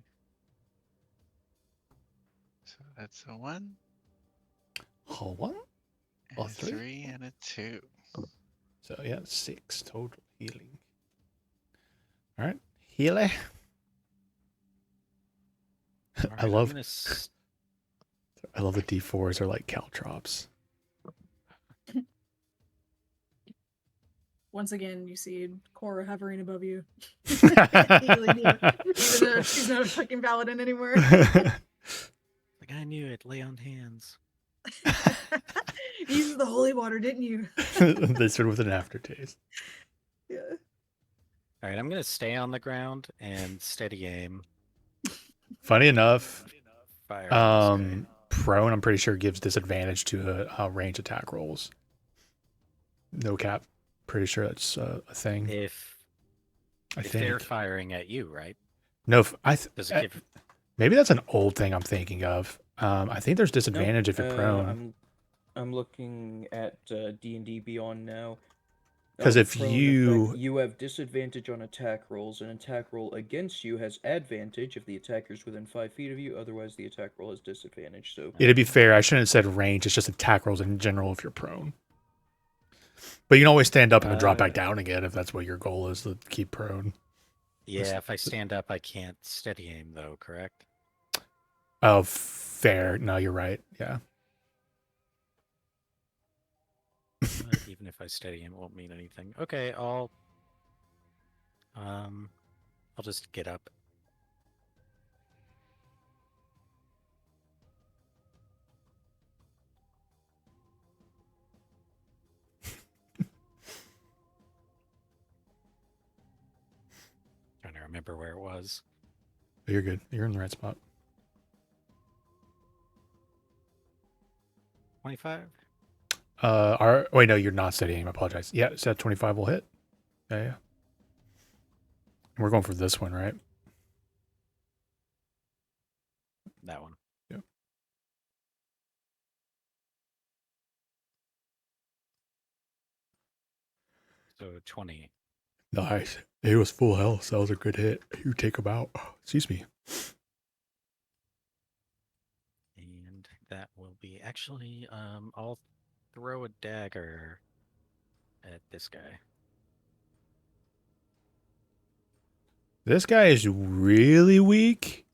So that's a 1, Oh, 1. and Oh, a 3? 3, and a 2. So yeah, 6 total healing. All right, healer. Alright, I I'm love gonna the D4s are like caltrops. Once again, you see Cora hovering above you. Healing you. Even though she's not a fucking paladin anymore. Like I knew it. Lay on hands. You used the holy water, didn't you? They started with an aftertaste. Yeah. All right, I'm gonna stay on the ground and steady aim. Funny enough, Fire at this guy. prone, I'm pretty sure gives disadvantage to range attack rolls. No cap. Pretty sure that's a thing. If I if they're think. firing at you, right? No, Does it give? maybe that's an old thing I'm thinking of. I think there's Nope, disadvantage if you're prone. I'm looking at D&D Beyond now. 'Cause if prone you- effect, you have disadvantage on attack rolls. An attack roll against you has advantage if the attacker's within 5 feet of you. Otherwise, the attack roll has disadvantage. So Yeah, to be fair, I shouldn't have said range. It's just attack rolls in general if you're prone. But you can always stand up and then drop back down again if that's what your goal is, to keep prone. Yeah, if I stand up, I can't steady aim though. Correct? Oh, fair. No, you're right. Yeah. Even if I steady aim, it won't mean anything. Okay, I'll just get up. Trying to remember where it was. You're good. You're in the right spot. 25. Wait, no, you're not steady aim. I apologize. Yeah, so that 25 will hit. Yeah. We're going for this one, right? That one. Yep. So 20. Nice. It was full health, so that was a good hit. You take him out. Excuse me. And that will be actually I'll throw a dagger at this guy. This guy is really weak.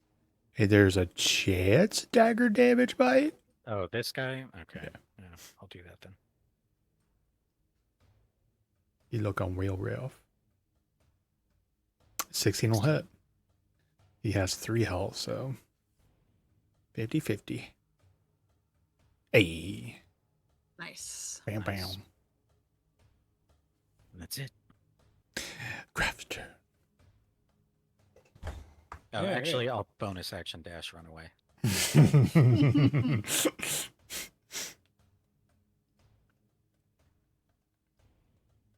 Hey, there's a chance dagger damage bite. Oh, this guy? Okay. Yeah, I'll do that then. You look on real rough. 16 will hit. He has 3 health, so 50-50. Hey. Nice. Bam, bam. Nice. And that's it. Grab's turn. Oh, Yeah, actually, I'll bonus action dash run away.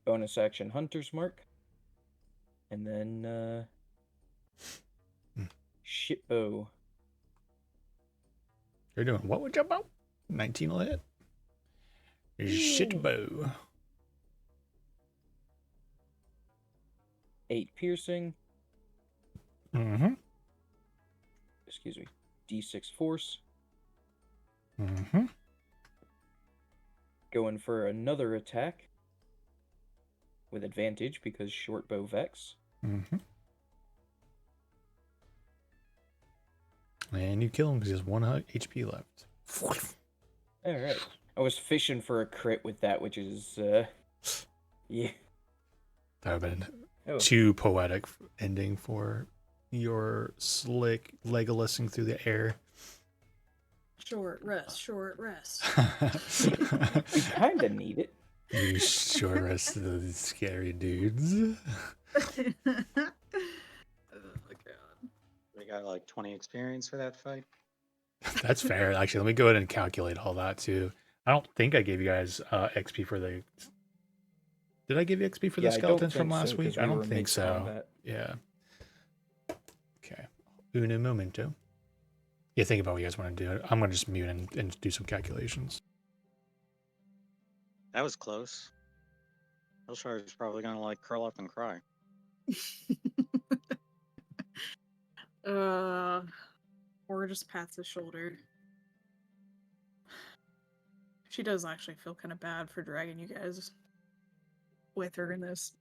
bonus action Hunter's Mark. And then Shitbow. You're doing what with jump out? 19 will hit. Shitbow. 8 piercing. Mm-hmm. Excuse me. D6 force. Mm-hmm. Going for another attack. With advantage because short bow vex. Mm-hmm. And you kill him because he has 1 HP left. Alright. I was fishing for a crit with that, which is yeah. That would have been Oh. too poetic ending for your slick Legolasing through the air. Short rest, short rest. We kinda need it. You sure rest of those scary dudes. Oh my god. We got like 20 experience for that fight. That's fair. Actually, let me go ahead and calculate all that too. I don't think I gave you guys XP for the. Did I give you XP for the Yeah, I don't skeletons from think so, last 'cause week? we I were don't think so. mid-combat. Yeah. Okay. Uno momento. Yeah, think about what you guys want to do. I'm gonna just mute and do some calculations. That was close. Elshar is probably gonna like curl up and cry. Or just pats his shoulder. She does actually feel kind of bad for dragging you guys with her in this.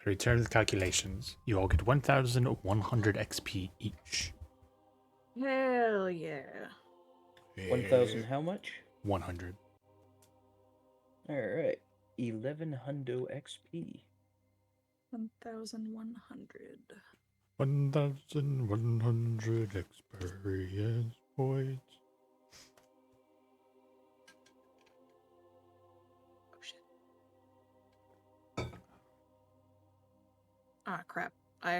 return to the calculations. You all get 1,100 XP each. Hell yeah. 1,000 how much? 100. Alright. 1100 XP. 1,100. 1,100 experience points. Oh shit. Ah, crap. I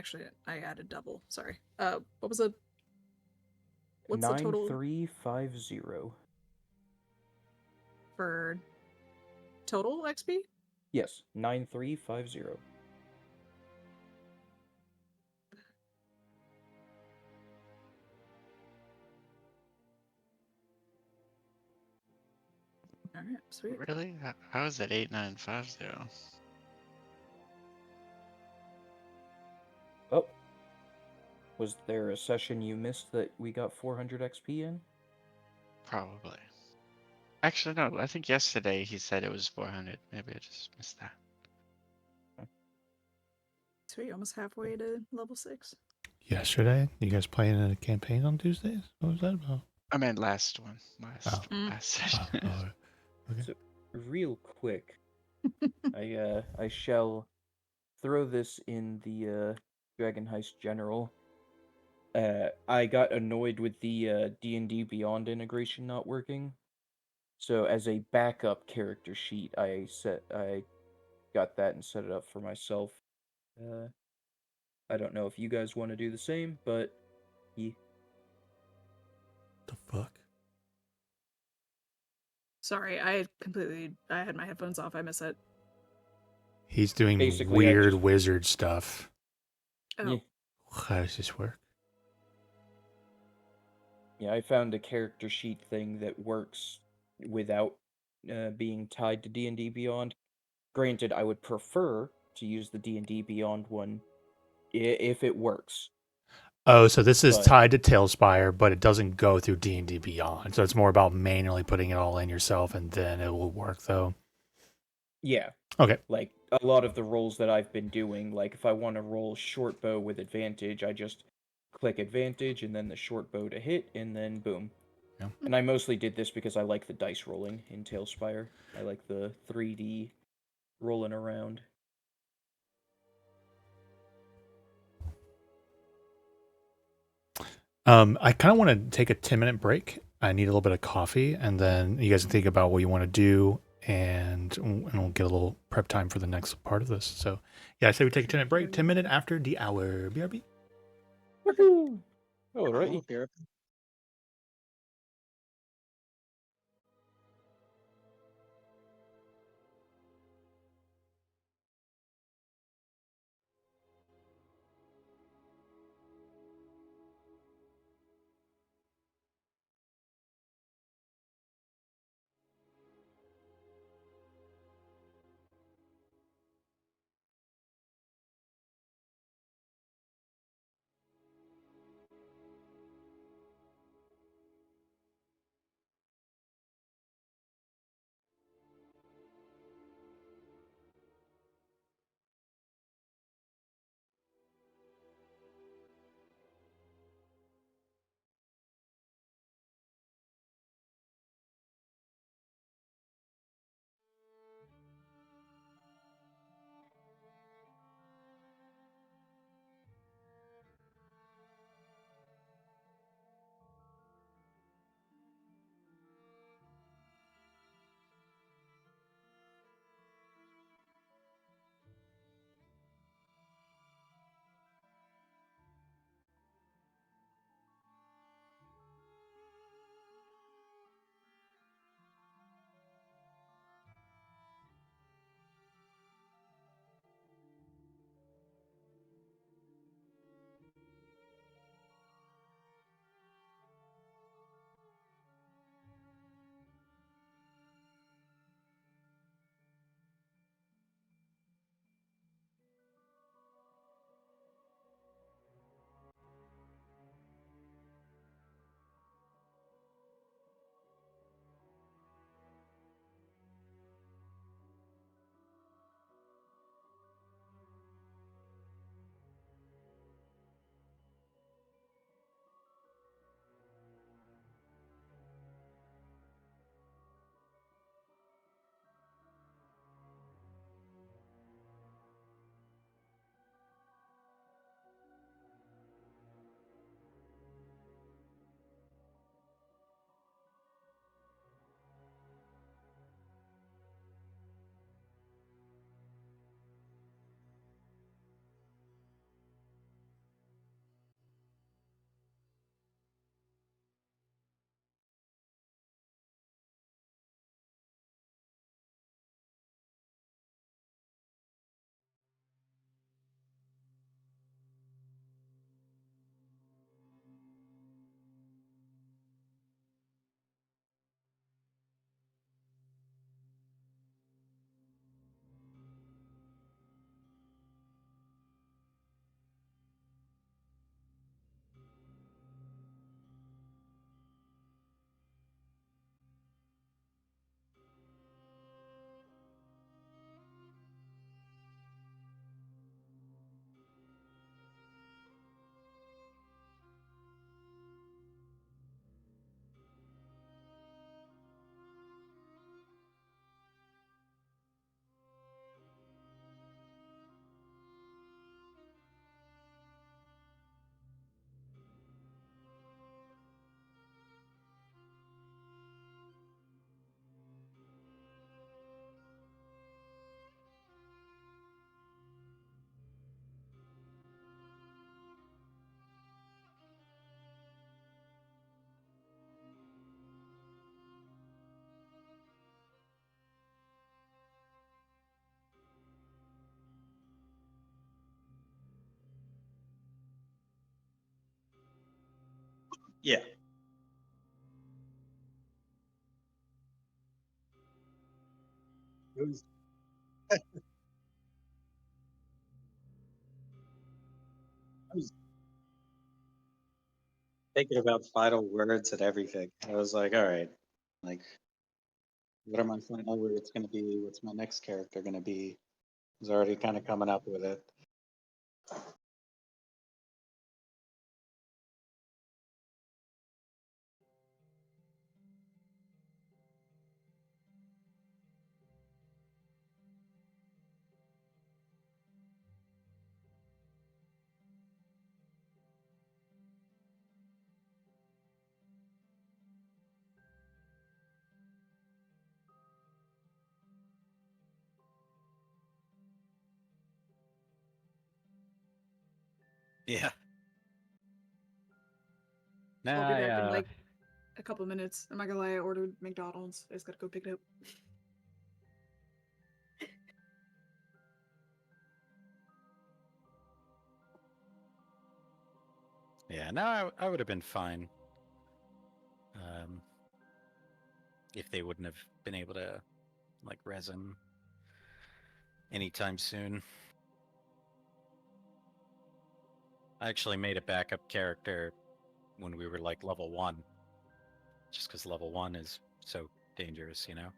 added double. Sorry. What was the... What's the total 9350. for total XP? Yes, 9350. Alright, sweet. Really? How is it 8950? Oh. Was there a session you missed that we got 400 XP in? Probably. Actually, no. I think yesterday he said it was 400. Maybe I just missed that. Sweet, almost halfway to level 6. Yesterday, you guys playing in a campaign on Tuesdays? What was that about? I meant last one. Oh. Last session. Okay. So, real quick, I shall throw this in the Dragon Heist General. I got annoyed with the D&D Beyond integration not working. So as a backup character sheet, I got that and set it up for myself. I don't know if you guys want to do the same, but yeah. The fuck? Sorry, I had my headphones off. I missed it. He's doing Basically, I weird just- wizard stuff. Oh, Yeah. How does this work? Yeah, I found a character sheet thing that works without being tied to D&D Beyond. Granted, I would prefer to use the D&D Beyond one if it works. Oh, so this is But- tied to Tailspire, but it doesn't go through D&D Beyond. So it's more about manually putting it all in yourself, and then it will work, though. Yeah. Okay. Like, a lot of the rolls that I've been doing, like, if I want to roll short bow with advantage, I just click advantage, and then the short bow to hit, and then boom. Yeah. And I mostly did this because I like the dice rolling in Tailspire. I like the 3D rolling around. I kind of want to take a 10-minute break. I need a little bit of coffee, and then you guys can think about what you want to do, and we'll get a little prep time for the next part of this. So, yeah, I say we take a 10-minute break, 10 minute after the hour. BRB. Woohoo! Alrighty. Cool, Garrett. Yeah. It was I was thinking about final words and everything. I was like, all right, like, what are my final words going to be? What's my next character going to be? I was already kind of coming up with it. Yeah. I'll Nah, be I, back in like a couple minutes. I'm not gonna lie, I ordered McDonald's. I just gotta go pick it up. yeah, no, I would have been fine. Um, if they wouldn't have been able to like resin anytime soon. I actually made a backup character when we were like level 1, just because level 1 is so dangerous, you know?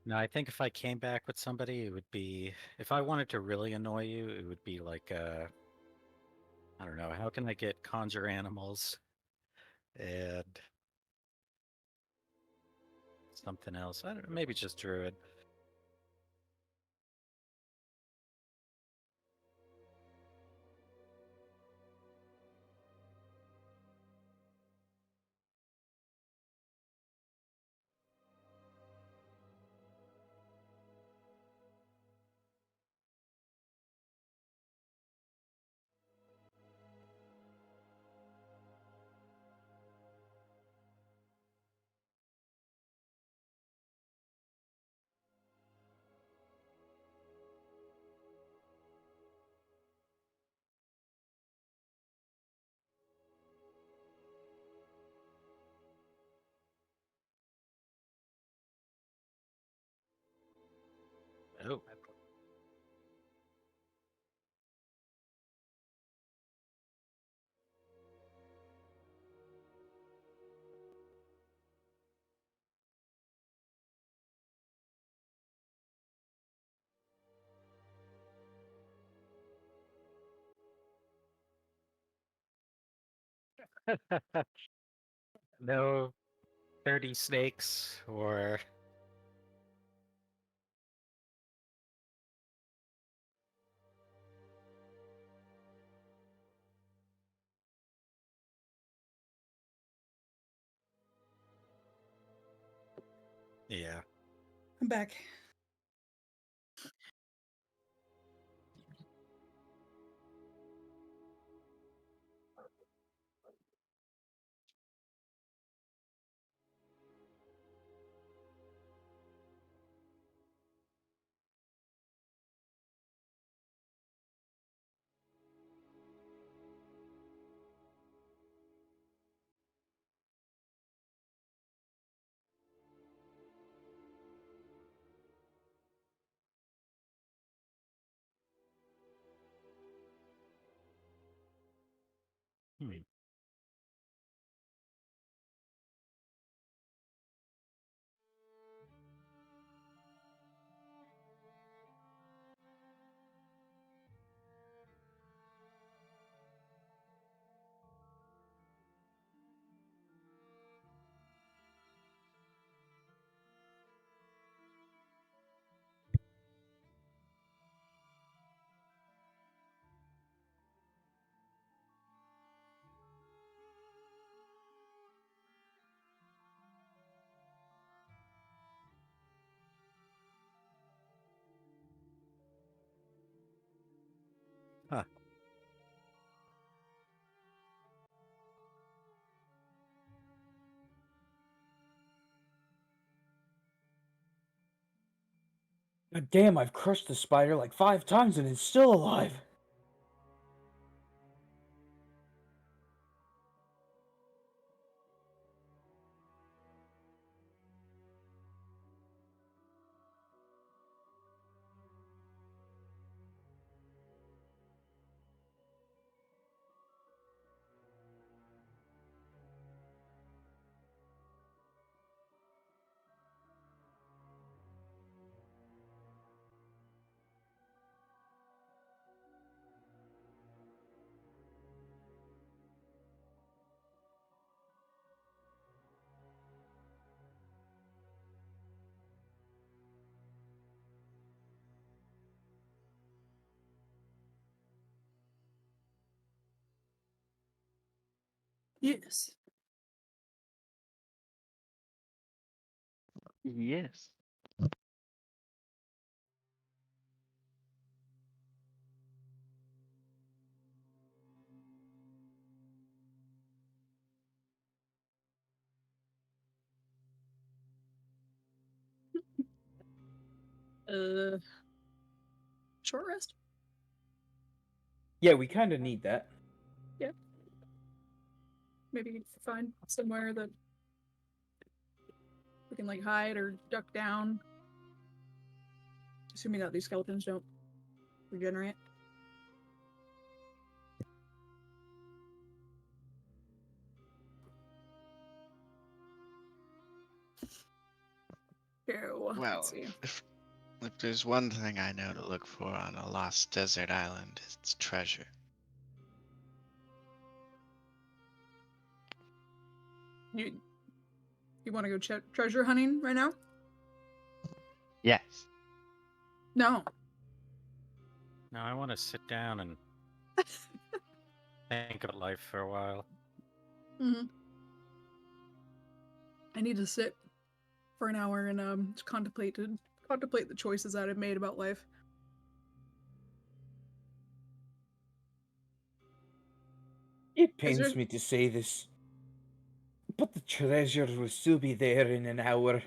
No, I think if I came back with somebody, it would be if I wanted to really annoy you, it would be like I don't know, how can I get conjure animals and something else? I don't know, maybe just druid. Oh. No 30 snakes or yeah. I'm back. Huh. God damn, I've crushed the spider like 5 times and it's still alive. Yes. Yes. Short rest. Yeah, we kind of need that. Maybe find somewhere that we can like hide or duck down. Assuming that these skeletons don't regenerate. Ew, Well, let's see. if there's one thing I know to look for on a lost desert island, it's treasure. You want to go treasure hunting right now? Yes. No. No, I want to sit down and think about life for a while. Mm-hmm. I need to sit for an hour and just contemplate the choices that I've made about life. It Is there- pains me to say this, but the treasure will still be there in an hour.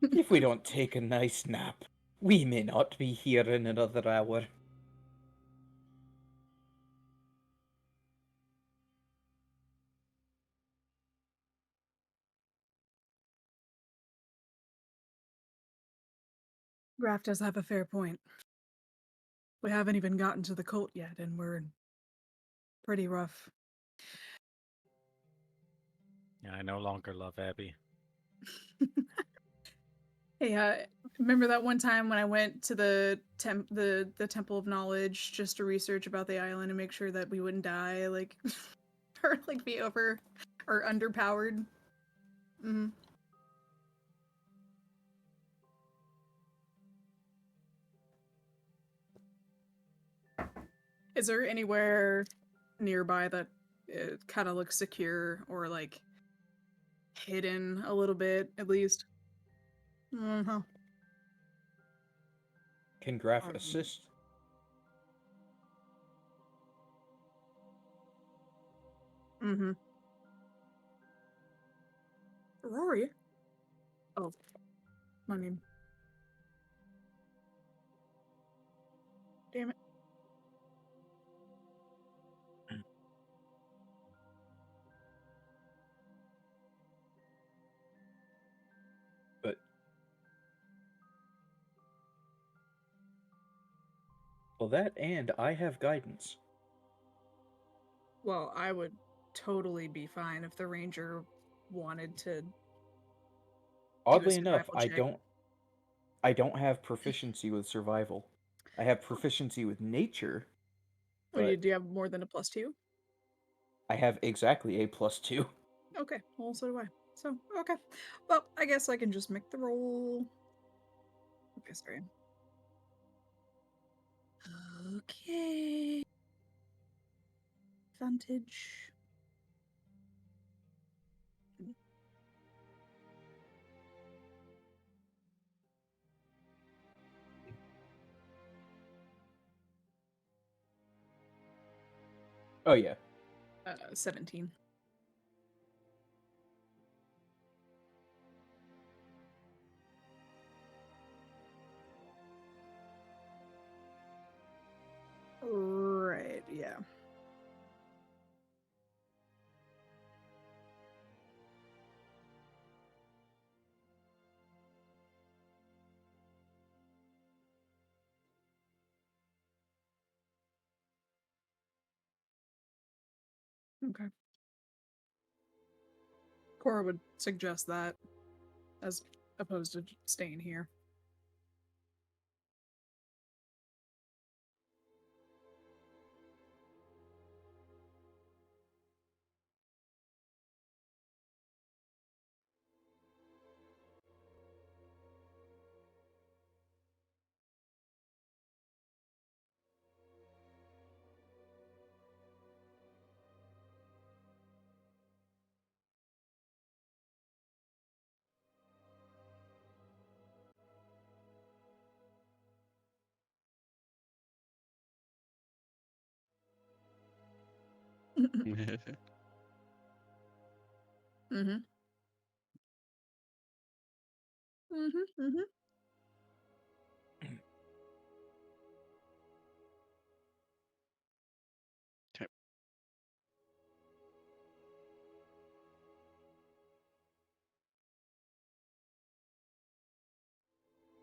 If we don't take a nice nap, we may not be here in another hour. Graf does have a fair point. We haven't even gotten to the cult yet, and we're pretty rough. Yeah, I no longer love Abby. Hey, remember that one time when I went to the Temple of Knowledge just to research about the island and make sure that we wouldn't die, like, or like be over or underpowered? Mm-hmm. Is there anywhere nearby that it kind of looks secure or like hidden a little bit, at least? Mm-hmm. Can Graf assist? Mm-hmm. Rory? Oh, I mean, damn it. But well, that and I have guidance. Well, I would totally be fine if the ranger wanted to do a Oddly enough, survival check. I don't have proficiency with survival. I have proficiency with nature, What but do you have more than a +2? I have exactly a +2. Okay, well, so do I. So, okay. Well, I guess I can just make the roll. Okay, sorry. Okay. Advantage. Oh yeah. 17. Right, yeah. Okay. Cora would suggest that as opposed to staying here. Mm-hmm. Mm-hmm. Mm-hmm.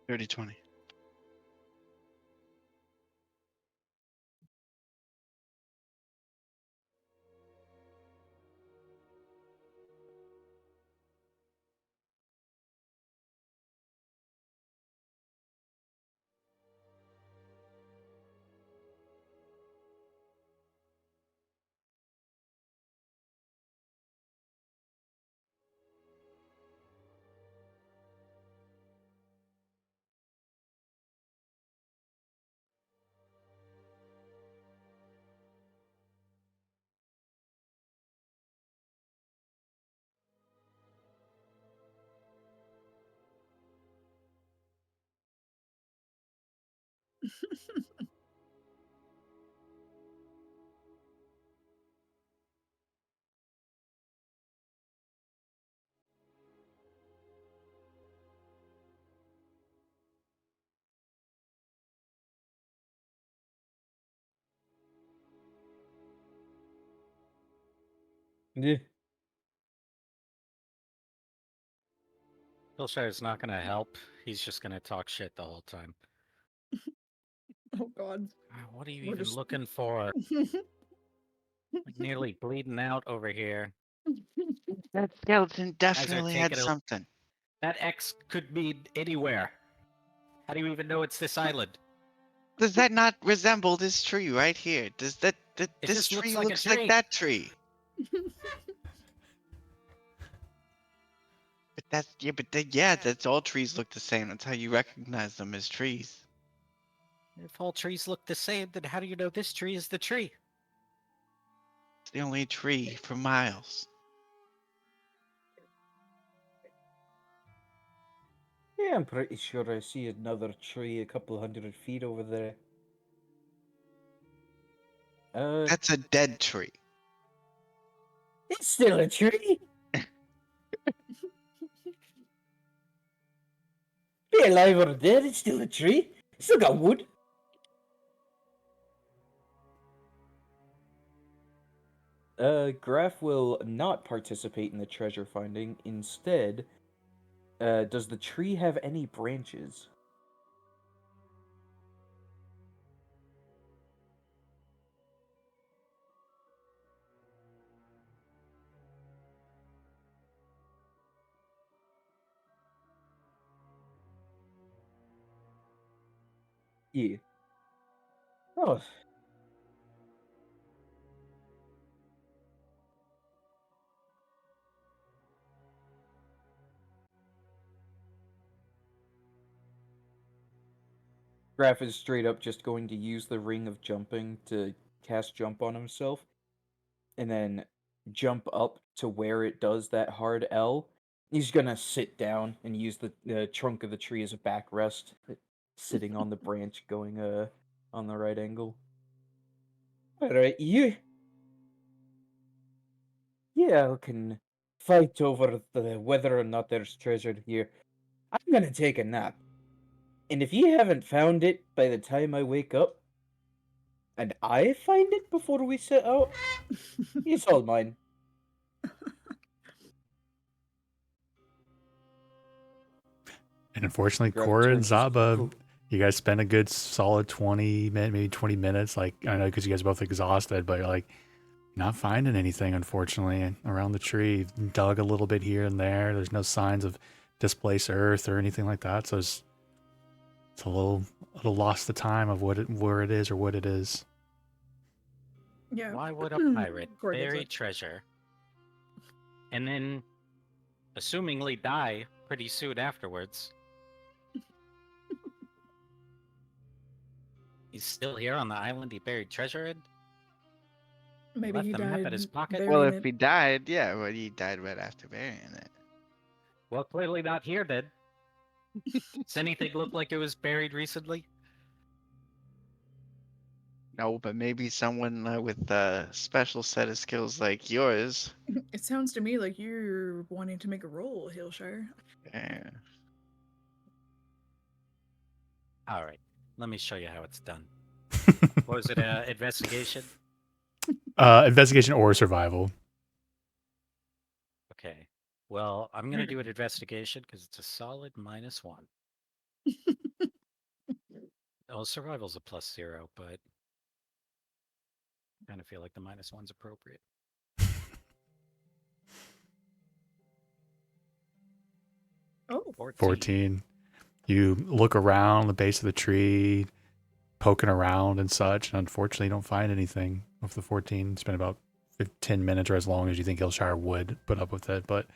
30-20. Yeah. Hillshire's not gonna help. He's just gonna talk shit the whole time. Oh god. What are you We're even just- looking for? Like nearly bleeding out over here. That skeleton Guys are definitely had taking a- something. That X could mean anywhere. How do you even know it's this island? Does that not resemble this tree right here? Does that It this just looks tree like a looks like tree. that tree? But that's all trees look the same. That's how you recognize them as trees. If all trees look the same, then how do you know this tree is the tree? It's the only tree for miles. Yeah, I'm pretty sure I see another tree a couple 100 feet over there. That's a dead tree. It's still a tree. Be alive or dead, it's still a tree. It's still got wood. Graf will not participate in the treasure finding. Instead, does the tree have any branches? Yeah. Oh. Graf is straight up just going to use the ring of jumping to cast jump on himself, and then jump up to where it does that hard L. He's gonna sit down and use the trunk of the tree as a backrest, sitting on the branch going on the right angle. All right, you y'all can fight over the whether or not there's treasure here. I'm gonna take a nap. And if you haven't found it by the time I wake up, and I find it before we set out, it's all mine. And unfortunately, Greg Cora and turns his Zaba, cloak- you guys spend a good solid 20 minutes. Like, I know because you guys are both exhausted, but you're like, not finding anything, unfortunately, around the tree. Dug a little bit here and there. There's no signs of displaced earth or anything like that. So it's a little lost the time of where it is or what it is. Yeah. Why would a pirate Cora gets bury it. treasure and then assumingly die pretty soon afterwards? He's still here on the island he buried treasure in? Maybe Left he the map died in his pocket? burying Well, if it. he died, yeah, well, he died right after burying it. Well, clearly not here then. Does anything look like it was buried recently? No, but maybe someone with a special set of skills like yours. It sounds to me like you're wanting to make a roll, Hillshire. Yeah. All right, let me show you how it's done. What was it, investigation? Investigation or survival. Okay. Well, I'm going to do an investigation because it's a solid -1. Oh, survival's a +0, but I kind of feel like the -1's appropriate. Oh, 14. You look around the base of the tree, poking around and such, and unfortunately, you don't find anything with the 14. It's been about 10 minutes or as long as you think Hillshire would put up with it, but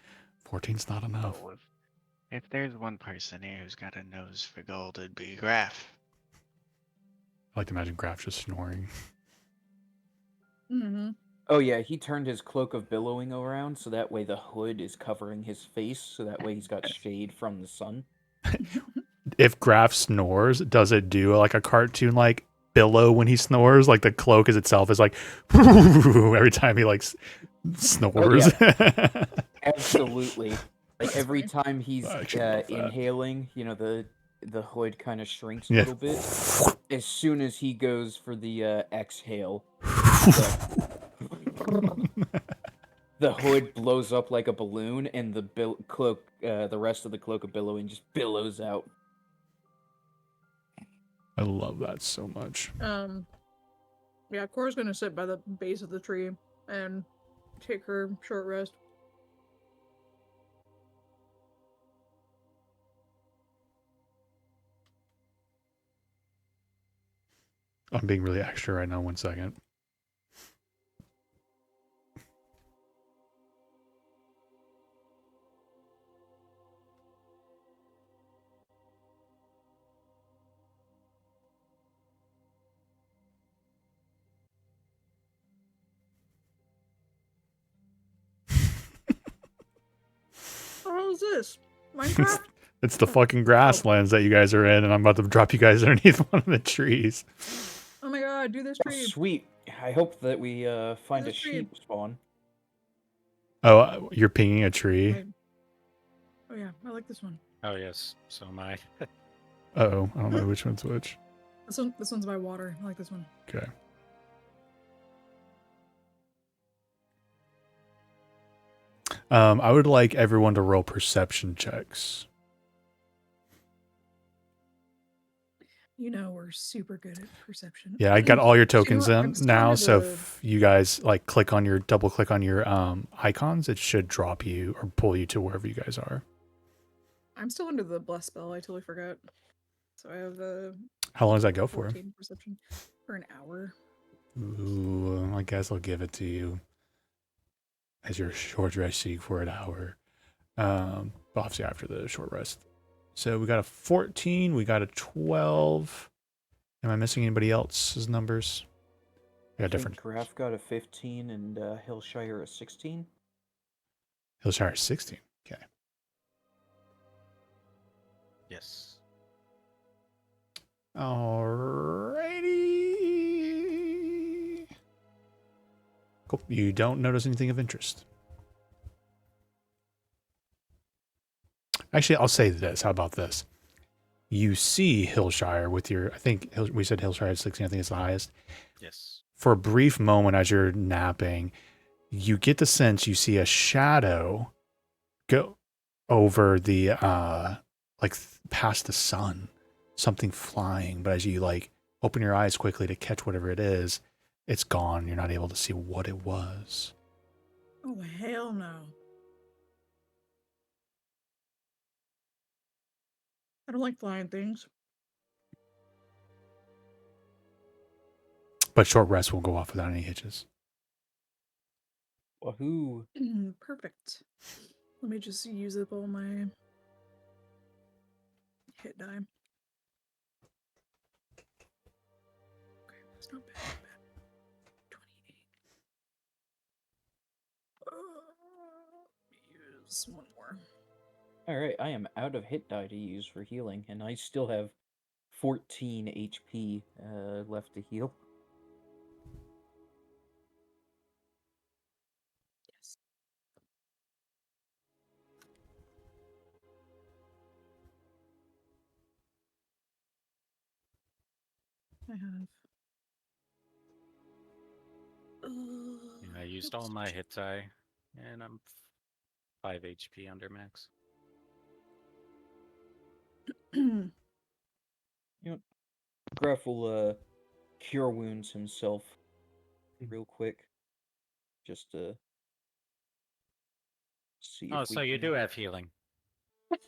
14's not enough. Oh, if there's one person here who's got a nose for gold, it'd be Graf. I like to imagine Graf just snoring. Mm-hmm. Oh yeah, he turned his cloak of billowing around so that way the hood is covering his face, so that way he's got shade from the sun. If Graf snores, does it do like a cartoon like billow when he snores? Like the cloak as itself is like every time he like snores. Absolutely. Like That's every funny. time he's I actually love that. inhaling, you know, the hood kind of shrinks a Yeah. little bit. As soon as he goes for the exhale, the hood blows up like a balloon, and the cloak, the rest of the cloak of billowing just billows out. I love that so much. Yeah, Cora's gonna sit by the base of the tree and take her short rest. I'm being really extra right now. 1 second. What the hell is this? Minecraft? It's the fucking grasslands that you guys are in, and I'm about to drop you guys underneath one of the trees. Oh my god, do this Oh, tree. sweet. I hope that we find a That's tree. sheep spawn. Oh, you're pinging a tree? Right. Oh yeah, I like this one. Oh, yes, so am I. Uh-oh, I don't know which one's which. This one's by water. I like this one. Okay. I would like everyone to roll perception checks. You know we're super good at perception. Yeah, I got all your tokens I'm in still now, under so the- if you guys like double click on your icons, it should drop you or pull you to wherever you guys are. I'm still under the bless spell. I totally forgot. So I have the How long does that go for? 14 perception for an hour. Ooh, I guess I'll give it to you as your short rest seek for an hour. But obviously after the short rest. So we got a 14, we got a 12. Am I missing anybody else's numbers? We got different. Graf got a 15 and Hillshire a 16. Hillshire 16. Okay. Yes. Alrighty. Cool. You don't notice anything of interest. Actually, I'll say this. How about this? You see Hillshire with your, I think we said Hillshire at 16, I think it's the highest. Yes. For a brief moment as you're napping, you get the sense you see a shadow go over the, past the sun, something flying. But as you like open your eyes quickly to catch whatever it is, it's gone. You're not able to see what it was. Oh, hell no. I don't like flying things. But short rest will go off without any hitches. Wahoo! Perfect. Let me just use up all my hit die. Okay, that's not bad. Not bad. 28. Use one more. Alright, I am out of hit die to use for healing, and I still have 14 HP left to heal. Yes. I have. I used all my hit die, and I'm 5 HP under max. Gruff will cure wounds himself real quick. Just to see Oh, if we so you can... do have healing. That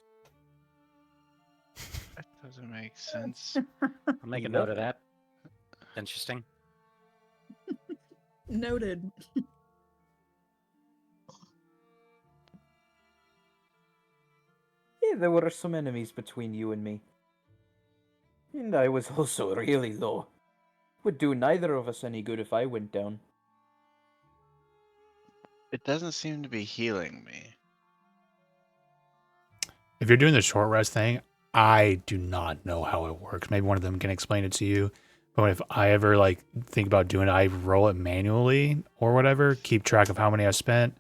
doesn't make sense. I'll make a Yep. note of that. Interesting. Noted. Yeah, there were some enemies between you and me. And I was also really low. Would do neither of us any good if I went down. It doesn't seem to be healing me. If you're doing the short rest thing, I do not know how it works. Maybe one of them can explain it to you. But if I ever like think about doing it, I roll it manually or whatever, keep track of how many I spent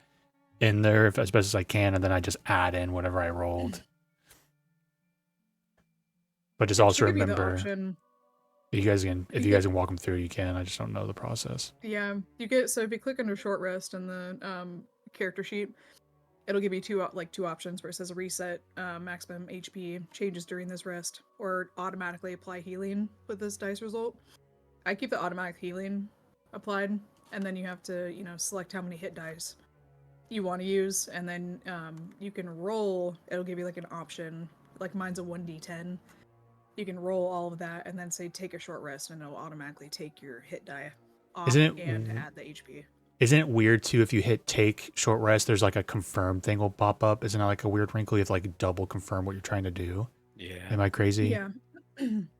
in there as best as I can, and then I just add in whatever I rolled. But just also Should give you the remember, option. you guys can, if You you get- guys can walk them through, you can. I just don't know the process. Yeah, you get, so if you click under short rest in the character sheet, it'll give you two options where it says reset maximum HP changes during this rest, or automatically apply healing with this dice result. I keep the automatic healing applied, and then you have to select how many hit dice you want to use, and then you can roll. It'll give you like an option, like mine's a 1d10. You can roll all of that and then say take a short rest, and it'll automatically take your hit die off Isn't it and add the HP. Isn't it weird too if you hit take short rest, there's like a confirm thing will pop up? Isn't that like a weird wrinkle? You have to like double confirm what you're trying to do. Yeah. Am I crazy? Yeah.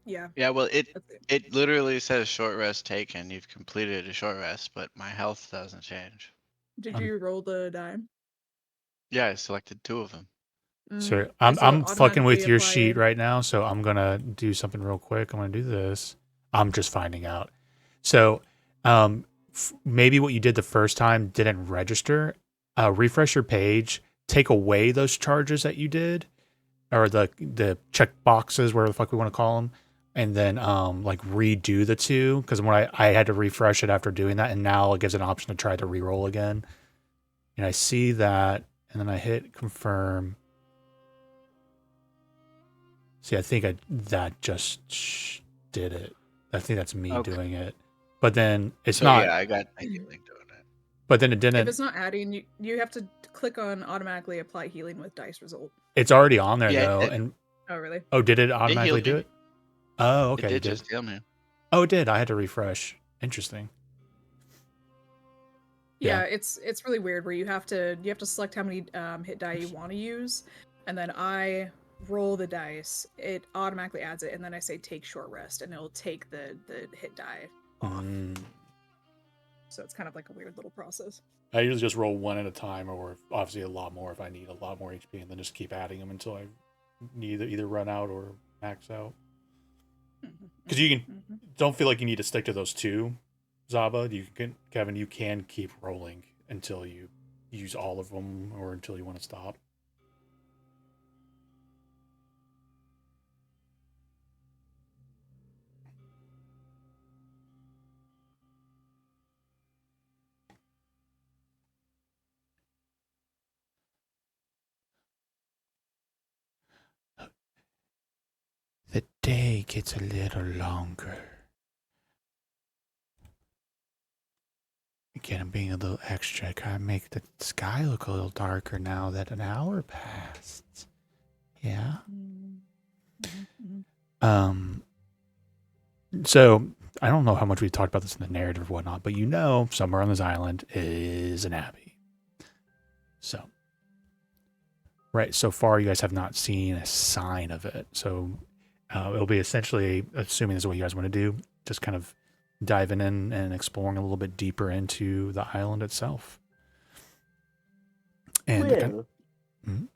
Yeah. Yeah, well, That's it. it literally says short rest taken. You've completed a short rest, but my health doesn't change. Did you roll the die? Yeah, I selected 2 of them. Sure. So I'm fucking with automatically your apply- sheet right now, so I'm gonna do something real quick. I'm gonna do this. I'm just finding out. So, maybe what you did the first time didn't register. Refresh your page. Take away those charges that you did, or the check boxes, whatever the fuck we want to call them, and then like redo the 2. Because when I had to refresh it after doing that, and now it gives an option to try to reroll again. And I see that, and then I hit confirm. See, I think that just did it. I think that's me Okay. doing it. But then it's So not. yeah, I got my healing doing it. But then it If didn't. it's not adding, you have to click on automatically apply healing with dice result. It's already on there Yeah, though. it- And Oh, really? did it automatically healed do me. it? Oh, okay. It it did just heal me. Oh, it did. I had to refresh. Interesting. Yeah, Yeah. it's really weird where you have to select how many hit die you want to use, and then I roll the dice. It automatically adds it, and then I say take short rest, and it'll take the hit die off. So it's kind of like a weird little process. I usually just roll one at a time, or obviously a lot more if I need a lot more HP, and then just keep adding them until I need either run out or max out. Because you can don't feel like you need to stick to those 2, Zaba. You can, Kevin. You can keep rolling until you use all of them, or until you want to stop. day gets a little longer. Again, I'm being a little extra. Kind of make the sky look a little darker now that an hour passed. Yeah. So I don't know how much we've talked about this in the narrative or whatnot, but somewhere on this island is an abbey. So, right, so far you guys have not seen a sign of it. So it'll be essentially, assuming this is what you guys want to do, just kind of diving in and exploring a little bit deeper into the island itself. And Well, Mhm.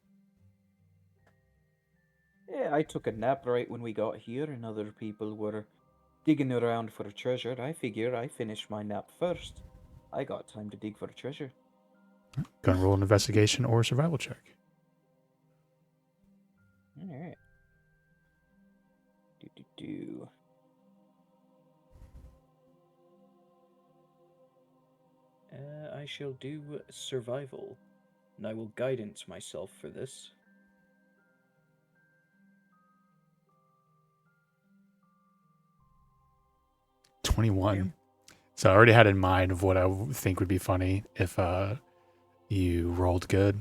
yeah, I took a nap right when we got here, and other people were digging around for treasure. I figure I finished my nap first. I got time to dig for treasure. gonna roll an investigation or a survival check. All right. Do. I shall do survival, and I will guidance myself for this. Yeah. 21. So I already had in mind of what I think would be funny if you rolled good.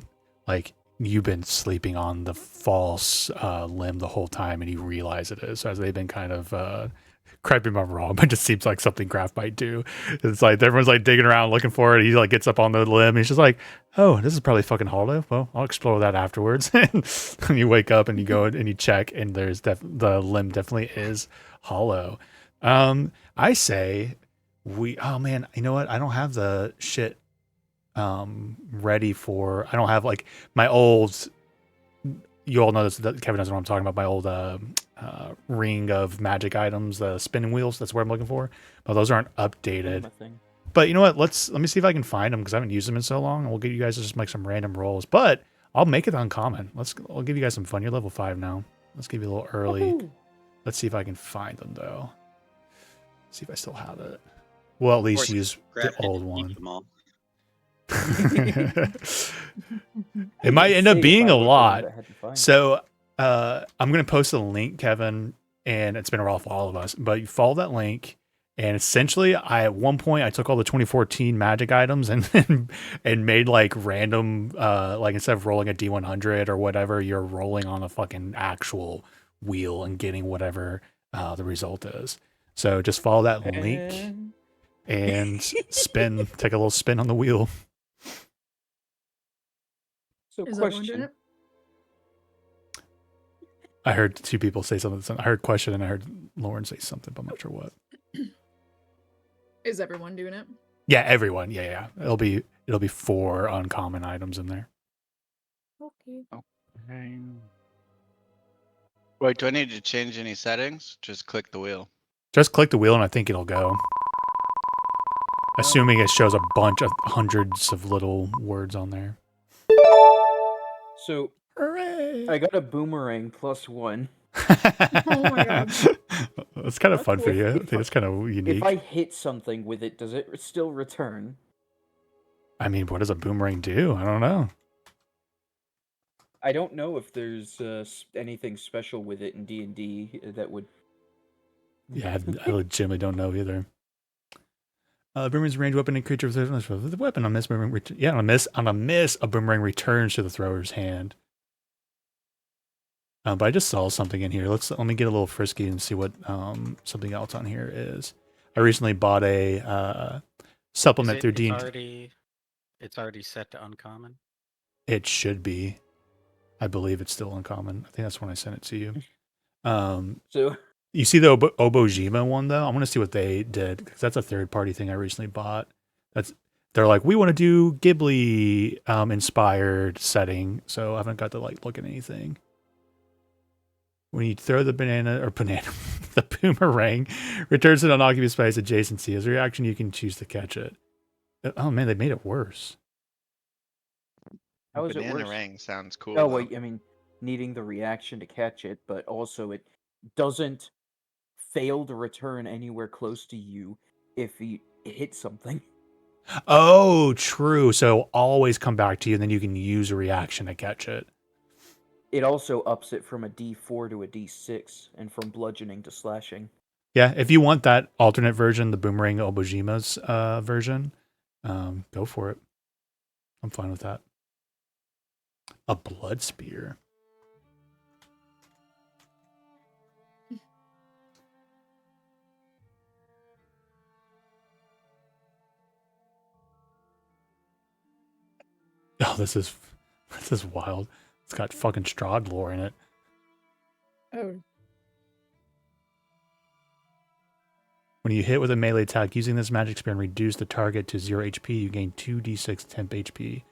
Like you've been sleeping on the false limb the whole time and you realize it is. So as they've been kind of correct me if I'm wrong, but it just seems like something Graf might do. It's like everyone's like digging around looking for it. He like gets up on the limb and he's just like, oh, this is probably fucking hollow. Well, I'll explore that afterwards. And you wake up and you go and you check and there's the limb definitely is hollow. I say oh man, you know what? I don't have the shit ready for, I don't have like my old, you all know this, Kevin doesn't know what I'm talking about, my old ring of magic items, the spinning wheels, that's what I'm looking for, but those aren't updated. But you know what, let me see if I can find them because I haven't used them in so long, and we'll give you guys just make some random rolls, but I'll make it uncommon. I'll give you guys some fun. You're level 5 now. Let's give you a little early. Woohoo! Let's see if I can find them though. See if I still have it. Well, at least course, use the Grab it old and keep one. them all. It might end up being a lot. So, So I'm gonna post a link, Kevin, and it's been a while for all of us. But you follow that link, and essentially, at one point I took all the 2014 magic items and and made like random, like instead of rolling a D100 or whatever, you're rolling on a fucking actual wheel and getting whatever the result is. So just follow that link and spin. Take a little spin on the wheel. So Is everyone doing question. it? I heard two people say something. I heard question and I heard Lauren say something, but I'm not sure what. Is everyone doing it? Yeah, everyone. Yeah. It'll be 4 uncommon items in there. Okay. Wait, do I need to change any settings? Just click the wheel. Just click the wheel and I think it'll go. Assuming it shows a bunch of hundreds of little words on there. So Hooray! I got a boomerang +1. Oh my God. That's kind of fun for If- you. I if think it's kind of unique. If I hit something with it, does it still return? I mean, what does a boomerang do? I don't know. I don't know if there's anything special with it in D&D that would. Yeah, I legitimately don't know either. Boomerang's range weapon and creature with the weapon on miss boomerang. On a miss, a boomerang returns to the thrower's hand. But I just saw something in here. Let me get a little frisky and see what something else on here is. I recently bought a supplement through D&D. It's already set to uncommon. It should be. I believe it's still uncommon. I think that's when I sent it to you. So You see the Obojima one though? I want to see what they did because that's a third-party thing I recently bought. They're like, we want to do Ghibli inspired setting, so I haven't got to like look at anything. When you throw the the boomerang returns to an occupied space adjacency. As a reaction, you can choose to catch it. Oh man, they made it worse. how is it Banana worse? Rang sounds cool. Oh though. wait, I mean, needing the reaction to catch it, but also it doesn't fail to return anywhere close to you if you hit something. Oh, true. So always come back to you, and then you can use a reaction to catch it. it also ups it from a D4 to a D6, and from bludgeoning to slashing. Yeah, if you want that alternate version, the Boomerang Obojima's version, go for it. I'm fine with that. A blood spear. Oh, this is wild. It's got fucking Strahd lore in it. Oh, When you hit with a melee attack using this magic spear and reduce the target to 0 HP, you gain 2d6 temp HP.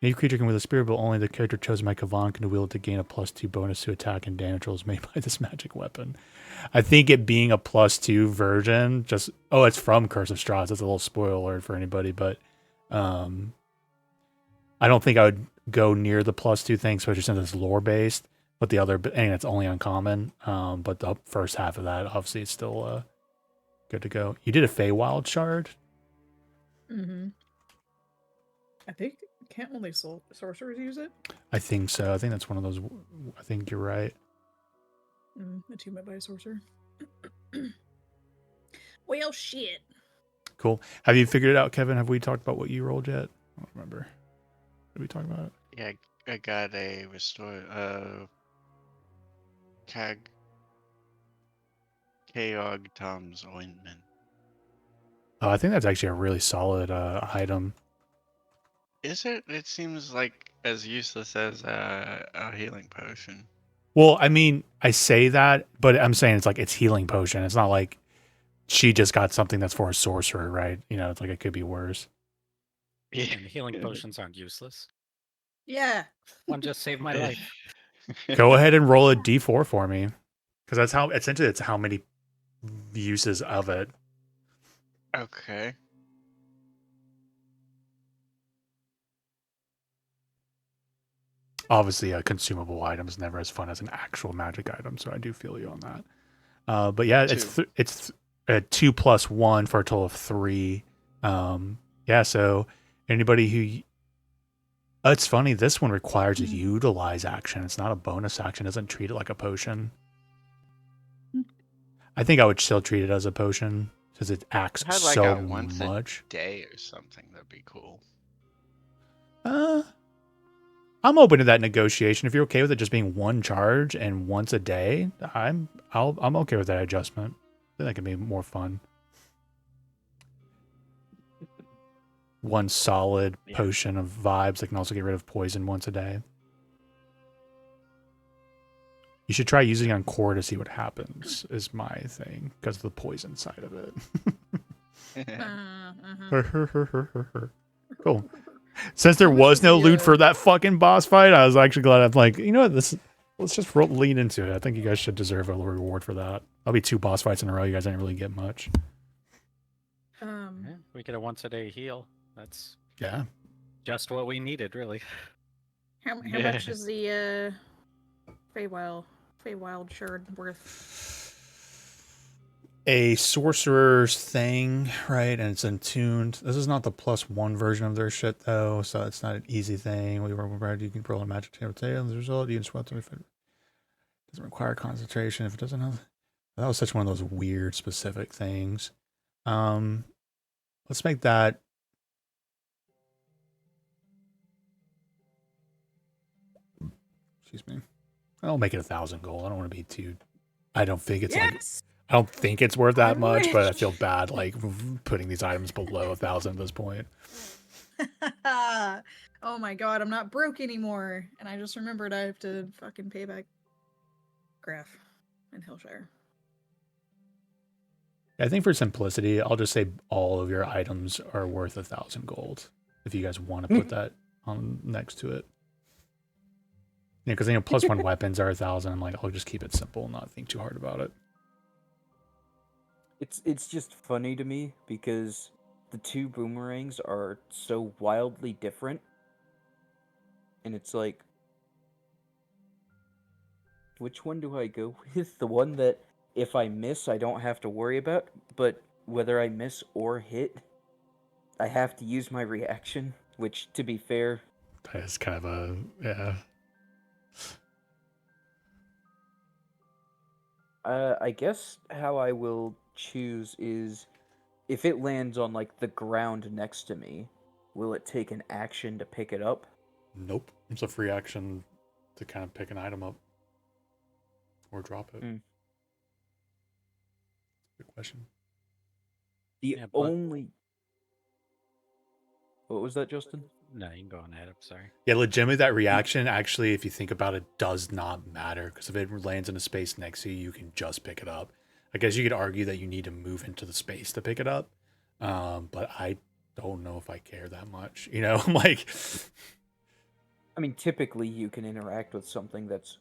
Any creature can wield a spear, but only the character chosen by Kavan can wield it to gain a +2 bonus to attack and damage rolls made by this magic weapon. I think it being a +2 version, it's from Curse of Strahd. That's a little spoiler alert for anybody, but I don't think I would go near the +2 thing, especially since it's lore based. But the other, and it's only uncommon. But the first half of that, obviously, it's still good to go. You did a Feywild shard. mm-hmm. I think can't only sorcerers use it. I think so. I think that's one of those. I think you're right. Attunement by a sorcerer. Well, shit. Cool. Have you figured it out, Kevin? Have we talked about what you rolled yet? I don't remember. Did we talk about it? Yeah, I got a restore Kaog Tom's ointment. Oh, I think that's actually a really solid item. Is it? It seems like as useless as a healing potion. Well, I mean, I say that, but I'm saying it's healing potion. It's not like she just got something that's for a sorcerer, right? You know, it's like it could be worse. Yeah. And healing potions aren't useless. Yeah. One just saved my life. Go ahead and roll a d4 for me, because that's how essentially it's how many uses of it. Okay. Obviously, a consumable item is never as fun as an actual magic item, so I do feel you on that. But yeah, it's 2 + 1 for a total of 3. Yeah, so anybody who it's funny, this one requires a utilize action. It's not a bonus action. It doesn't treat it like a potion. I think I would still treat it as a potion because it acts Had like so a once much. a day or something. That'd be cool. I'm open to that negotiation. If you're okay with it just being one charge and once a day, I'm okay with that adjustment. I think that can be more fun. One solid potion of vibes that can also get rid of poison once a day. You should try using it on core to see what happens, is my thing, because of the poison side of it. Cool. Since there was no loot for that fucking boss fight, I was actually glad. I'm like, you know what, let's just lean into it. I think you guys should deserve a reward for that. That'll be 2 boss fights in a row. You guys didn't really get much. Yeah, we get a once a day heal. That's just what we needed, really. How much is the Feywild shard worth? A sorcerer's thing, right? And it's attuned. This is not the +1 version of their shit, though, so it's not an easy thing. We were required you can roll a magic table tail. As a result, you can sweat them if it doesn't require concentration. If it doesn't have, that was such one of those weird specific things. Let's make that. Excuse me. I'll make it 1,000 gold. I don't want to be too. I don't think it's I don't think it's worth that much, but I feel bad like putting these items below 1,000 at this point. Oh my god, I'm not broke anymore. And I just remembered I have to fucking pay back Graf in Hillshire. I think for simplicity, I'll just say all of your items are worth 1,000 gold. If you guys want to put that on next to it. Yeah, because +1 weapons are 1,000. I'm like, I'll just keep it simple and not think too hard about it. It's just funny to me because the 2 boomerangs are so wildly different. And it's like, which one do I go with? The one that if I miss, I don't have to worry about, but whether I miss or hit, I have to use my reaction, which, to be fair... That is kind of a, yeah. I guess how I will choose is if it lands on like the ground next to me, will it take an action to pick it up? Nope. It's a free action to kind of pick an item up or drop it. Mm. Good question. The Yeah, but- only. What was that, Justin? No, you can go on ahead. I'm sorry. Yeah, legitimately, that reaction actually, if you think about it, does not matter because if it lands in a space next to you, you can just pick it up. I guess you could argue that you need to move into the space to pick it up, but I don't know if I care that much. You know, I'm like, I mean, typically you can interact with something that's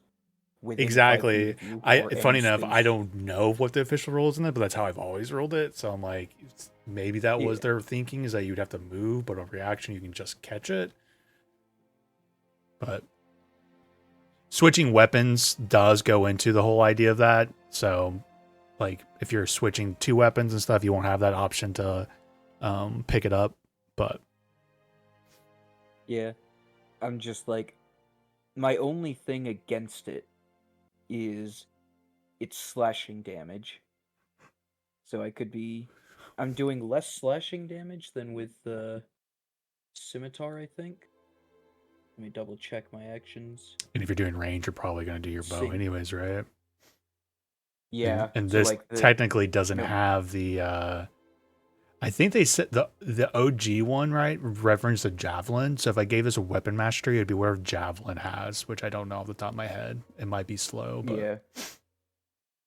within 5 feet exactly. of you I or funny any enough, I space. don't know what the official rule is in it, but that's how I've always ruled it. So I'm like, maybe that was Yeah. their thinking is that you'd have to move, but on reaction you can just catch it. But switching weapons does go into the whole idea of that. So, like, if you're switching 2 weapons and stuff, you won't have that option to pick it up. But Yeah. I'm just like, my only thing against it is its slashing damage. So I'm doing less slashing damage than with the scimitar, I think. Let me double check my actions. and if you're doing range, you're probably going to do your bow See. anyways, right? Yeah. And so this like technically doesn't no. have the. I think they said the OG one, right, referenced the javelin. So if I gave this a weapon mastery, it'd be whatever javelin has, which I don't know off the top of my head. It might be slow, but Yeah.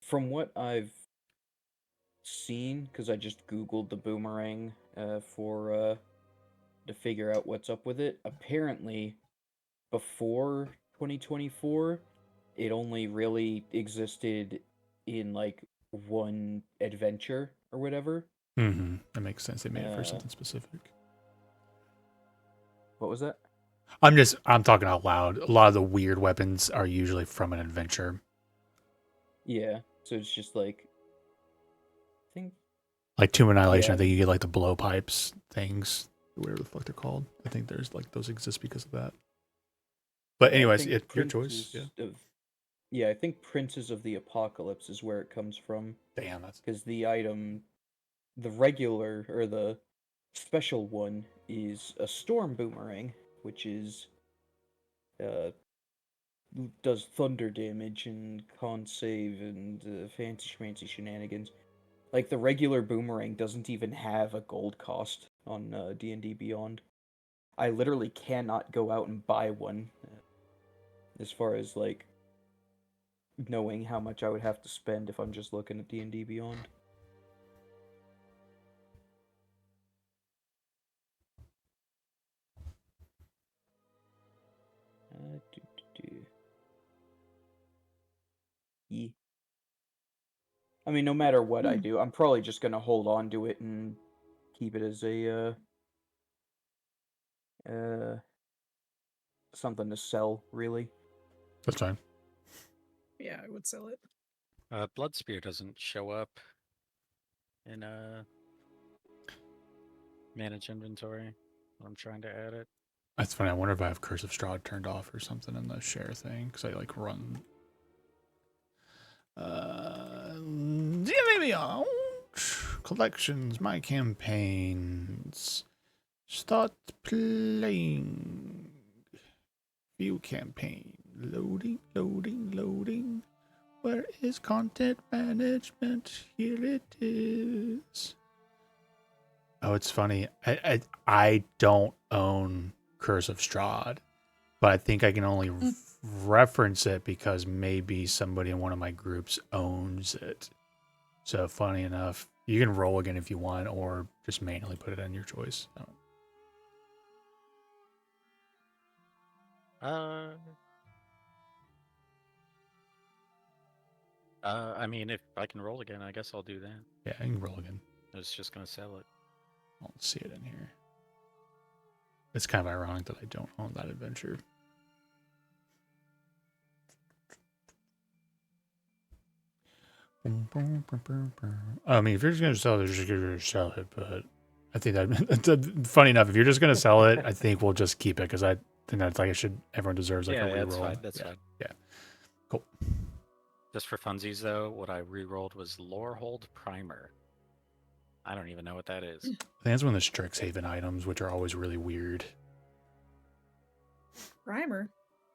From what I've seen, because I just Googled the boomerang to figure out what's up with it. Apparently, before 2024, it only really existed in like one adventure or whatever. that makes sense. They made it for Uh, something specific. What was that? I'm talking out loud. A lot of the weird weapons are usually from an adventure. Yeah. So it's just like, I think. Like Tomb Annihilation, Yeah. I think you get like the blowpipes things, whatever the fuck they're called. I think there's like those exist because of that. But I anyways, think your choice. Yeah. Yeah, I think Princes of the Apocalypse is where it comes from. Damn, that's Because the item, the regular or the special one is a storm boomerang, which is does thunder damage and con save and fancy schmancy shenanigans. Like the regular boomerang doesn't even have a gold cost on D&D Beyond. I literally cannot go out and buy one. As far as like knowing how much I would have to spend if I'm just looking at D&D Beyond. Yeah. I mean, no matter what I do, I'm probably just gonna hold on to it and keep it as a something to sell, really. that's fine. Yeah, I would sell it. Blood Spear doesn't show up in manage inventory when I'm trying to add it. That's funny. I wonder if I have Curse of Strahd turned off or something in the share thing because I like run. Yeah, maybe out. Collections, my campaigns. Start playing. View campaign. Loading, loading, loading. Where is content management? Here it is. Oh, it's funny. I don't own Curse of Strahd, but I think I can only reference it because maybe somebody in one of my groups owns it. So funny enough, you can roll again if you want, or just manually put it in your choice. I mean, if I can roll again, I guess I'll do that. Yeah, I can roll again. I was just gonna sell it. I'll see it in here. It's kind of ironic that I don't own that adventure. I mean, if you're just gonna sell it, you're just gonna sell it. But I think that funny enough, if you're just gonna sell it, I think we'll just keep it because I think that's like it should. Everyone deserves like a reroll. That's fine. That's yeah. fine. Yeah. Cool. Just for funsies, though, what I re-rolled was Lorehold Primer. I don't even know what that is. I think that's one of the Strixhaven items, which are always really weird. Primer.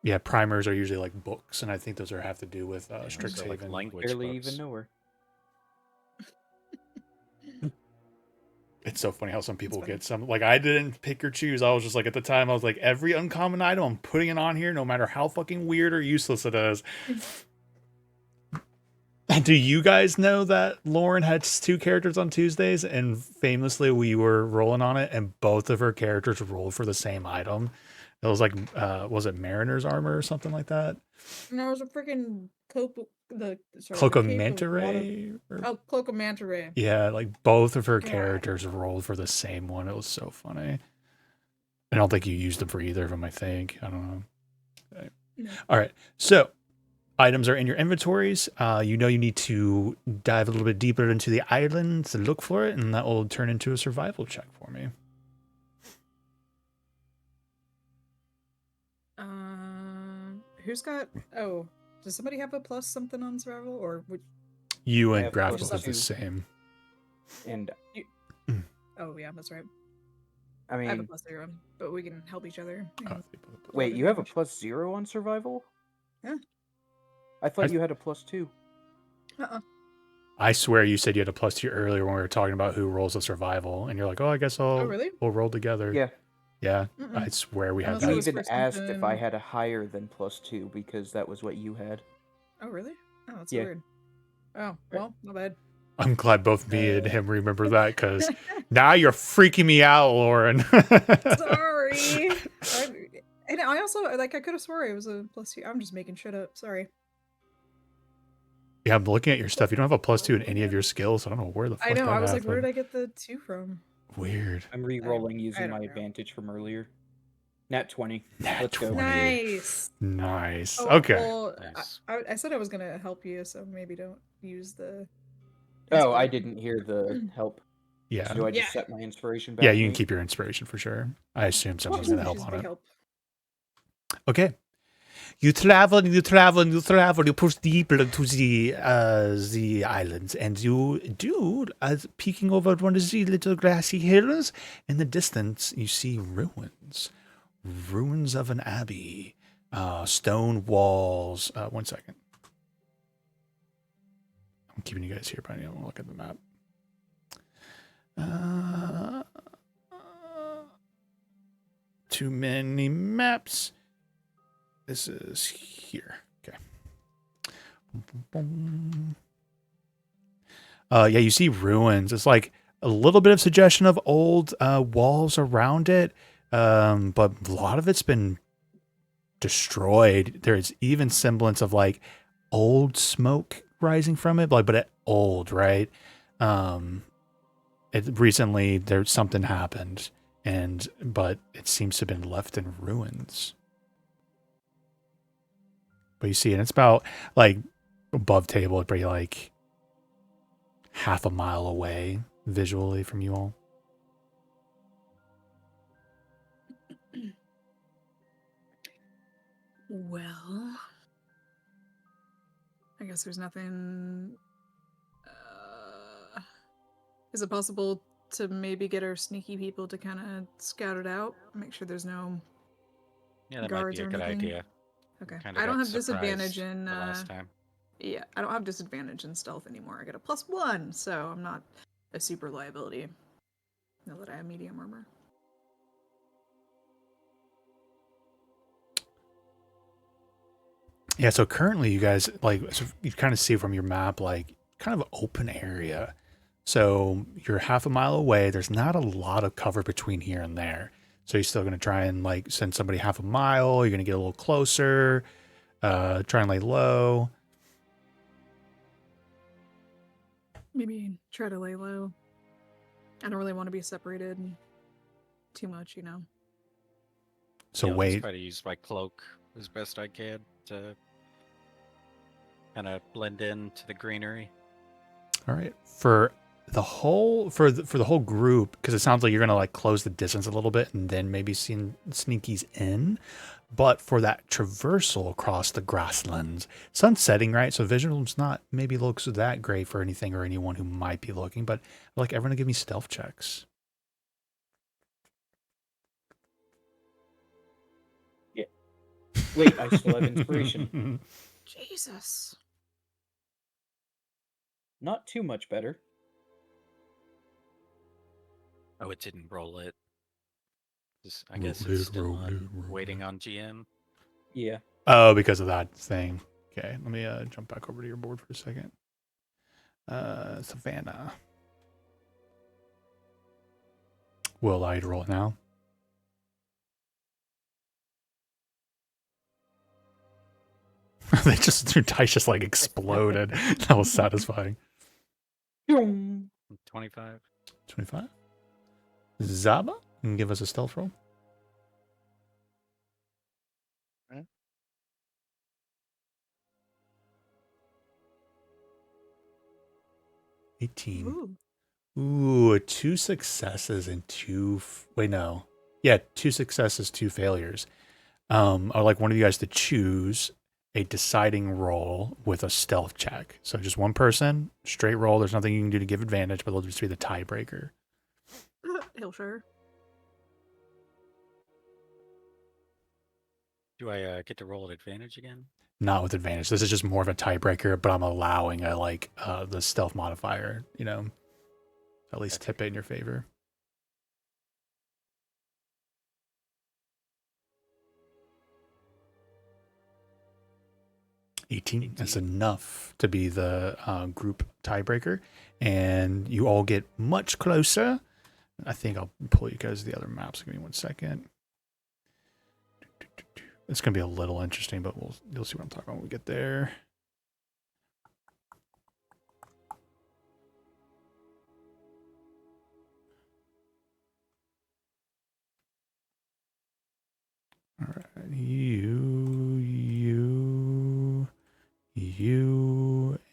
Yeah, primers are usually like books, and I think those have to do with So, like, Strixhaven. language Barely books. even know her. It's so funny how some people funny. get some. Like, I didn't pick or choose. I was just like, at the time, I was like, every uncommon item, I'm putting it on here, no matter how fucking weird or useless it is. Do you guys know that Lauren had 2 characters on Tuesdays, and famously we were rolling on it, and both of her characters rolled for the same item? It was like, was it Mariner's Armor or something like that? No, it was a freaking Cloak of Cape of Manta Water- Ray? Oh, Cloak of Manta Ray. Yeah, like both of her God. characters rolled for the same one. It was so funny. I don't think you used them for either of them, I think. I don't know. Okay. No. All right. So items are in your inventories. You know you need to dive a little bit deeper into the island to look for it, and that will turn into a survival check for me. Who's got? Oh, does somebody have a plus something on survival, or would? You I and have Graphical plus is the 2. same. And Oh yeah, that's right. I I have a mean, plus 0, but we can help each other. Oh, and wait, roll you have a damage. +0 on survival? Yeah. I thought I- you had a +2. I swear you said you had a +2 earlier when we were talking about who rolls a survival, and you're like, "Oh, I guess Oh really? we'll roll together." Yeah. Yeah. Mm-mm. I swear we had Unless You it that. was even for asked if I something- had a higher than +2 because that was what you had. Oh really? Oh, that's Yeah. weird. Oh well, my bad. I'm glad both me and him remember that, because now you're freaking me out, Lauren. Sorry. And I also I could have swore it was a +2. I'm just making shit up. Sorry. Yeah, I'm looking at your stuff. You don't have a +2 in any of your skills. I don't know where the fuck I know. that I was like, where happened. did I get the 2 from? Weird. I'm re-rolling I using don't my know. advantage from earlier. Nat 20. Nat Let's go. 20. Nice. Nice. Oh, Okay. Well, Nice. I said I was gonna help you, so maybe don't use the. Oh, I inspiration. didn't hear the help. Yeah. So do I just Yeah. set my inspiration back? Yeah, you can Nate? keep your inspiration for sure. I assume someone's Just going to help use on the it. help. Okay. You travel, you travel, you travel. You push deeper into the islands, and you do, as peeking over one of the little grassy hills. In the distance, you see ruins of an abbey, stone walls. 1 second. I'm keeping you guys here, but I don't want to look at the map. Too many maps. This is here. Okay. Yeah, you see ruins. It's like a little bit of suggestion of old walls around it, but a lot of it's been destroyed. There's even semblance of like old smoke rising from it, but old, right? Recently there's something happened, but it seems to have been left in ruins. But you see, and it's about like above table, it'd be like half a mile away visually from you all. Well, I guess there's nothing. Is it possible to maybe get our sneaky people to kind of scout it out, make sure there's no? Yeah, that might Guards be a or good anything? idea. Okay, Kinda I don't got have disadvantage surprised in. the last time. Yeah, I don't have disadvantage in stealth anymore. I get a +1, so I'm not a super liability. Now that I have medium armor. Yeah, so currently you guys, like, so you kind of see from your map, like, kind of open area. So you're half a mile away. There's not a lot of cover between here and there. So you're still going to try and, like, send somebody half a mile. You're going to get a little closer, try and lay low. Maybe try to lay low. I don't really want to be separated too much, you know. So Yeah, I'll wait. just try to use my cloak as best I can to kind of blend into the greenery. All right. For the whole group, because it sounds like you're gonna like close the distance a little bit and then maybe send sneakies in. but for that traversal across the grasslands, sun's setting, right? So visual's not maybe looks that great for anything or anyone who might be looking, but I'd like everyone to give me stealth checks. Wait, I still have inspiration. Jesus. Not too much better. Oh, it didn't roll it. I Roll guess it, it's still roll on, it, roll waiting it. on GM. Yeah. Oh, because of that thing. Okay, let me jump back over to your board for a second. Savannah. Will allow you to roll it now. Their dice just like exploded. That was satisfying. 25. 25. Zaba, you can give us a stealth roll. Right. 18. Ooh. Ooh, 2 successes and 2. Wait, no. Yeah, 2 successes, 2 failures. I'd like one of you guys to choose a deciding roll with a stealth check. So just one person, straight roll. There's nothing you can do to give advantage, but they'll just be the tiebreaker. He'll sure. Do I get to roll at advantage again? Not with advantage. This is just more of a tiebreaker, but I'm allowing the stealth modifier, at least tip it in your favor. That's enough to be the group tiebreaker, and you all get much closer. I think I'll pull you guys the other maps. Give me 1 second. It's gonna be a little interesting, but you'll see what I'm talking about when we get there. All right, you,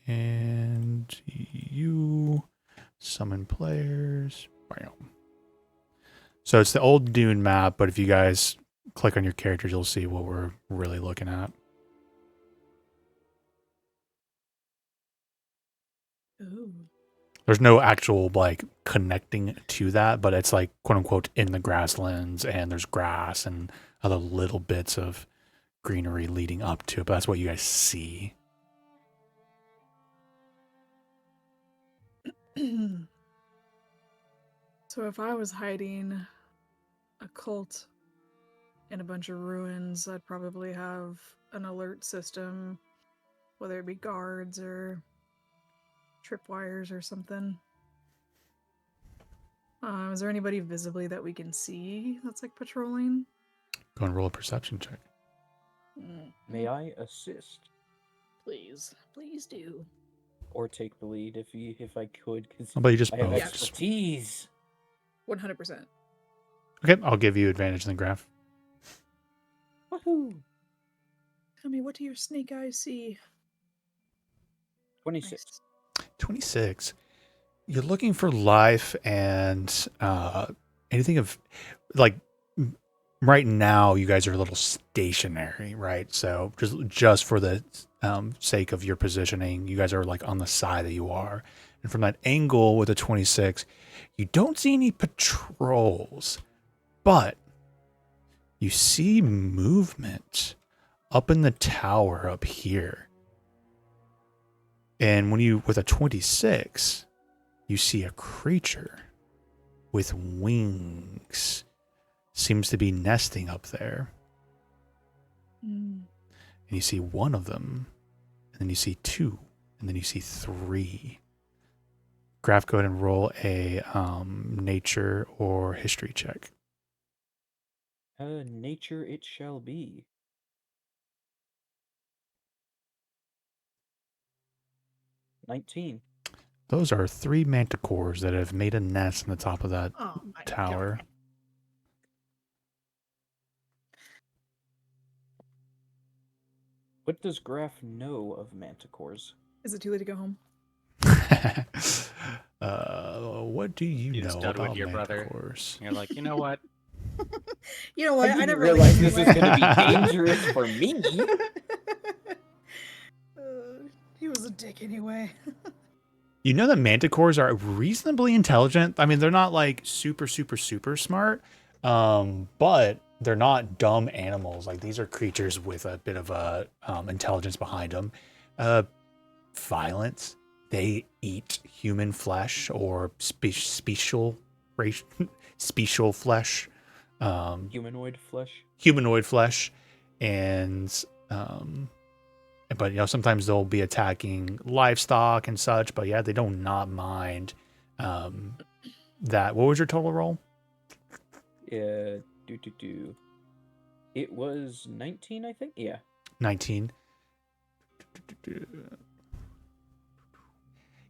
and you. Summon players. Bam. So it's the old Dune map, but if you guys click on your characters, you'll see what we're really looking at. Ooh. There's no actual connecting to that, but it's like quote unquote in the grasslands, and there's grass and other little bits of greenery leading up to it. But that's what you guys see. So if I was hiding a cult in a bunch of ruins, I'd probably have an alert system, whether it be guards or tripwires or something. Is there anybody visibly that we can see that's patrolling? Go and roll a perception check. May I assist Please do. or take the lead if I could? Because How about you just I have both? expertise. 100%. Okay, I'll give you advantage in the graph. Woohoo! Tell me, what do your snake eyes see? 26. Nice. 26. You're looking for life and anything of right now you guys are a little stationary, right? So just for the sake of your positioning, you guys are on the side that you are. And from that angle with a 26, you don't see any patrols, but you see movement up in the tower up here. And with a 26, you see a creature with wings. Seems to be nesting up there. And you see one of them, and then you see 2, and then you see 3. Graph, go ahead and roll a nature or history check. Nature it shall be. 19. Those are 3 manticores that have made a nest on the top of that Oh my tower. God. What does Graph know of manticores? Is it too late to go home? What do you You know stud with about your brother. manticores? You're like, you know what? You know what? I I didn't never realize liked this him was gonna anyway. be dangerous for me. He was a dick anyway. You know that manticores are reasonably intelligent. I mean, they're not like super, super, super smart, but they're not dumb animals. Like these are creatures with a bit of a intelligence behind them. Violence. They eat human flesh or special special flesh, Humanoid flesh. humanoid flesh, and but sometimes they'll be attacking livestock and such. But yeah, they do not mind that. What was your total roll? Yeah, do. It was 19, I think. Yeah. 19.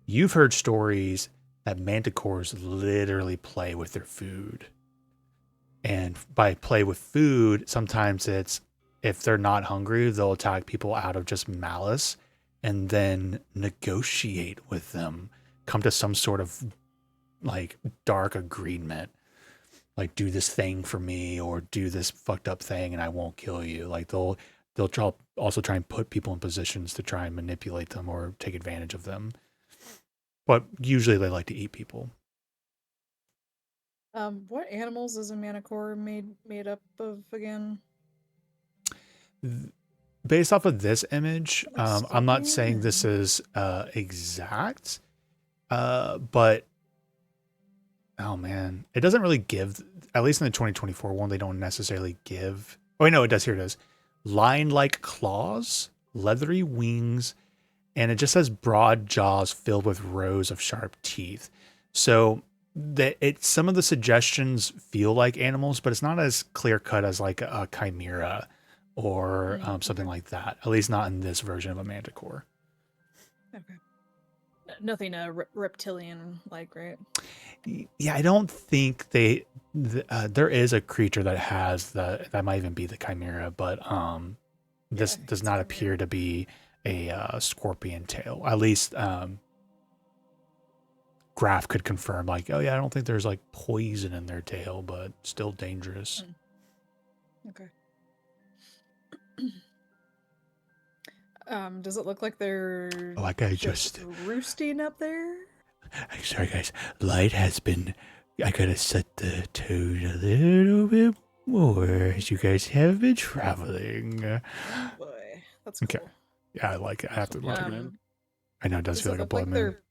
You've heard stories that manticores literally play with their food. And by play with food, sometimes it's if they're not hungry, they'll attack people out of just malice and then negotiate with them, come to some sort of like dark agreement. Like do this thing for me or do this fucked up thing and I won't kill you. Like they'll also try and put people in positions to try and manipulate them or take advantage of them. But usually they like to eat people. What animals is a manicore made up of again? Based off of this image, Like I'm not saying scorpion this or- is exact, but oh man, it doesn't really give. At least in the 2024 one, they don't necessarily give. Oh, wait, no, it does. Here it is. Lion-like claws, leathery wings, and it just says broad jaws filled with rows of sharp teeth. So some of the suggestions feel like animals, but it's not as clear cut as like a chimera or something okay. like that. At least not in this version of a manticore. Okay. Nothing reptilian like, right? Yeah, I don't think there is a creature that has that might even be the chimera, but this Yeah, does it's not chimera. appear to be a scorpion tail. At least Graf could confirm, like, oh yeah, I don't think there's like poison in their tail, but still dangerous. Okay. Does it look like they're Like I just roosting up there? I'm sorry guys, light has been. I gotta set the tone a little bit more as you guys have been traveling. Oh boy, that's Okay. cool. Yeah, I like it. I have to like it. I know it does Does feel it like a look blood like moon. they're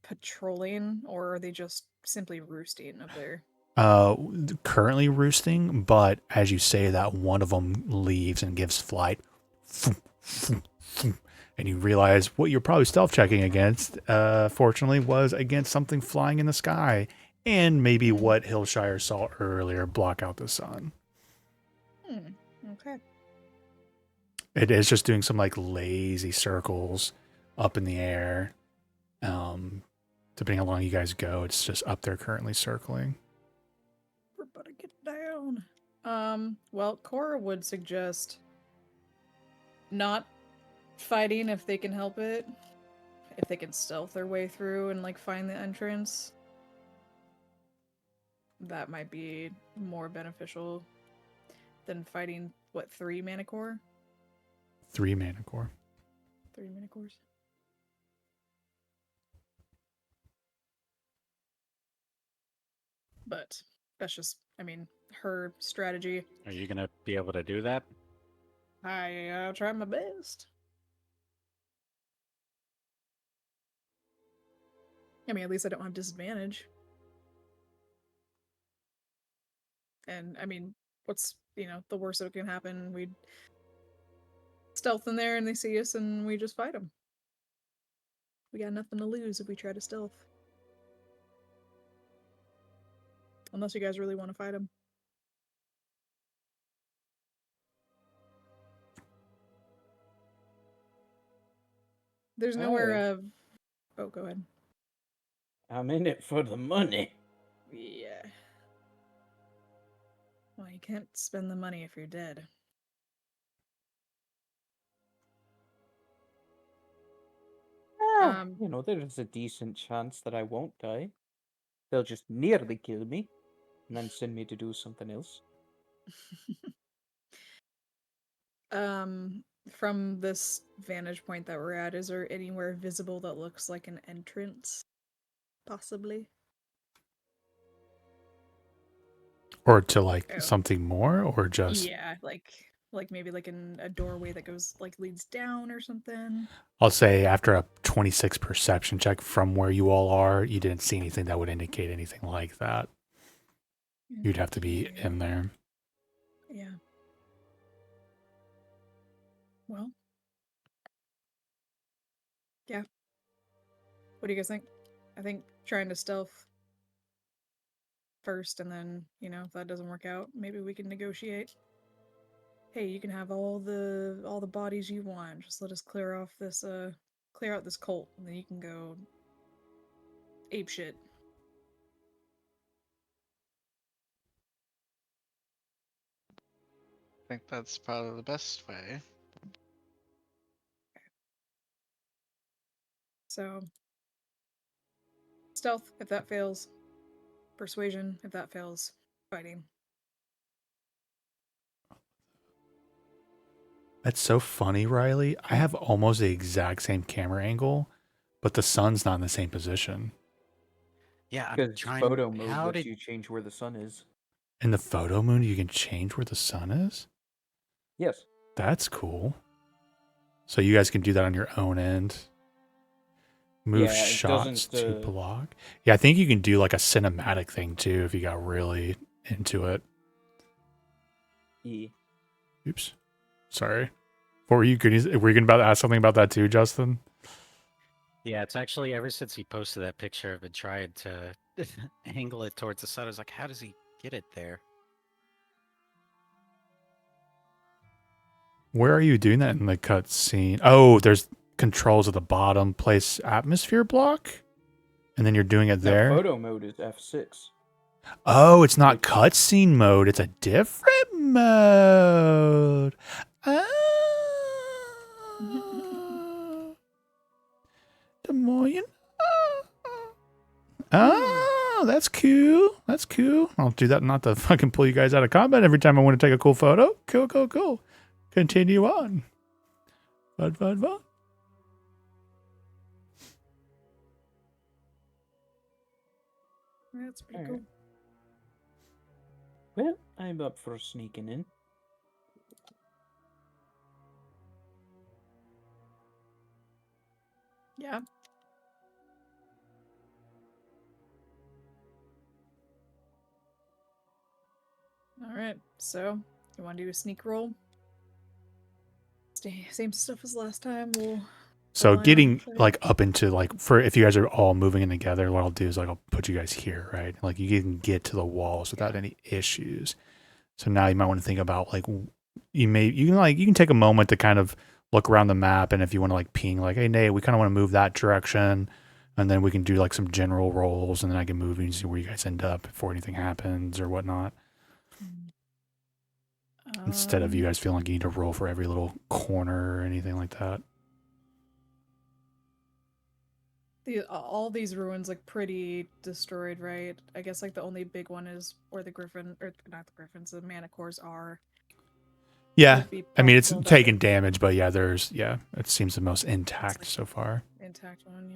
patrolling, or are they just simply roosting up there? Currently roosting, but as you say that, one of them leaves and gives flight, and you realize what you're probably stealth checking against, fortunately, was against something flying in the sky, and maybe what Hillshire saw earlier block out the sun. Okay. It is just doing some like lazy circles up in the air. Depending how long you guys go, it's just up there currently circling. Everybody get down. Well, Cora would suggest not fighting if they can help it. If they can stealth their way through and like find the entrance. That might be more beneficial than fighting, what, 3 manicore? 3 mana core. 3 manicores. But that's just, I mean, her strategy. Are you gonna be able to do that? I'll try my best. I mean, at least I don't have disadvantage. And, I mean, what's, the worst that can happen? We'd stealth in there and they see us and we just fight them. We got nothing to lose if we try to stealth. Unless you guys really want to fight them. There's nowhere of... Oh, go ahead. I'm in it for the money. Yeah. Well, you can't spend the money if you're dead. There's a decent chance that I won't die. They'll just nearly kill me. and then send me to do something else. From this vantage point that we're at, is there anywhere visible that looks like an entrance? Possibly. Or to like Oh. something more, or just Yeah, like maybe like a doorway that goes like leads down or something. I'll say after a 26 perception check from where you all are, you didn't see anything that would indicate anything like that. You'd have to be Okay. in there. Yeah. Well. Yeah. What do you guys think? I think trying to stealth first, and then, if that doesn't work out, maybe we can negotiate. Hey, you can have all the bodies you want. Just let us clear out this cult, and then you can go ape shit. I think that's probably the best way. So, stealth if that fails, persuasion if that fails, fighting. That's so funny, Riley. I have almost the exact same camera angle, but the sun's not in the same position. Yeah, I'm Because trying. photo mode How lets did you change where the sun is. In the photo moon, you can change where the sun is? Yes. That's cool. So you guys can do that on your own end. Move Yeah, it shots doesn't, to block. Yeah, I think you can do like a cinematic thing too if you got really into it. Yeah. Oops. Sorry. What were you about to ask something about that too, Justin? Yeah, it's actually ever since he posted that picture, I've been trying to angle it towards the sun. I was like, how does he get it there? Where are you doing that in the cutscene? Oh, there's controls at the bottom. Place atmosphere block, and then you're doing it No, there. photo mode is F6. Oh, it's not Which- cutscene mode. It's a different mode. The more you know. Oh, that's cool. That's cool. I'll do that not to fucking pull you guys out of combat every time I want to take a cool photo. Cool, cool, cool. Continue on. Fun, fun, fun. That's pretty Alright. cool. Well, I'm up for sneaking in. Yeah. All right. So, you want to do a sneak roll? Same stuff as last time. So Line up getting for- like up into like for if you guys are all moving in together, what I'll do is like I'll put you guys here, right? Like you can get to the walls without any issues. So now you might want to think about like you can take a moment to kind of look around the map, and if you want to like ping like, hey Nate, we kind of want to move that direction, and then we can do like some general rolls, and then I can move and see where you guys end up before anything happens or whatnot. Instead of you guys feeling like you need to roll for every little corner or anything like that. All these ruins look pretty destroyed, right? I guess like the only big one is where the griffin, or not the griffins, the manicores are. Yeah, Would be I mean it's possible that taking damage, but yeah, it seems the most intact like- so far. intact one,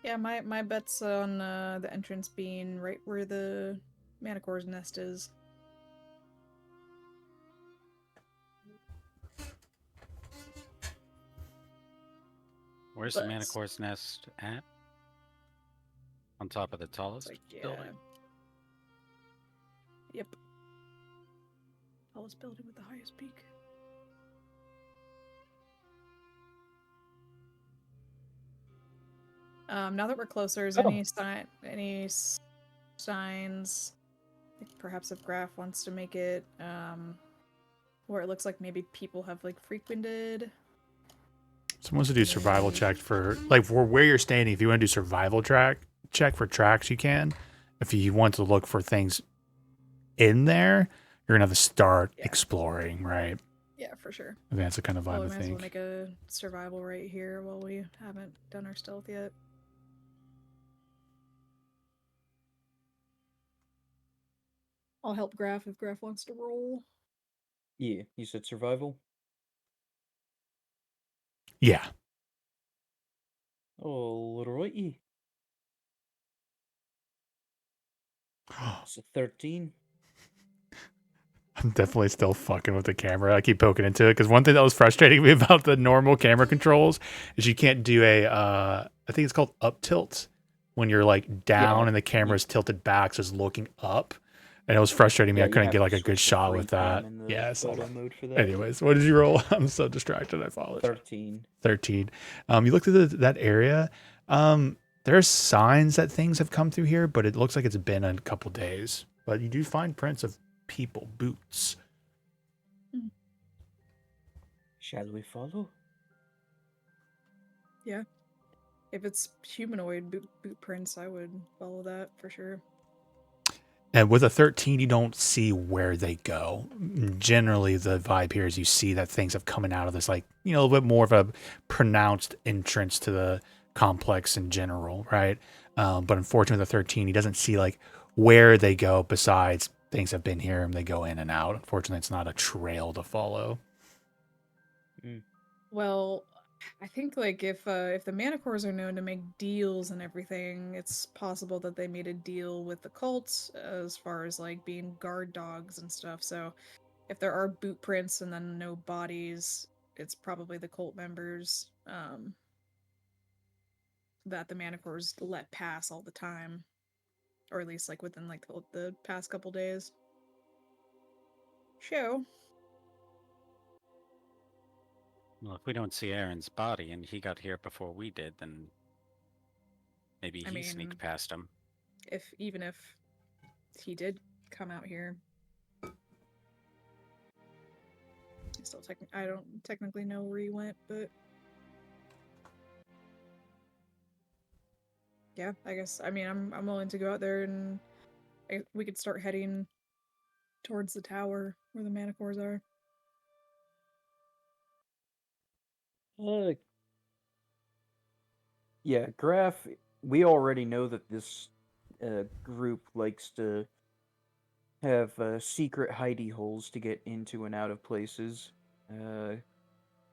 yeah. Yeah, my bet's on the entrance being right where the manicore's nest is. Where's the But- Manicore's nest at? On top of the It's tallest like, yeah. building? Yep. Tallest building with the highest peak. Now that we're closer, is Oh. any signs, like perhaps if Graf wants to make it, where it looks like maybe people have like frequented? Someone wants to do survival check for like for where you're standing. If you want to do survival check for tracks, you can. If you want to look for things in there, you're gonna have to start Yeah. exploring, right? Yeah, for sure. I think that's the kind of Well, vibe we I might as well think. make a survival right here while we haven't done our stealth yet. I'll help Graf if Graf wants to roll. Yeah, you said survival? Yeah. Alrighty. It's a 13. I'm definitely still fucking with the camera. I keep poking into it because one thing that was frustrating me about the normal camera controls is you can't do I think it's called up tilt when you're like down Yeah, and the camera's tilted back, so it's looking up. And it was frustrating me. Yeah, I you couldn't have get to like a good switch to shot free with cam that. in the Yeah, so photo mode for that. anyways, what did you roll? I'm so distracted. I apologize. 13. 13. You look through that area. There are signs that things have come through here, but it looks like it's been a couple days. But you do find prints of people, boots. Shall we follow? If it's humanoid boot prints, I would follow that for sure. And with a 13, you don't see where they go. Generally, the vibe here is you see that things have coming out of this, like, a little bit more of a pronounced entrance to the complex in general, right? But unfortunately, with the 13, he doesn't see like where they go besides things have been here and they go in and out. Unfortunately, it's not a trail to follow. Well, I think like if the Manticores are known to make deals and everything, it's possible that they made a deal with the cults as far as like being guard dogs and stuff. So if there are boot prints and then no bodies, it's probably the cult members that the Manticores let pass all the time, or at least like within like the past couple days. Show. Well, if we don't see Aaron's body and he got here before we did, then maybe I he mean, sneaked past him. Even if he did come out here, I don't technically know where he went, but yeah, I guess. I mean, I'm willing to go out there and we could start heading towards the tower where the Manticores are. Yeah, Graf, we already know that this group likes to have secret hidey holes to get into and out of places.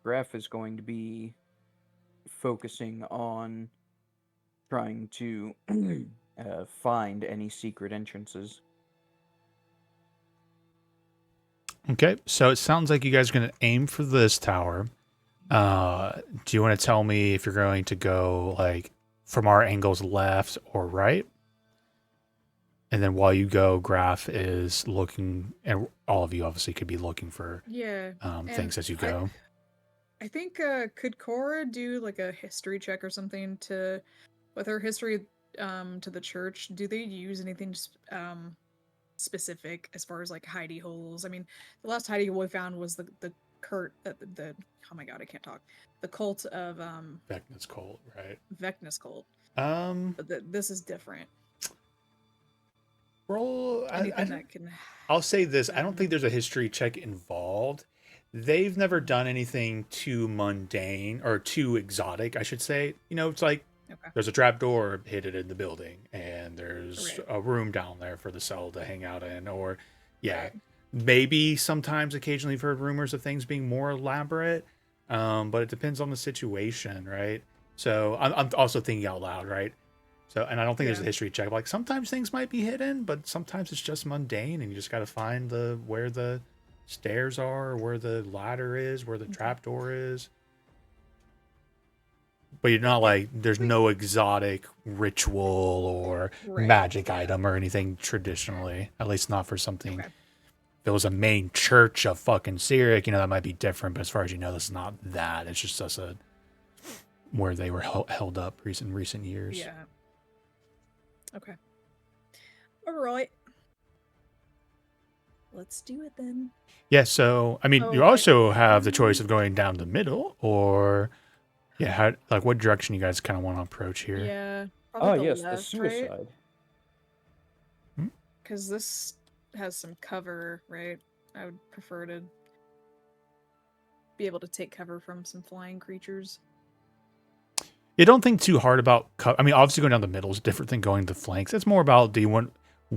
Graf is going to be focusing on trying to find any secret entrances. Okay, so it sounds like you guys are going to aim for this tower. Do you want to tell me if you're going to go like from our angles left or right? And then while you go, Graf is looking, and all of you obviously could be looking for things as you go. I think could Cora do like a history check or something with her history to the church? Do they use anything specific as far as like hidey holes? I mean, the last hidey hole we found was the oh my god, I can't talk. The cult of Vecna's cult, right? Vecna's cult. But this is different. Roll. That can. I'll say this: I don't think there's a history check involved. They've never done anything too mundane or too exotic, I should say. It's like there's a trap door hidden in the building, and there's a room down there for the cell to hang out in, or maybe sometimes occasionally you've heard rumors of things being more elaborate, but it depends on the situation, right? So I'm also thinking out loud, right? So, and I don't think there's a history check. Like sometimes things might be hidden, but sometimes it's just mundane, and you just got to find where the stairs are, or where the ladder is, where the trapdoor is. But you're not like there's no exotic ritual or magic item or anything traditionally. At least not for something. If it was a main church of fucking Cyric, that might be different. But as far as you know, this is not that. It's just where they were held up recent years. Yeah. Okay. All right. Let's do it then. Yeah, so, I mean, you also have the choice of going down the middle or, what direction you guys kind of want to approach here? Yeah. The suicide. Because this has some cover, right? I would prefer to be able to take cover from some flying creatures. You don't think too hard about I mean, obviously going down the middle is different than going to the flanks. It's more about, do you want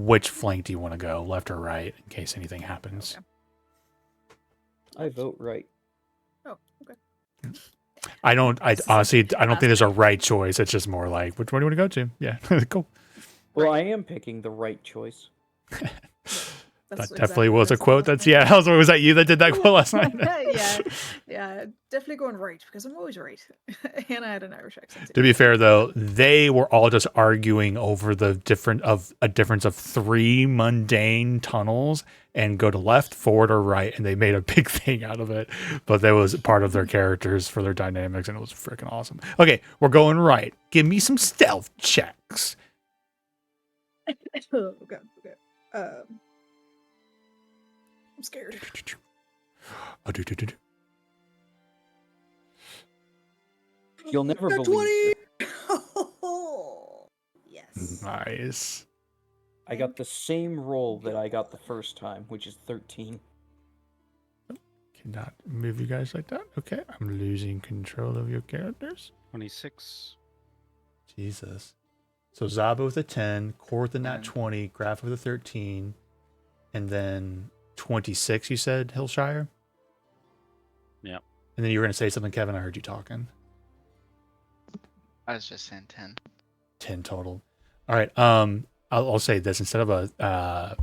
which flank do you want to go, left or right, in case anything happens. Okay. I vote right. Oh, okay. I honestly, I don't think there's a Last right choice. It's just more like, which one do you want to go to? Yeah, cool. Well, I am picking the right choice. That's That definitely exactly was what I a said quote. last That's night. was that you that did that quote last night? yeah, definitely going right because I'm always right. And I had an Irish accent. To too. be fair, though, they were all just arguing over a difference of 3 mundane tunnels and go to left, forward, or right, and they made a big thing out of it. But that was part of their characters for their dynamics, and it was freaking awesome. Okay, we're going right. Give me some stealth checks. Okay. I'm scared. You'll never believe. Yes. Nice. I got the same roll that I got the first time, which is 13. Cannot move you guys like that. Okay, I'm losing control of your characters. 26. Jesus. So Zaba with a 10, Core with a nat 10. 20, Graph with a 13, and then 26, you said, Hillshire? Yep. And then you were going to say something, Kevin. I heard you talking. I was just saying 10. 10 total. All right. I'll say this. Instead of a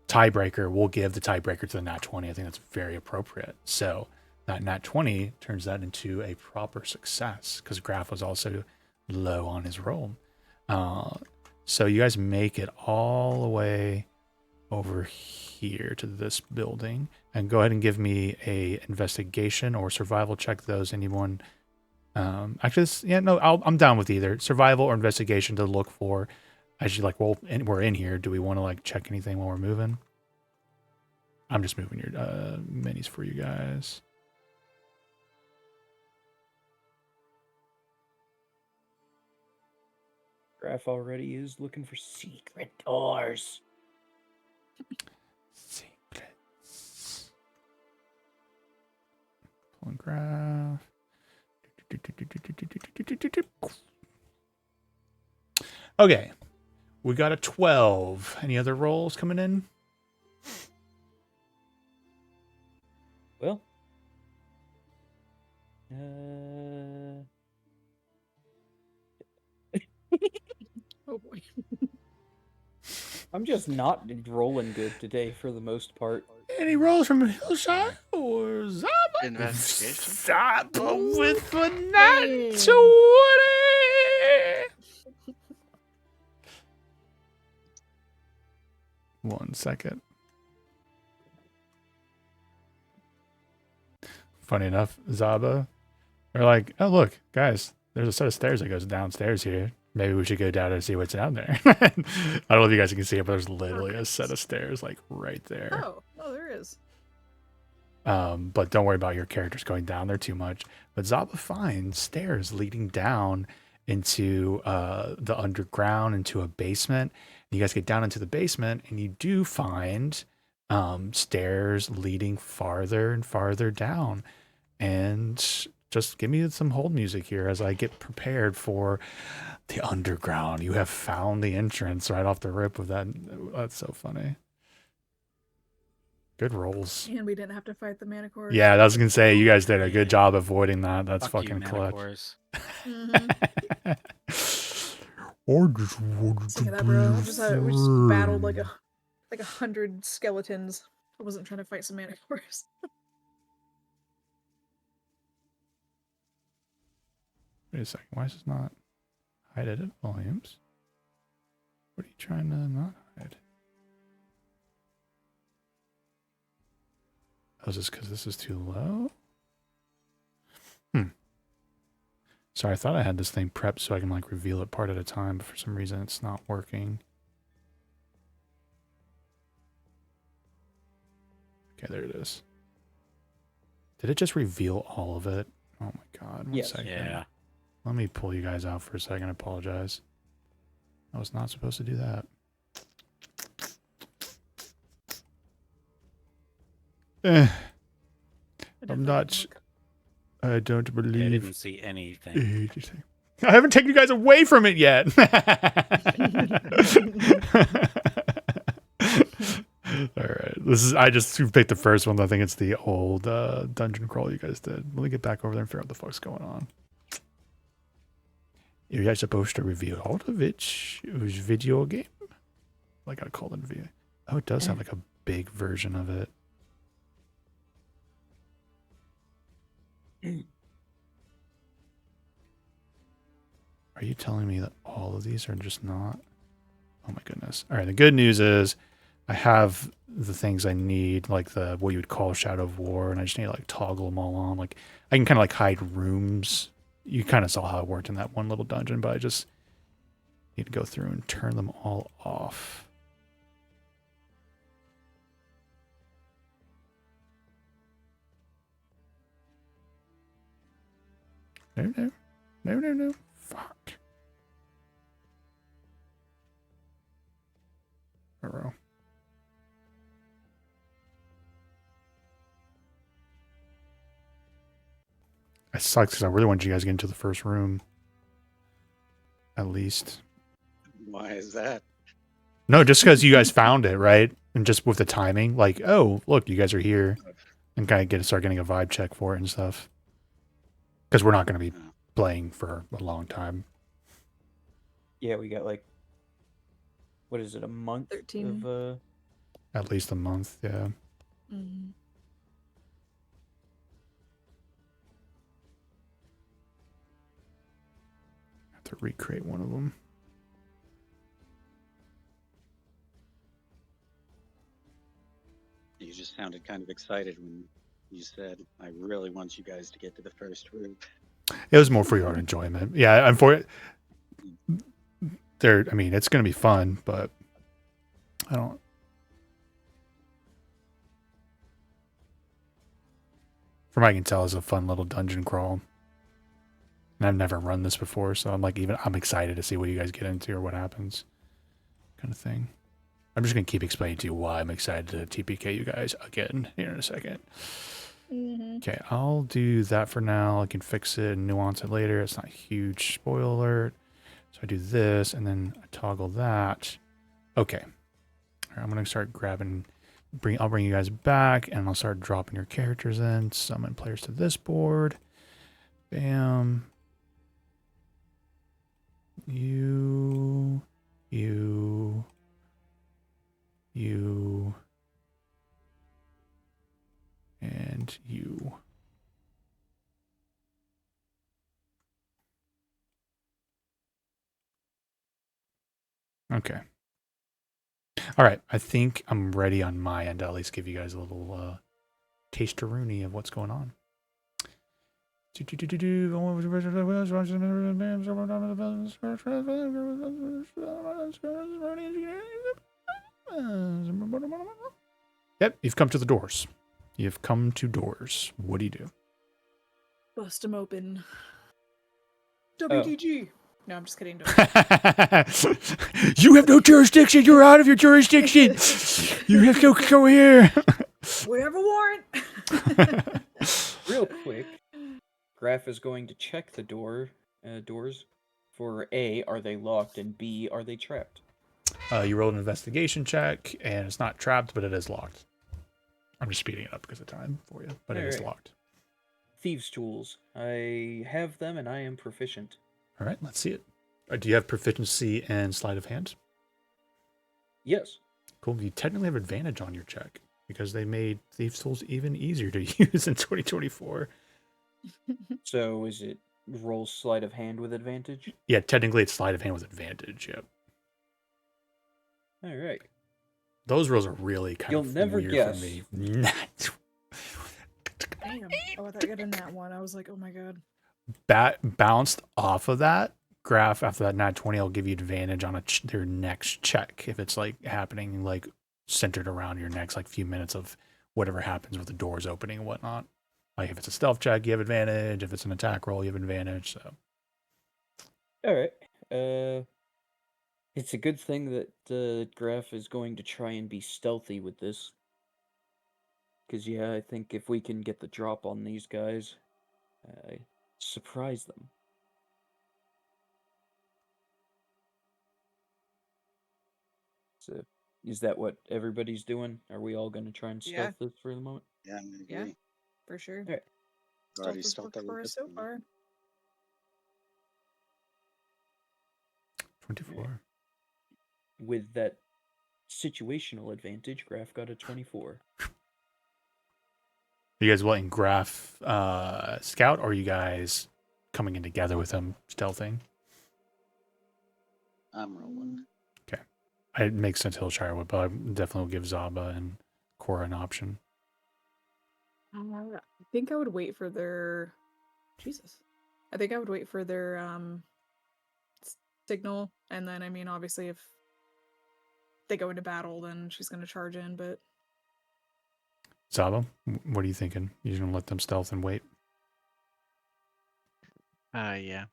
tiebreaker, we'll give the tiebreaker to the nat 20. I think that's very appropriate. So that nat 20 turns that into a proper success because Graph was also low on his roll. So you guys make it all the way over here to this building, and go ahead and give me a investigation or survival check. Those anyone? Actually, I'm down with either survival or investigation to look for. As you like, well, we're in here. Do we want to like check anything while we're moving? I'm just moving your minis for you guys. Graph already is looking for secret doors. Secrets. Pulling Graph. Okay, we got a 12. Any other rolls coming in? Well, Oh boy. I'm just not rolling good today for the most part. Any rolls from Hillshire or Zaba? Investigation. Zaba with a nat Hey. 20. 1 second. Funny enough, Zaba, they're like, oh, look, guys, there's a set of stairs that goes downstairs here. Maybe we should go down and see what's down there. I don't know if you guys can see it, but there's literally a set of stairs like right there. Oh, there is. But don't worry about your characters going down there too much. But Zaba finds stairs leading down into the underground, into a basement. And you guys get down into the basement, and you do find stairs leading farther and farther down. And just give me some hold music here as I get prepared for the underground. You have found the entrance right off the rip with that. That's so funny. Good rolls. And we didn't have to fight the Manticore. Yeah, I was gonna say you guys did a good job avoiding that. That's Fuck you, fucking clutch. Manticores. Or just wanted Sick to of that, bro. be We just battled like friends. 100 skeletons. I wasn't trying to fight some Manticores. Wait a second. Why is this not hide edit volumes? What are you trying to not hide? Oh, is this because this is too low? Sorry, I thought I had this thing prepped so I can like reveal it part at a time, but for some reason it's not working. Okay, there it is. Did it just reveal all of it? Oh my god. One Yes. second. Yeah. Let me pull you guys out for a second. I apologize. I was not supposed to do that. I'm not. I don't I believe didn't see anything. anything. I haven't taken you guys away from it yet. All right. I just picked the first one. I think it's the old dungeon crawl you guys did. Let me get back over there and figure out what the fuck's going on. You guys supposed to reveal all of it. It was video game. Like I called it video. Oh, it does have like a big version of it. Are you telling me that all of these are just not? Oh my goodness. All right. The good news is I have the things I need, like the what you would call Shadow of War, and I just need to like toggle them all on. Like I can kind of like hide rooms. You kind of saw how it worked in that one little dungeon, but I just need to go through and turn them all off. No. Fuck. Alright. It sucks because I really wanted you guys to get into the first room. At least. Why is that? No, just because you guys found it, right? And just with the timing, like, oh, look, you guys are here. And kind of start getting a vibe check for it and stuff. Because we're not going to be playing for a long time. Yeah, we got like, what is it, a month 13. of At least a month, yeah. Mhm. Have to recreate one of them. You just sounded kind of excited when you said, I really want you guys to get to the first room. It was more for your own enjoyment. Yeah, I'm for it. I mean, it's going to be fun, but I don't. From what I can tell, it's a fun little dungeon crawl. And I've never run this before, so I'm excited to see what you guys get into or what happens, kind of thing. I'm just gonna keep explaining to you why I'm excited to TPK you guys again here in a second. Mhm. Okay, I'll do that for now. I can fix it and nuance it later. It's not a huge spoiler alert. So I do this and then I toggle that. Okay. All right, I'm gonna start grabbing. I'll bring you guys back and I'll start dropping your characters in. Summon players to this board. Bam. You. And you. Okay. All right. I think I'm ready on my end to at least give you guys a little taste-a-rooney of what's going on. Yep, you've come to the doors. You've come to doors. What do you do? Bust them open. WTG. No, I'm just kidding. You have no jurisdiction. You're out of your jurisdiction. You have to go here. We have a warrant. Real quick, Graf is going to check the doors for A, are they locked, and B, are they trapped? You roll an investigation check, and it's not trapped, but it is locked. I'm just speeding it up because of time for you, but it is Alright. locked. Thieves' tools. I have them, and I am proficient. All right, let's see it. Do you have proficiency in sleight of hand? Yes. Cool. You technically have advantage on your check because they made Thieves' tools even easier to use in 2024. So is it roll sleight of hand with advantage? Yeah, technically it's sleight of hand with advantage. Yep. All right. Those rolls are really kind You'll of never weird guess. for me. Damn. Oh, I thought you got in that one. I was like, oh my god. Bounced off of that graph after that nat 20 will give you advantage on their next check if it's like happening like centered around your next like few minutes of whatever happens with the doors opening and whatnot. Like if it's a stealth check, you have advantage. If it's an attack roll, you have advantage. So All right. It's a good thing that Graf is going to try and be stealthy with this. Because, yeah, I think if we can get the drop on these guys, surprise them. So, is that what everybody's doing? Are we all going to try and Yeah. stealth this for the moment? Yeah, I Yeah. agree. For sure. Alright. Already Stealth has stealth worked for us so far. 24. With that situational advantage, Graph got a 24. You guys letting Graph scout, or are you guys coming in together with him stealthing? I'm rolling. It makes sense Hillshire would, but I definitely will give Zaba and Cora an option. I think I would wait for their Jesus. I think I would wait for their signal, and then I mean obviously if they go into battle then she's gonna charge in, but Zaba, what are you thinking? You're gonna let them stealth and wait? Yeah.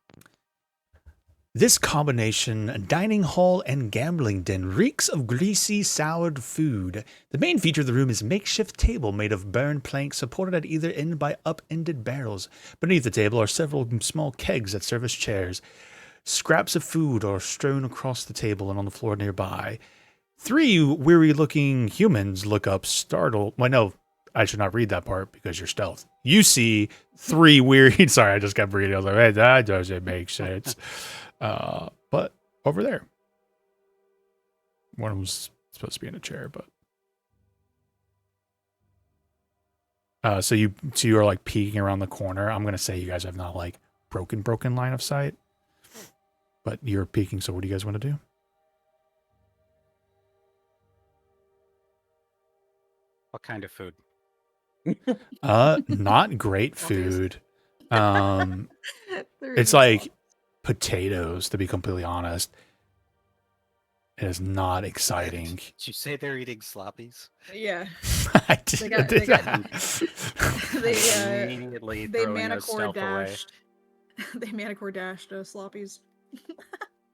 This combination, dining hall and gambling den, reeks of greasy, soured food. The main feature of the room is a makeshift table made of burned planks supported at either end by upended barrels. Beneath the table are several small kegs that serve as chairs. Scraps of food are strewn across the table and on the floor nearby. 3 weary-looking humans look up, startled. Well, no, I should not read that part because you're stealth. You see 3 weary... Sorry, I just kept reading. I was like, hey, that doesn't make sense. But over there. One of them's supposed to be in a chair, but... So you are like peeking around the corner. I'm going to say you guys have not like broken line of sight. But you're peeking, so what do you guys want to do? What kind of food? Not great food. It's like potatoes, to be completely honest. It is not exciting. Did you say they're eating sloppies? yeah. I did, They got- they got- they Immediately they throwing those manicore stealth away. dashed they manicore dashed sloppies.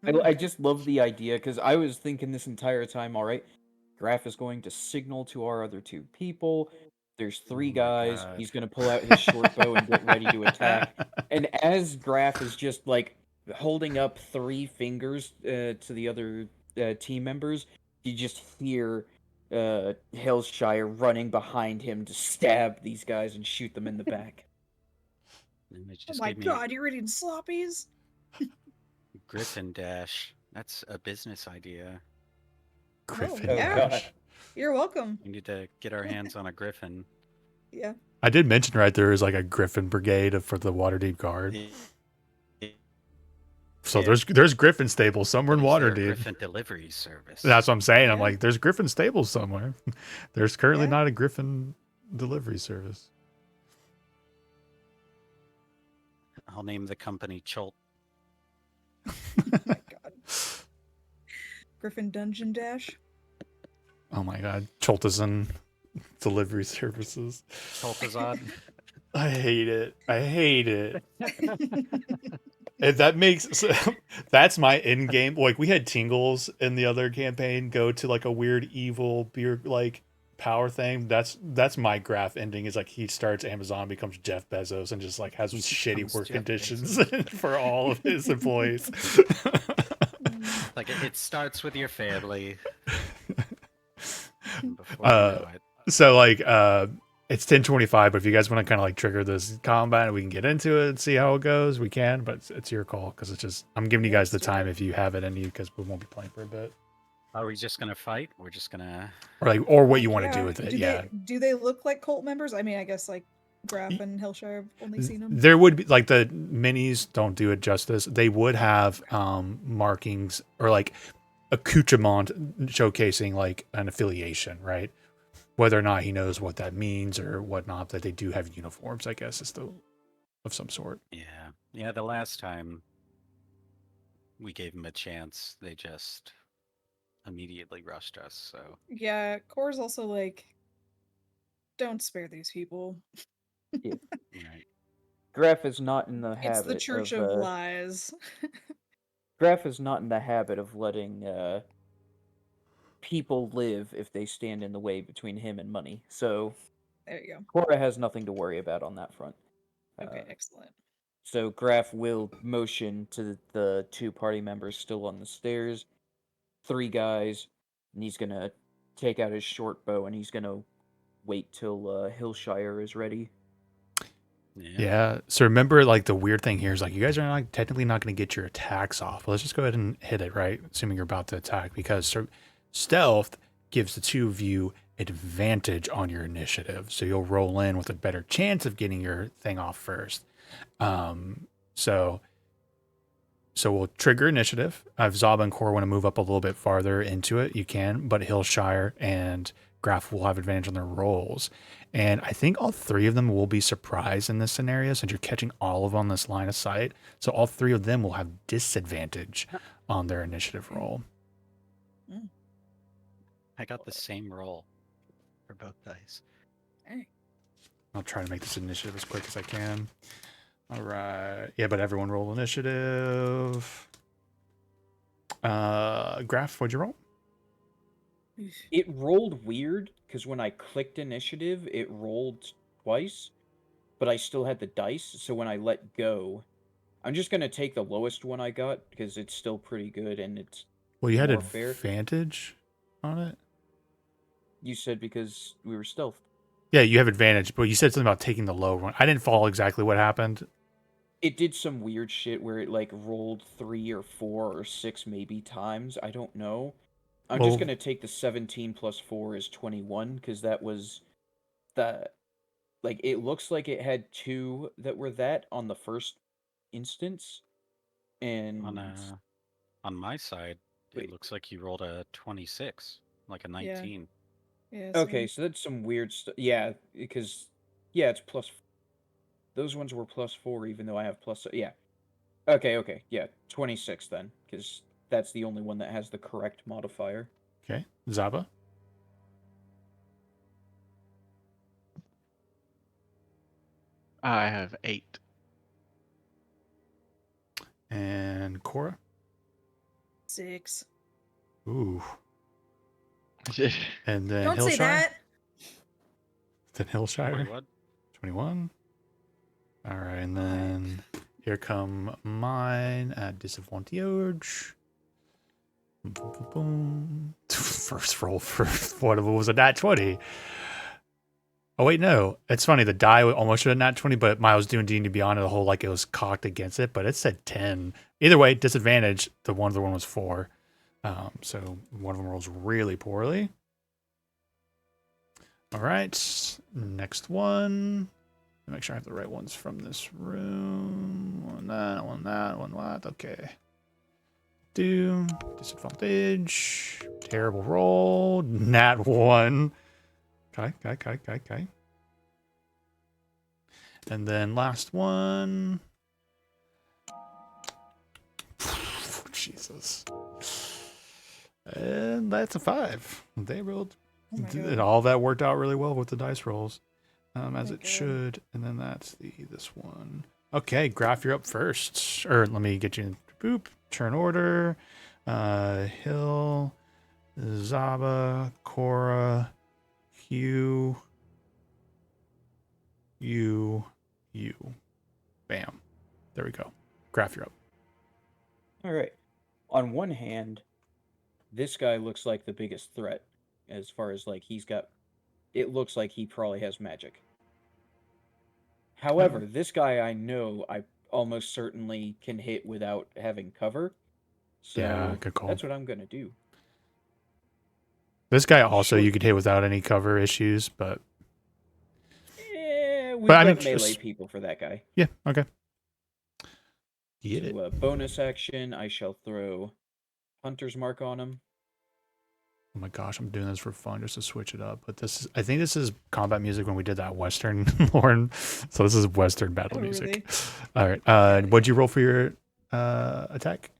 I just love the idea because I was thinking this entire time, all right, Graph is going to signal to our other 2 people. There's 3 Oh my guys. God. He's going to pull out his short bow and get ready to attack. And as Graph is just like holding up 3 fingers to the other team members, you just hear Hillshire running behind him to stab these guys and shoot them in the back. And it Oh just my gave me god, you're eating sloppies? Griffin Dash. That's a business idea. Griffin Oh, yeah. Dash. You're welcome. We need to get our hands on a Griffin. Yeah. I did mention right there is like a Griffin brigade for the Waterdeep Guard. So Yeah. there's Griffin stables somewhere in Is there a Waterdeep. Griffin delivery service. That's what I'm saying. I'm Yeah. like, there's Griffin stables somewhere. There's currently Yeah. not a Griffin delivery service. I'll name the company Cholt. Oh my god. Griffin Dungeon Dash. Oh my god, Choltazan delivery services. Choltazad. I hate it. I hate it. And that makes that's my end game. Like we had Tingles in the other campaign go to like a weird evil beer like power thing. That's my Graph ending. Is like he starts Amazon, becomes Jeff Bezos, and just like has shitty becomes work Jeff conditions for all of his employees. Like it starts with your family. And before Uh, you know it. So like it's 10:25, but if you guys want to kind of like trigger this combat and we can get into it and see how it goes, we can, but it's your call because it's just I'm giving you guys the Let's do time it. if you have it in you because we won't be playing for a bit. Are we just gonna fight? We're just gonna. Or what you want to do with it. Do Yeah. do they look like cult members? I mean, I guess like Graph and Hillshire have only seen them. There would be like the minis don't do it justice. They would have markings or like accoutrement showcasing like an affiliation, right? Whether or not he knows what that means or whatnot, that they do have uniforms, I guess, is the of some sort. Yeah. Yeah, the last time we gave them a chance, they just immediately rushed us, so Yeah, Core's also like, don't spare these people. right. Graph is not in the habit It's the Church of Lies. Graph is not in the habit of letting people live if they stand in the way between him and money. So There you go. Cora has nothing to worry about on that front. Okay, excellent. So Graph will motion to the 2 party members still on the stairs. 3 guys and he's gonna take out his short bow and he's gonna wait till Hillshire is ready. Yeah. So remember, like the weird thing here is like you guys are not technically not going to get your attacks off. Let's just go ahead and hit it, right? Assuming you're about to attack, because stealth gives the two of you advantage on your initiative. So you'll roll in with a better chance of getting your thing off first. So we'll trigger initiative. If Zaba and Core want to move up a little bit farther into it, you can, but Hillshire and Graf will have advantage on their rolls. And I think all three of them will be surprised in this scenario since you're catching all of them on this line of sight. So all three of them will have disadvantage on their initiative roll. I got the same roll for both dice. Hey. I'll try to make this initiative as quick as I can. All right. Yeah, but everyone roll initiative. Graf, what'd you roll? It rolled weird because when I clicked initiative, it rolled twice, but I still had the dice. So when I let go, I'm just gonna take the lowest one I got because it's still pretty good and it's Well, you had more fair. advantage on it. You said because we were stealth. Yeah, you have advantage, but you said something about taking the low one. I didn't follow exactly what happened. It did some weird shit where it like rolled 3 or 4 or 6 maybe times. I don't know. I'm Well- just gonna take the 17 plus 4 is 21 because that was the like it looks like it had 2 that were that on the first instance, and On my side, Wait. it looks like you rolled a 26, like a Yeah. 19. Yeah. okay, same. so that's some weird stuff. Yeah, because yeah, it's plus. Those ones were plus 4, even though I have plus. Yeah. Okay, yeah, 26 then, because that's the only one that has the correct modifier. Okay, Zaba. I have 8. And Cora. 6. Ooh. And then Don't Hillshire. say that. Then Hillshire. 21. 21. All right, and then here come mine at disadvantage. Boom, boom, boom, boom. First roll for one of them was a nat 20. Oh, wait, no. It's funny. The die almost should have nat 20, but Miles doing D&D Beyond, the whole like it was cocked against it, but it said 10. Either way, disadvantage. The other one was 4. So one of them rolls really poorly. All right, next one. Make sure I have the right ones from this room. One that, one that, one that. Okay. Do disadvantage. Terrible roll. Nat 1. Okay. And then last one. Jesus. And that's a 5. They rolled. Oh my And God. all that worked out really well with the dice rolls. As my it God. should. And then that's this one. Okay, Graf, you're up first. Or let me get you in. Boop. Turn order. Hill, Zaba, Cora, Hugh, you. Bam. There we go. Graf, you're up. All right. On one hand, this guy looks like the biggest threat as far as like he's got. It looks like he probably has magic. However, this guy I know I almost certainly can hit without having cover. So Yeah, good call. that's what I'm gonna do. This guy also Sure. you could hit without any cover issues, but Yeah, we've But I got mean, melee just- people for that guy. yeah, okay. Get it. So, bonus action, I shall throw Hunter's Mark on him. Oh my gosh, I'm doing this for fun just to switch it up. But I think this is combat music when we did that Western Lorne. So this is Western battle Oh, music. really? All right. What'd you roll for your attack?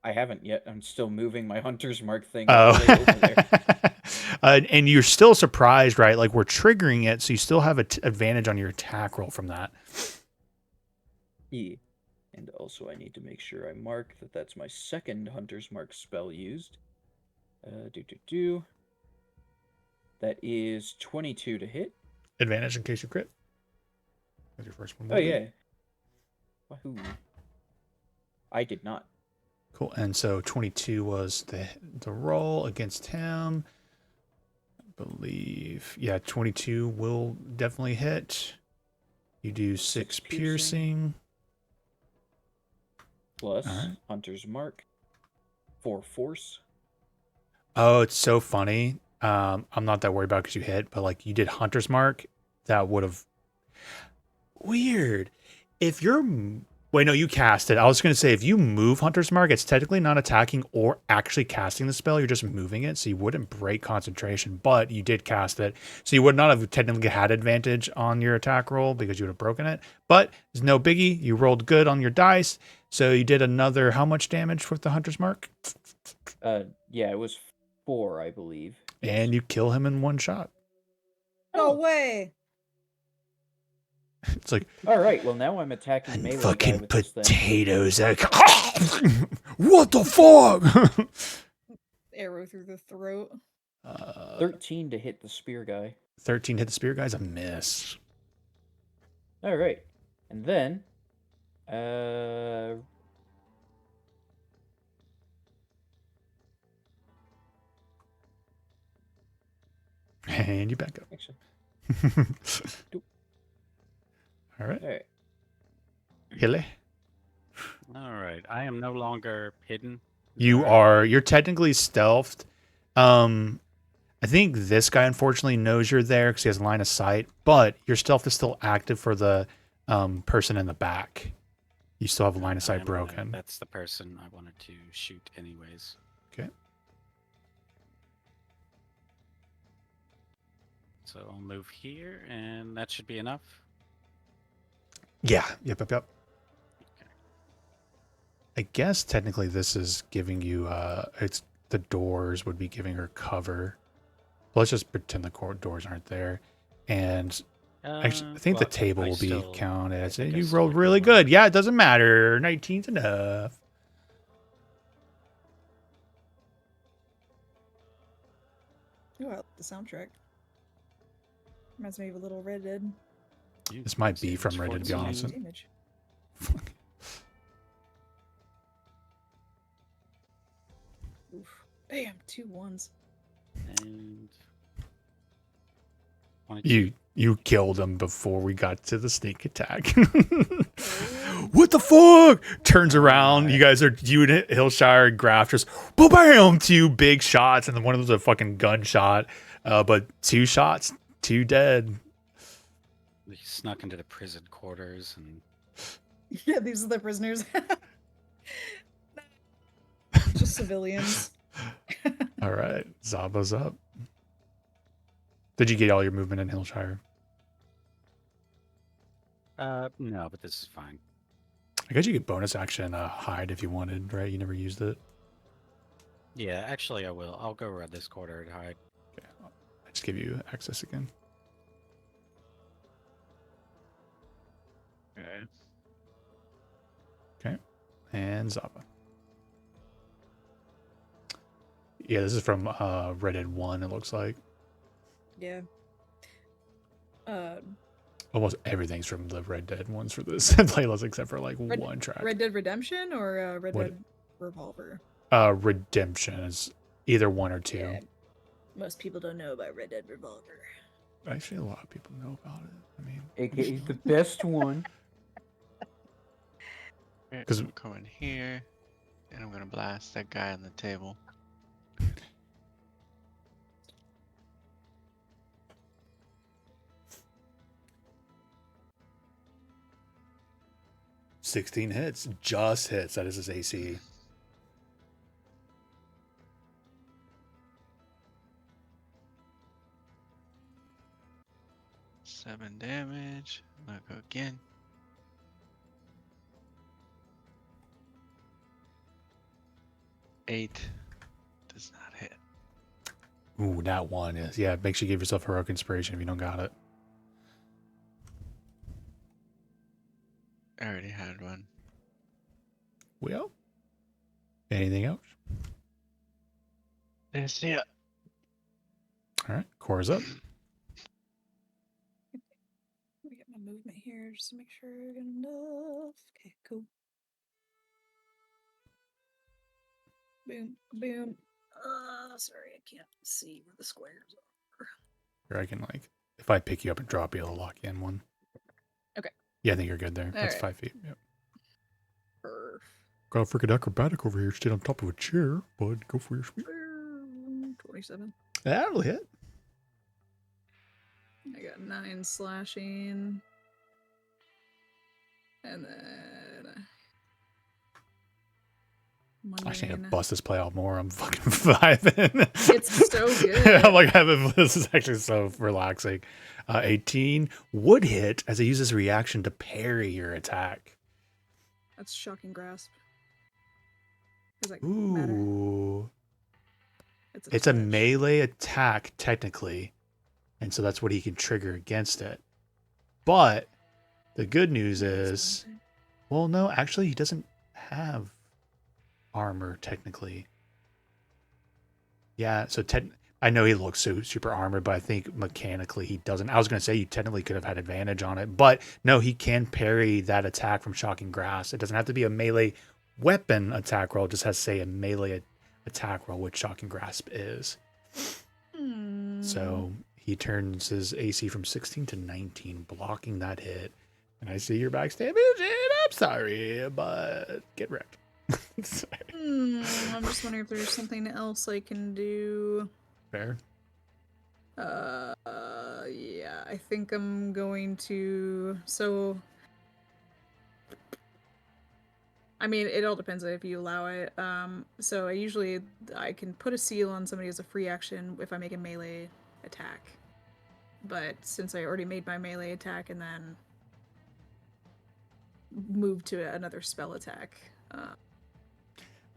I haven't yet. I'm still moving my Hunter's Mark thing Oh. all the way over there. And you're still surprised, right? Like we're triggering it, so you still have an advantage on your attack roll from that. Yeah. And also I need to make sure I mark that that's my second Hunter's Mark spell used. That is 22 to hit. Advantage in case you crit. That's your first one. Oh, yeah. Wahoo. I did not. Cool. And so 22 was the roll against him. I believe. Yeah, 22 will definitely hit. You do 6 piercing. Plus Alright. Hunter's Mark. 4 force. Oh, it's so funny. I'm not that worried about because you hit, but like you did Hunter's Mark, that would have weird. If you're wait, no, you cast it. I was gonna say if you move Hunter's Mark, it's technically not attacking or actually casting the spell. You're just moving it, so you wouldn't break concentration. But you did cast it, so you would not have technically had advantage on your attack roll because you would have broken it. But it's no biggie. You rolled good on your dice, so you did another how much damage with the Hunter's Mark? Yeah, it was 4, I believe. And you kill him in one shot. No Oh. way. It's like All right. Well, now I'm attacking melee guy fucking with this thing. potatoes. What the fuck? Arrow through the throat. 13 to hit the spear guy. 13 hit the spear guy's a miss. All right, and then, And you back up. actually, All right. all right. Hilly. All right. I am no longer hidden. You are, you're technically stealthed. I think this guy unfortunately knows you're there because he has line of sight, but your stealth is still active for the person in the back. You still have line of sight broken. That's the person I wanted to shoot anyways. Okay. So I'll move here, and that should be enough. Yeah. Yep. I guess technically this is giving you it's the doors would be giving her cover. Let's just pretend the doors aren't there. And actually, I think the table will be counted as you rolled really good. Yeah, it doesn't matter. 19's enough. Oh, I like the soundtrack. Reminds me of a little Red Dead. This might be from Red Dead, to be honest. Damage. Oof. Bam, 2 1s. And You killed him before we got to the sneak attack. What the fuck? Turns around. You guys are you and Hillshire and Graf just bam, 2 big shots, and then one of them's a fucking gunshot. But 2 shots, 2 dead. he snuck into the prison quarters, and Yeah, these are the prisoners. Just civilians. All right, Zaba's up. Did you get all your movement in Hillshire? no, but this is fine. I guess you could bonus action hide if you wanted, right? You never used it. Yeah, actually, I will. I'll go around this quarter and hide. Okay, I just give you access again. Okay. Okay, and Zaba. Yeah, this is from Red Dead 1, it looks like. Yeah. Almost everything's from the Red Dead ones for this playlist, except for like one track. Red Dead Redemption or Red What- Dead Revolver? Redemption is either 1 or 2. Yeah. Most people don't know about Red Dead Revolver. Actually, a lot of people know about it. I mean, AKA the best one. Alright, 'Cause- I'm coming here, and I'm gonna blast that guy on the table. $16 hits, just hits. That is his AC. Seven damage. I'm gonna go again. Eight does not hit. Ooh, that one is. Yeah, make sure you give yourself heroic inspiration if you don't got it. I already had one. Well, anything else? That's it. All right, Cora's up. Let me get my movement here just to make sure I got enough. Okay, cool. Boom, boom. Sorry, I can't see where the squares are. Or I can like, if I pick you up and drop you, I'll lock you in one. Okay. Yeah, I think you're good there. That's right. 5 feet. Yep. Perf. Got a freaking acrobatic over here, stayed on top of a chair, bud. Go for your sweep. 27. That'll hit. I got 9 slashing. And then. I need to Mundane. bust this play out more. I'm fucking vibing. It's so good. I'm like, this is actually so relaxing. 18 would hit as it uses reaction to parry your attack. That's shocking grasp. Does that matter? Ooh. It's It's a touch. melee attack, technically. And so that's what he can trigger against it. But the good news is, well, no, actually, he doesn't have armor, technically. Yeah, so I know he looks so super armored, but I think mechanically he doesn't. I was going to say you technically could have had advantage on it, but no, he can parry that attack from Shocking Grasp. It doesn't have to be a melee weapon attack roll. It just has to say a melee attack roll, which Shocking Grasp is. So he turns his AC from 16 to 19, blocking that hit. And I see your backstab, and I'm sorry, but get wrecked. Sorry. I'm just wondering if there's something else I can do. Fair. Yeah, I think I'm going to. So, I mean, it all depends if you allow it. So I can put a seal on somebody as a free action if I make a melee attack. But since I already made my melee attack and then moved to another spell attack,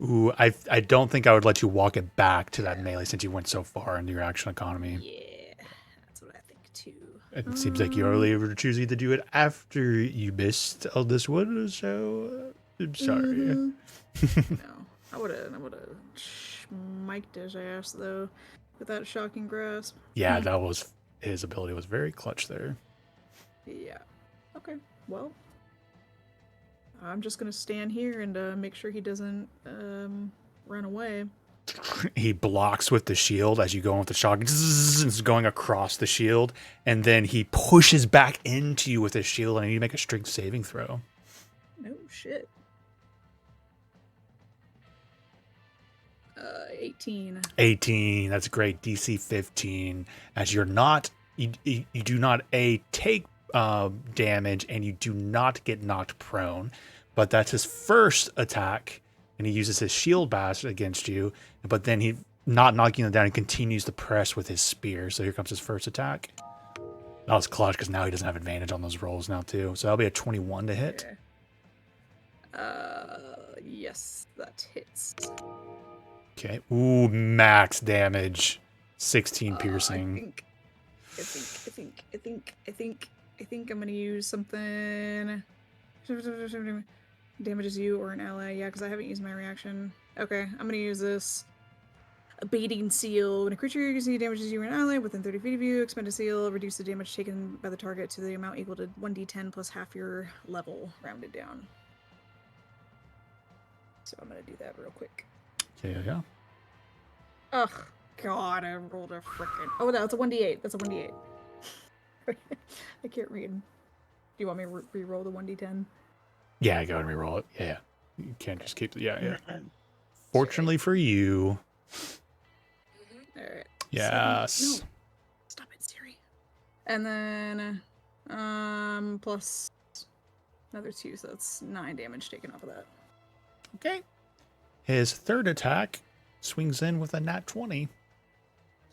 Ooh, I don't think I would let you walk it back to that melee since you went so far into your action economy. yeah, that's what I think too. It seems like you're only able to choose to do it after you missed all this one, so I'm sorry. No, I would have smiked his ass though with that shocking grasp. Yeah, that was his ability was very clutch there. Yeah. Okay. Well, I'm just gonna stand here and make sure he doesn't run away. He blocks with the shield as you go with the shock. It's going across the shield, and then he pushes back into you with his shield, and you make a strength saving throw. No shit. 18. 18. That's great. DC 15. As you're not, you do not take damage, and you do not get knocked prone. But that's his first attack, and he uses his shield bash against you. But then he, not knocking him down, he continues to press with his spear. So here comes his first attack. That was clutch because now he doesn't have advantage on those rolls now too. So that'll be a 21 to hit. Okay. Yes, that hits. Okay. Ooh, max damage. 16 piercing. I think I'm gonna use something. Damages you or an ally. Yeah, because I haven't used my reaction. Okay, I'm gonna use this. A baiting seal. When a creature you see damages you or an ally within 30 feet of you, expend a seal. Reduce the damage taken by the target to the amount equal to 1d10 plus half your level, rounded down. So I'm gonna do that real quick. Yeah. Ugh, God, I rolled a frickin'. Oh, no, it's a 1d8. That's a 1d8. I can't read. Do you want me to re-roll the 1d10? Yeah, go ahead and reroll it. Yeah. You can't just keep. Yeah. Fortunately for you. Alright. Yes. No. Stop it, Siri. And then, plus another 2, so that's 9 damage taken off of that. Okay. His third attack swings in with a nat 20.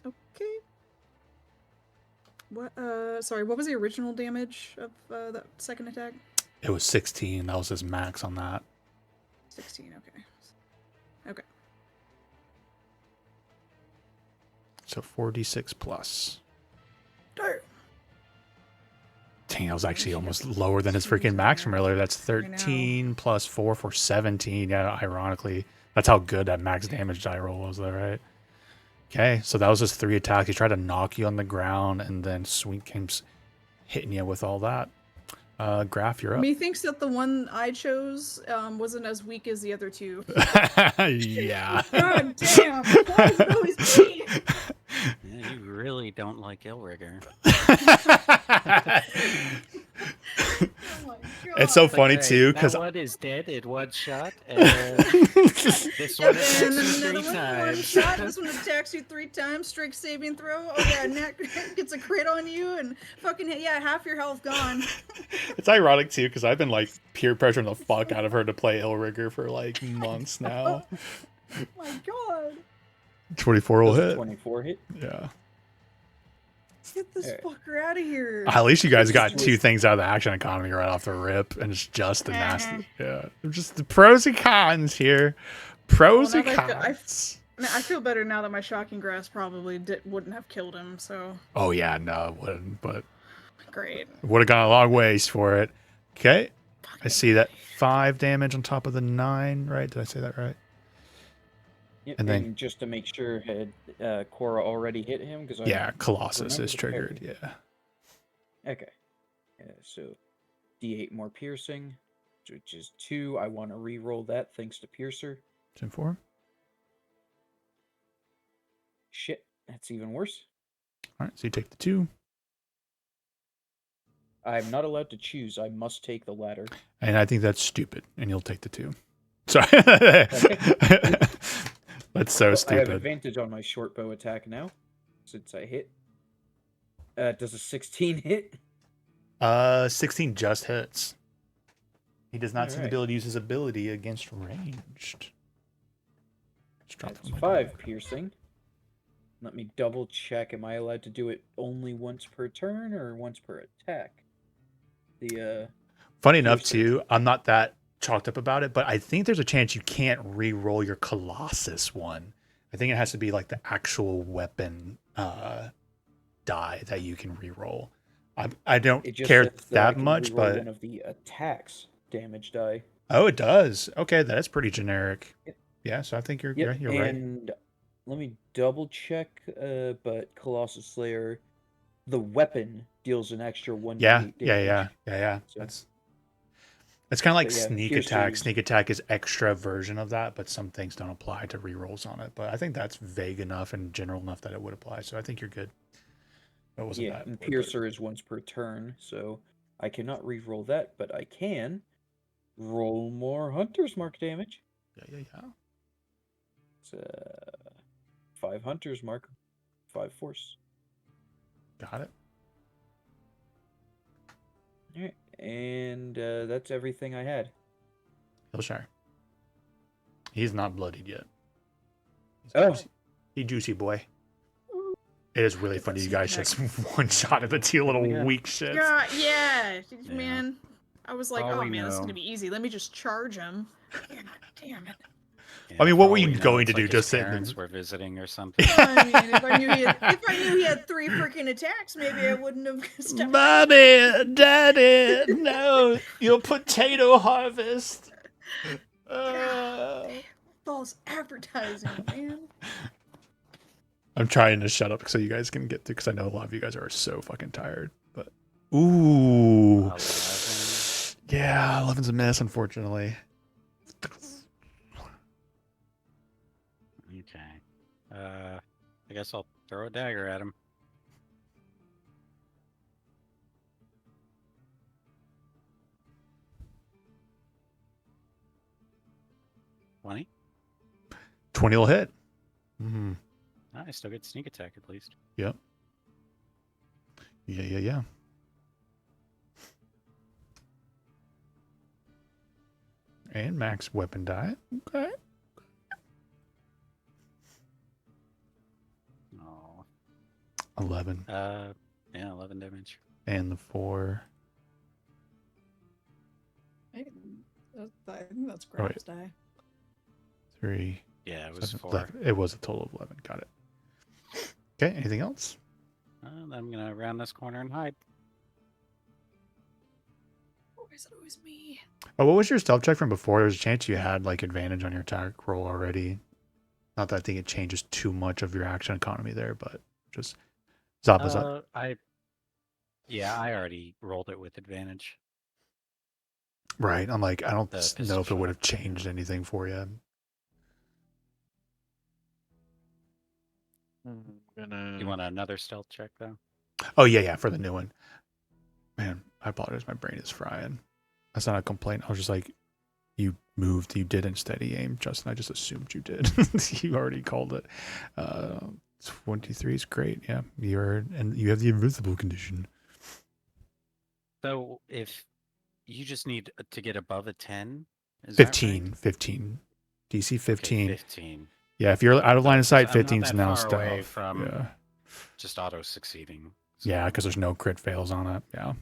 Okay. What, sorry, what was the original damage of, that second attack? It was 16. That was his max on that. 16, okay. Okay. So 4d6 plus. Darn. Dang, that was actually almost lower than his freaking max from earlier. That's 13 plus 4 for 17. Yeah, ironically. That's how good that max damage die roll was, though, right? Okay, so that was his 3 attacks. He tried to knock you on the ground, and then Swink came hitting you with all that. Graph, you're up. Methinks that the one I chose wasn't as weak as the other two. Yeah. God damn! Why is it always me? Yeah, you really don't like Elrigger. Oh my god. It's so Like, funny alright, too, that because one is dead in one shot, and this one Yep, attacks and you then 3 another one times. shot. This one attacks you 3 times. Strike saving throw. Oh yeah, Nat gets a crit on you, and fucking half your health gone. it's ironic too, because I've been like peer pressuring the fuck out of her to play Elrigger for like months now. Oh my god. 24 will Does a hit. 24 hit? Yeah. Get this Alright. fucker out of here. At least you guys got Just 2 wait. things out of the action economy right off the rip, and it's just the nasty. Yeah. Just the pros and cons here. Pros Well, and now that I cons. I feel better now that my shocking grass probably wouldn't have killed him. So Oh yeah, no, it wouldn't, but great. would have gone a long ways for it. Okay. I Fucking see that 5 damage on top of the 9, right? Did I say that right? Yep, And and then- just to make sure, had Cora already hit him? Because Yeah, Colossus remember is the triggered. parry. Yeah. Okay. So D8 more piercing, which is 2. I want to re-roll that thanks to Piercer. 10-4. Shit, that's even worse. All right, so you take the 2. I'm not allowed to choose. I must take the latter. And I think that's stupid, and you'll take the 2. Sorry. That's so Well, I have stupid. advantage on my short bow attack now, since I hit. Does a 16 hit? 16 just hits. He does not see the Alright. ability to use his ability against ranged. Just drop That's it on my 5 die. piercing. Let me double check. Am I allowed to do it only once per turn or once per attack? The Funny enough, piercing. too, I'm not that chalked up about it, but I think there's a chance you can't re-roll your Colossus one. I think it has to be like the actual weapon die that you can re-roll. I don't It just care says that I that can much, reroll but one of the attacks damage die. oh, it does. Okay, that's pretty generic. Yep. Yeah, so I think you're Yep, you're right. and let me double check. But Colossus Slayer, the weapon deals an extra 1d8 damage. Yeah. So- It's kind of like But yeah, sneak Piercer attack. is- Sneak attack is extra version of that, but some things don't apply to rerolls on it. But I think that's vague enough and general enough that it would apply. So I think you're good. That wasn't Yeah, that. and but- Piercer is once per turn, so I cannot re-roll that, but I can roll more Hunter's Mark damage. Yeah. It's 5 Hunter's Mark, 5 Force. Got it. Alright, and that's everything I had. Hillshire. He's not bloodied yet. He's Oh. juicy boy. It is really Get funny. that You guys sneak just one shot at the 2 little Yeah. weak shits. God, yeah, Yeah. man. I was like, All oh we man, this is know- gonna be easy. Let me just charge him. God damn it. I mean, for what all were you we know, going it's to do? like Just his sit in- parents were visiting or something. I mean, if I knew he had 3 freaking attacks, maybe I wouldn't have stepped. Mommy, Daddy, no, your potato harvest. False advertising, man. I'm trying to shut up so you guys can get through, because I know a lot of you guys are so fucking tired. But ooh, 11. yeah, 11's a miss, unfortunately. Okay. I guess I'll throw a dagger at him. $20. 20 will hit. Mm-hmm. I still get sneak attack at least. Yep. Yeah. And max weapon die. Okay. Oh. 11. Yeah, 11 damage. And the 4. I think that's Oh, wait. grass die. 3. Yeah, it was 7, 4. 11. It was a total of 11. Got it. Okay, anything else? Then I'm gonna round this corner and hide. Why is it always me? Oh, what was your stealth check from before? There was a chance you had like advantage on your attack roll already. Not that I think it changes too much of your action economy there, but just Zappa's up. I already rolled it with advantage. Right. I'm like, I don't The know pistol if it would shot. have changed anything for you. I'm You gonna. want another stealth check though? Oh yeah, yeah, for the new one. Man, I apologize. My brain is frying. That's not a complaint. I was just like, you moved, you didn't steady aim, Justin. I just assumed you did. You already called it. 23 is great. Yeah, and you have the invincible condition. So if you just need to get above a 10, is that right? 15. DC Okay, 15. 15. Yeah, if you're out of line of sight, I'm not 15's that now far away stealth. from Yeah, just auto succeeding. yeah, so- because there's no crit fails on it. Yeah.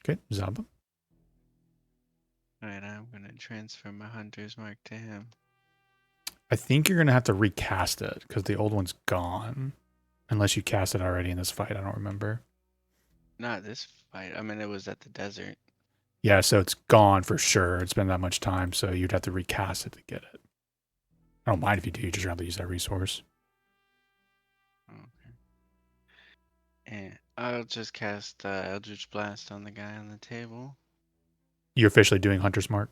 Okay, Zaba. Alright, I'm gonna transfer my hunter's mark to him. I think you're gonna have to recast it because the old one's gone, unless you cast it already in this fight. I don't remember. Not this fight. I mean, it was at the desert. Yeah, so it's gone for sure. It's been that much time, so you'd have to recast it to get it. I don't mind if you do. You just have to use that resource. Okay. And I'll just cast Eldritch Blast on the guy on the table. You're officially doing Hunter's Mark.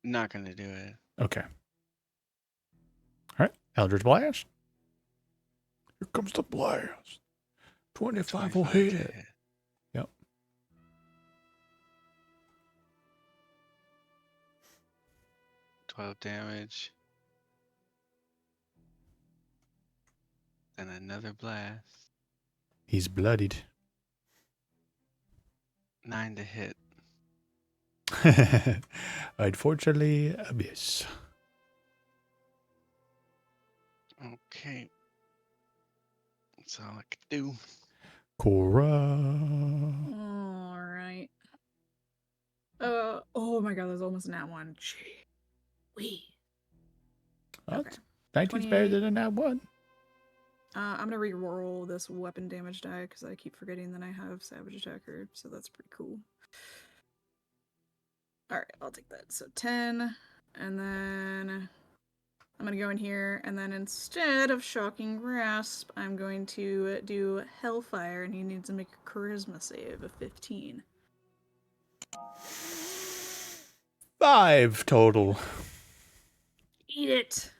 Not gonna do it. Okay. All right, Eldritch Blast. Here comes the blast. 25 will 25 hit to it. hit. Yep. 12 damage. Then another blast. He's bloodied. 9 to hit. Unfortunately, a miss. Okay. That's all I could do. Cora. All right. Oh my god, there's almost an at one. Gee. Wee. Okay. 19's better 28. than that one. I'm gonna re-roll this weapon damage die because I keep forgetting that I have Savage Attacker, so that's pretty cool. Alright, I'll take that. So 10, and then I'm gonna go in here, and then instead of Shocking Grasp, I'm going to do Hellfire, and he needs to make a Charisma save of 15. 5 total. Eat it!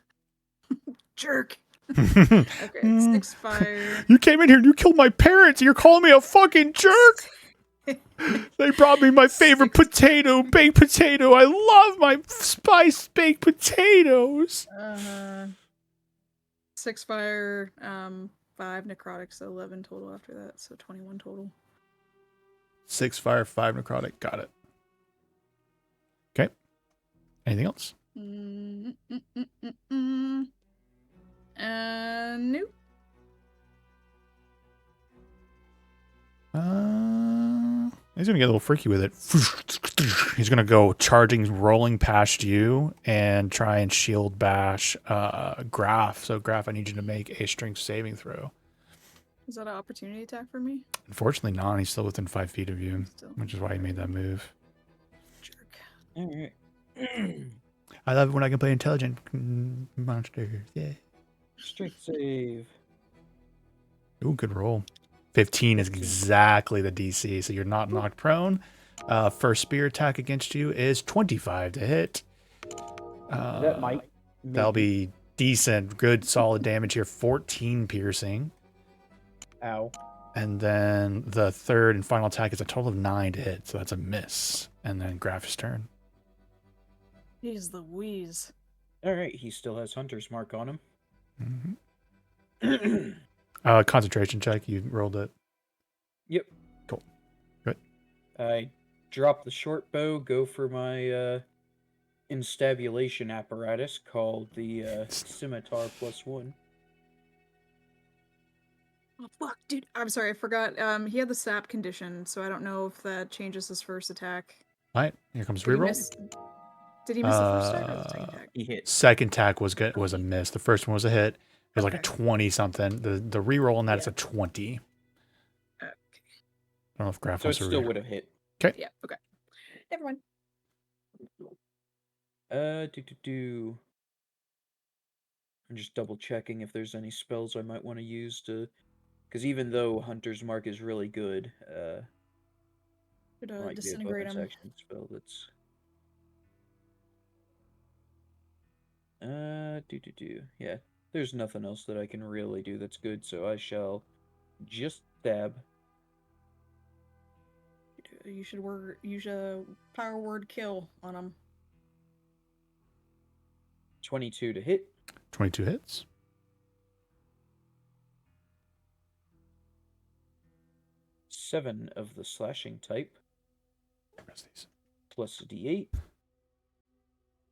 Jerk! Okay, 6 fire. You came in here and you killed my parents. And you're calling me a fucking jerk. They brought me my favorite potato, baked potato. I love my spiced baked potatoes. 6 fire, 5 necrotic, so 11 total after that, so 21 total. 6 fire, 5 necrotic. Got it. Okay. Anything else? Nope. He's gonna get a little freaky with it. He's gonna go charging, rolling past you, and try and shield bash Graf. So Graf, I need you to make a strength saving throw. Is that an opportunity attack for me? Unfortunately, not. He's still within 5 feet of you, Still. which is why he made that move. Jerk. Alright. I love it when I can play intelligent monsters. Yeah. Strength save. Ooh, good roll. 15 is exactly the DC, so you're not knocked prone. First spear attack against you is 25 to hit. That might. That'll be decent, good, solid damage here. 14 piercing. Ow. And then the third and final attack is a total of 9 to hit, so that's a miss. And then Graf's turn. Jeez Louise. Alright, he still has Hunter's Mark on him. Mm-hmm. Concentration check. You rolled it. Yep. Cool. Good. I drop the short bow, go for my instabulation apparatus called the Scimitar +1. Oh fuck, dude. I'm sorry, I forgot. He had the sap condition, so I don't know if that changes his first attack. All right, here comes Did he reroll. miss? Did he miss the first attack or the second attack? He hit. Second attack was good. Was a miss. The first one was a hit. It was like a Okay. 20 something. The reroll on that is Yeah. a 20. Okay. I don't know if Graf So it wants to still re- would have hit. Yeah, okay. Never mind. Do. I'm just double checking if there's any spells I might want to use to, because even though Hunter's Mark is really good, Could Might be a disintegrate bonus him. action spell that's. Yeah, there's nothing else that I can really do that's good, so I shall just stab. You should use a power word kill on him. 22 to hit. 22 hits. 7 of the slashing type, Rest these. plus a d8.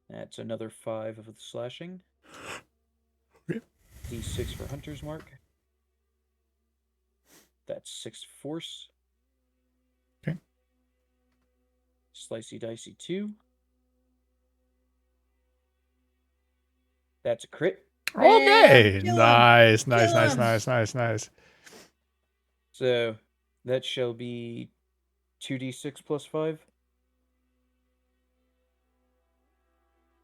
That's another 5 of the slashing. Okay. D6 for Hunter's Mark. That's 6 force. Okay. Slicey dicey 2. That's a crit. Okay. kill him. Nice, nice, Kill nice, him. nice, nice, nice. So that shall be 2d6 plus 5.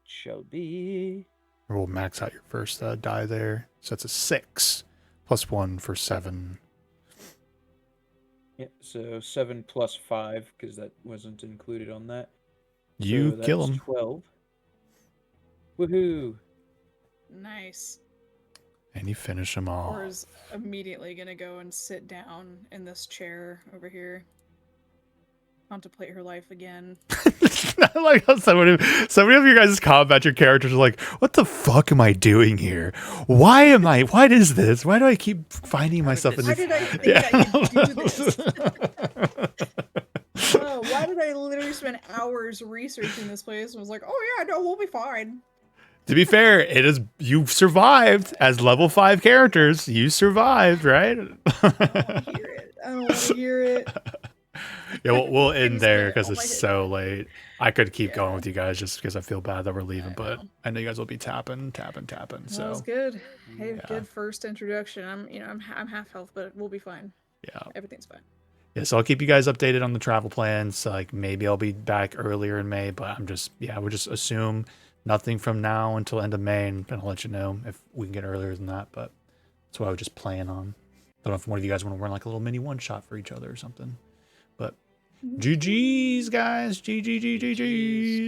Shall be. We'll max out your first die there. So that's a 6 plus 1 for 7. Yeah, so 7 plus 5, because that wasn't included on that. You So kill that's him. 12. Woohoo! Nice. And you finish him off. Or is immediately gonna go and sit down in this chair over here. Contemplate her life again. I like how so many of you guys combat your characters are like, what the fuck am I doing here? What is this? Why do I keep finding myself in Why this? did I think I could do this? Oh, why did I literally spend hours researching this place and was like, oh yeah, no, we'll be fine. To be fair, you survived as level 5 characters. You survived, right? I don't want to hear it. I don't want to hear it. Yeah, we'll end Things there that because all it's my hit- so late. I could keep going Yeah. with you guys just because I feel bad that we're leaving, I but know. I know you guys will be tapping. That So was good. Hey, Yeah. good first introduction. I'm half health, but we'll be fine. yeah. Everything's fine. Yeah, so I'll keep you guys updated on the travel plans. Like maybe I'll be back earlier in May, but we'll just assume nothing from now until end of May, and I'll let you know if we can get earlier than that. But that's what I would just plan on. I don't know if one of you guys want to run like a little mini one shot for each other or something. But GG's, guys. GG's.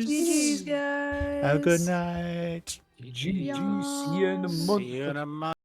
GG's, guys. Have a good night. GG, see you in a month. See you in a month.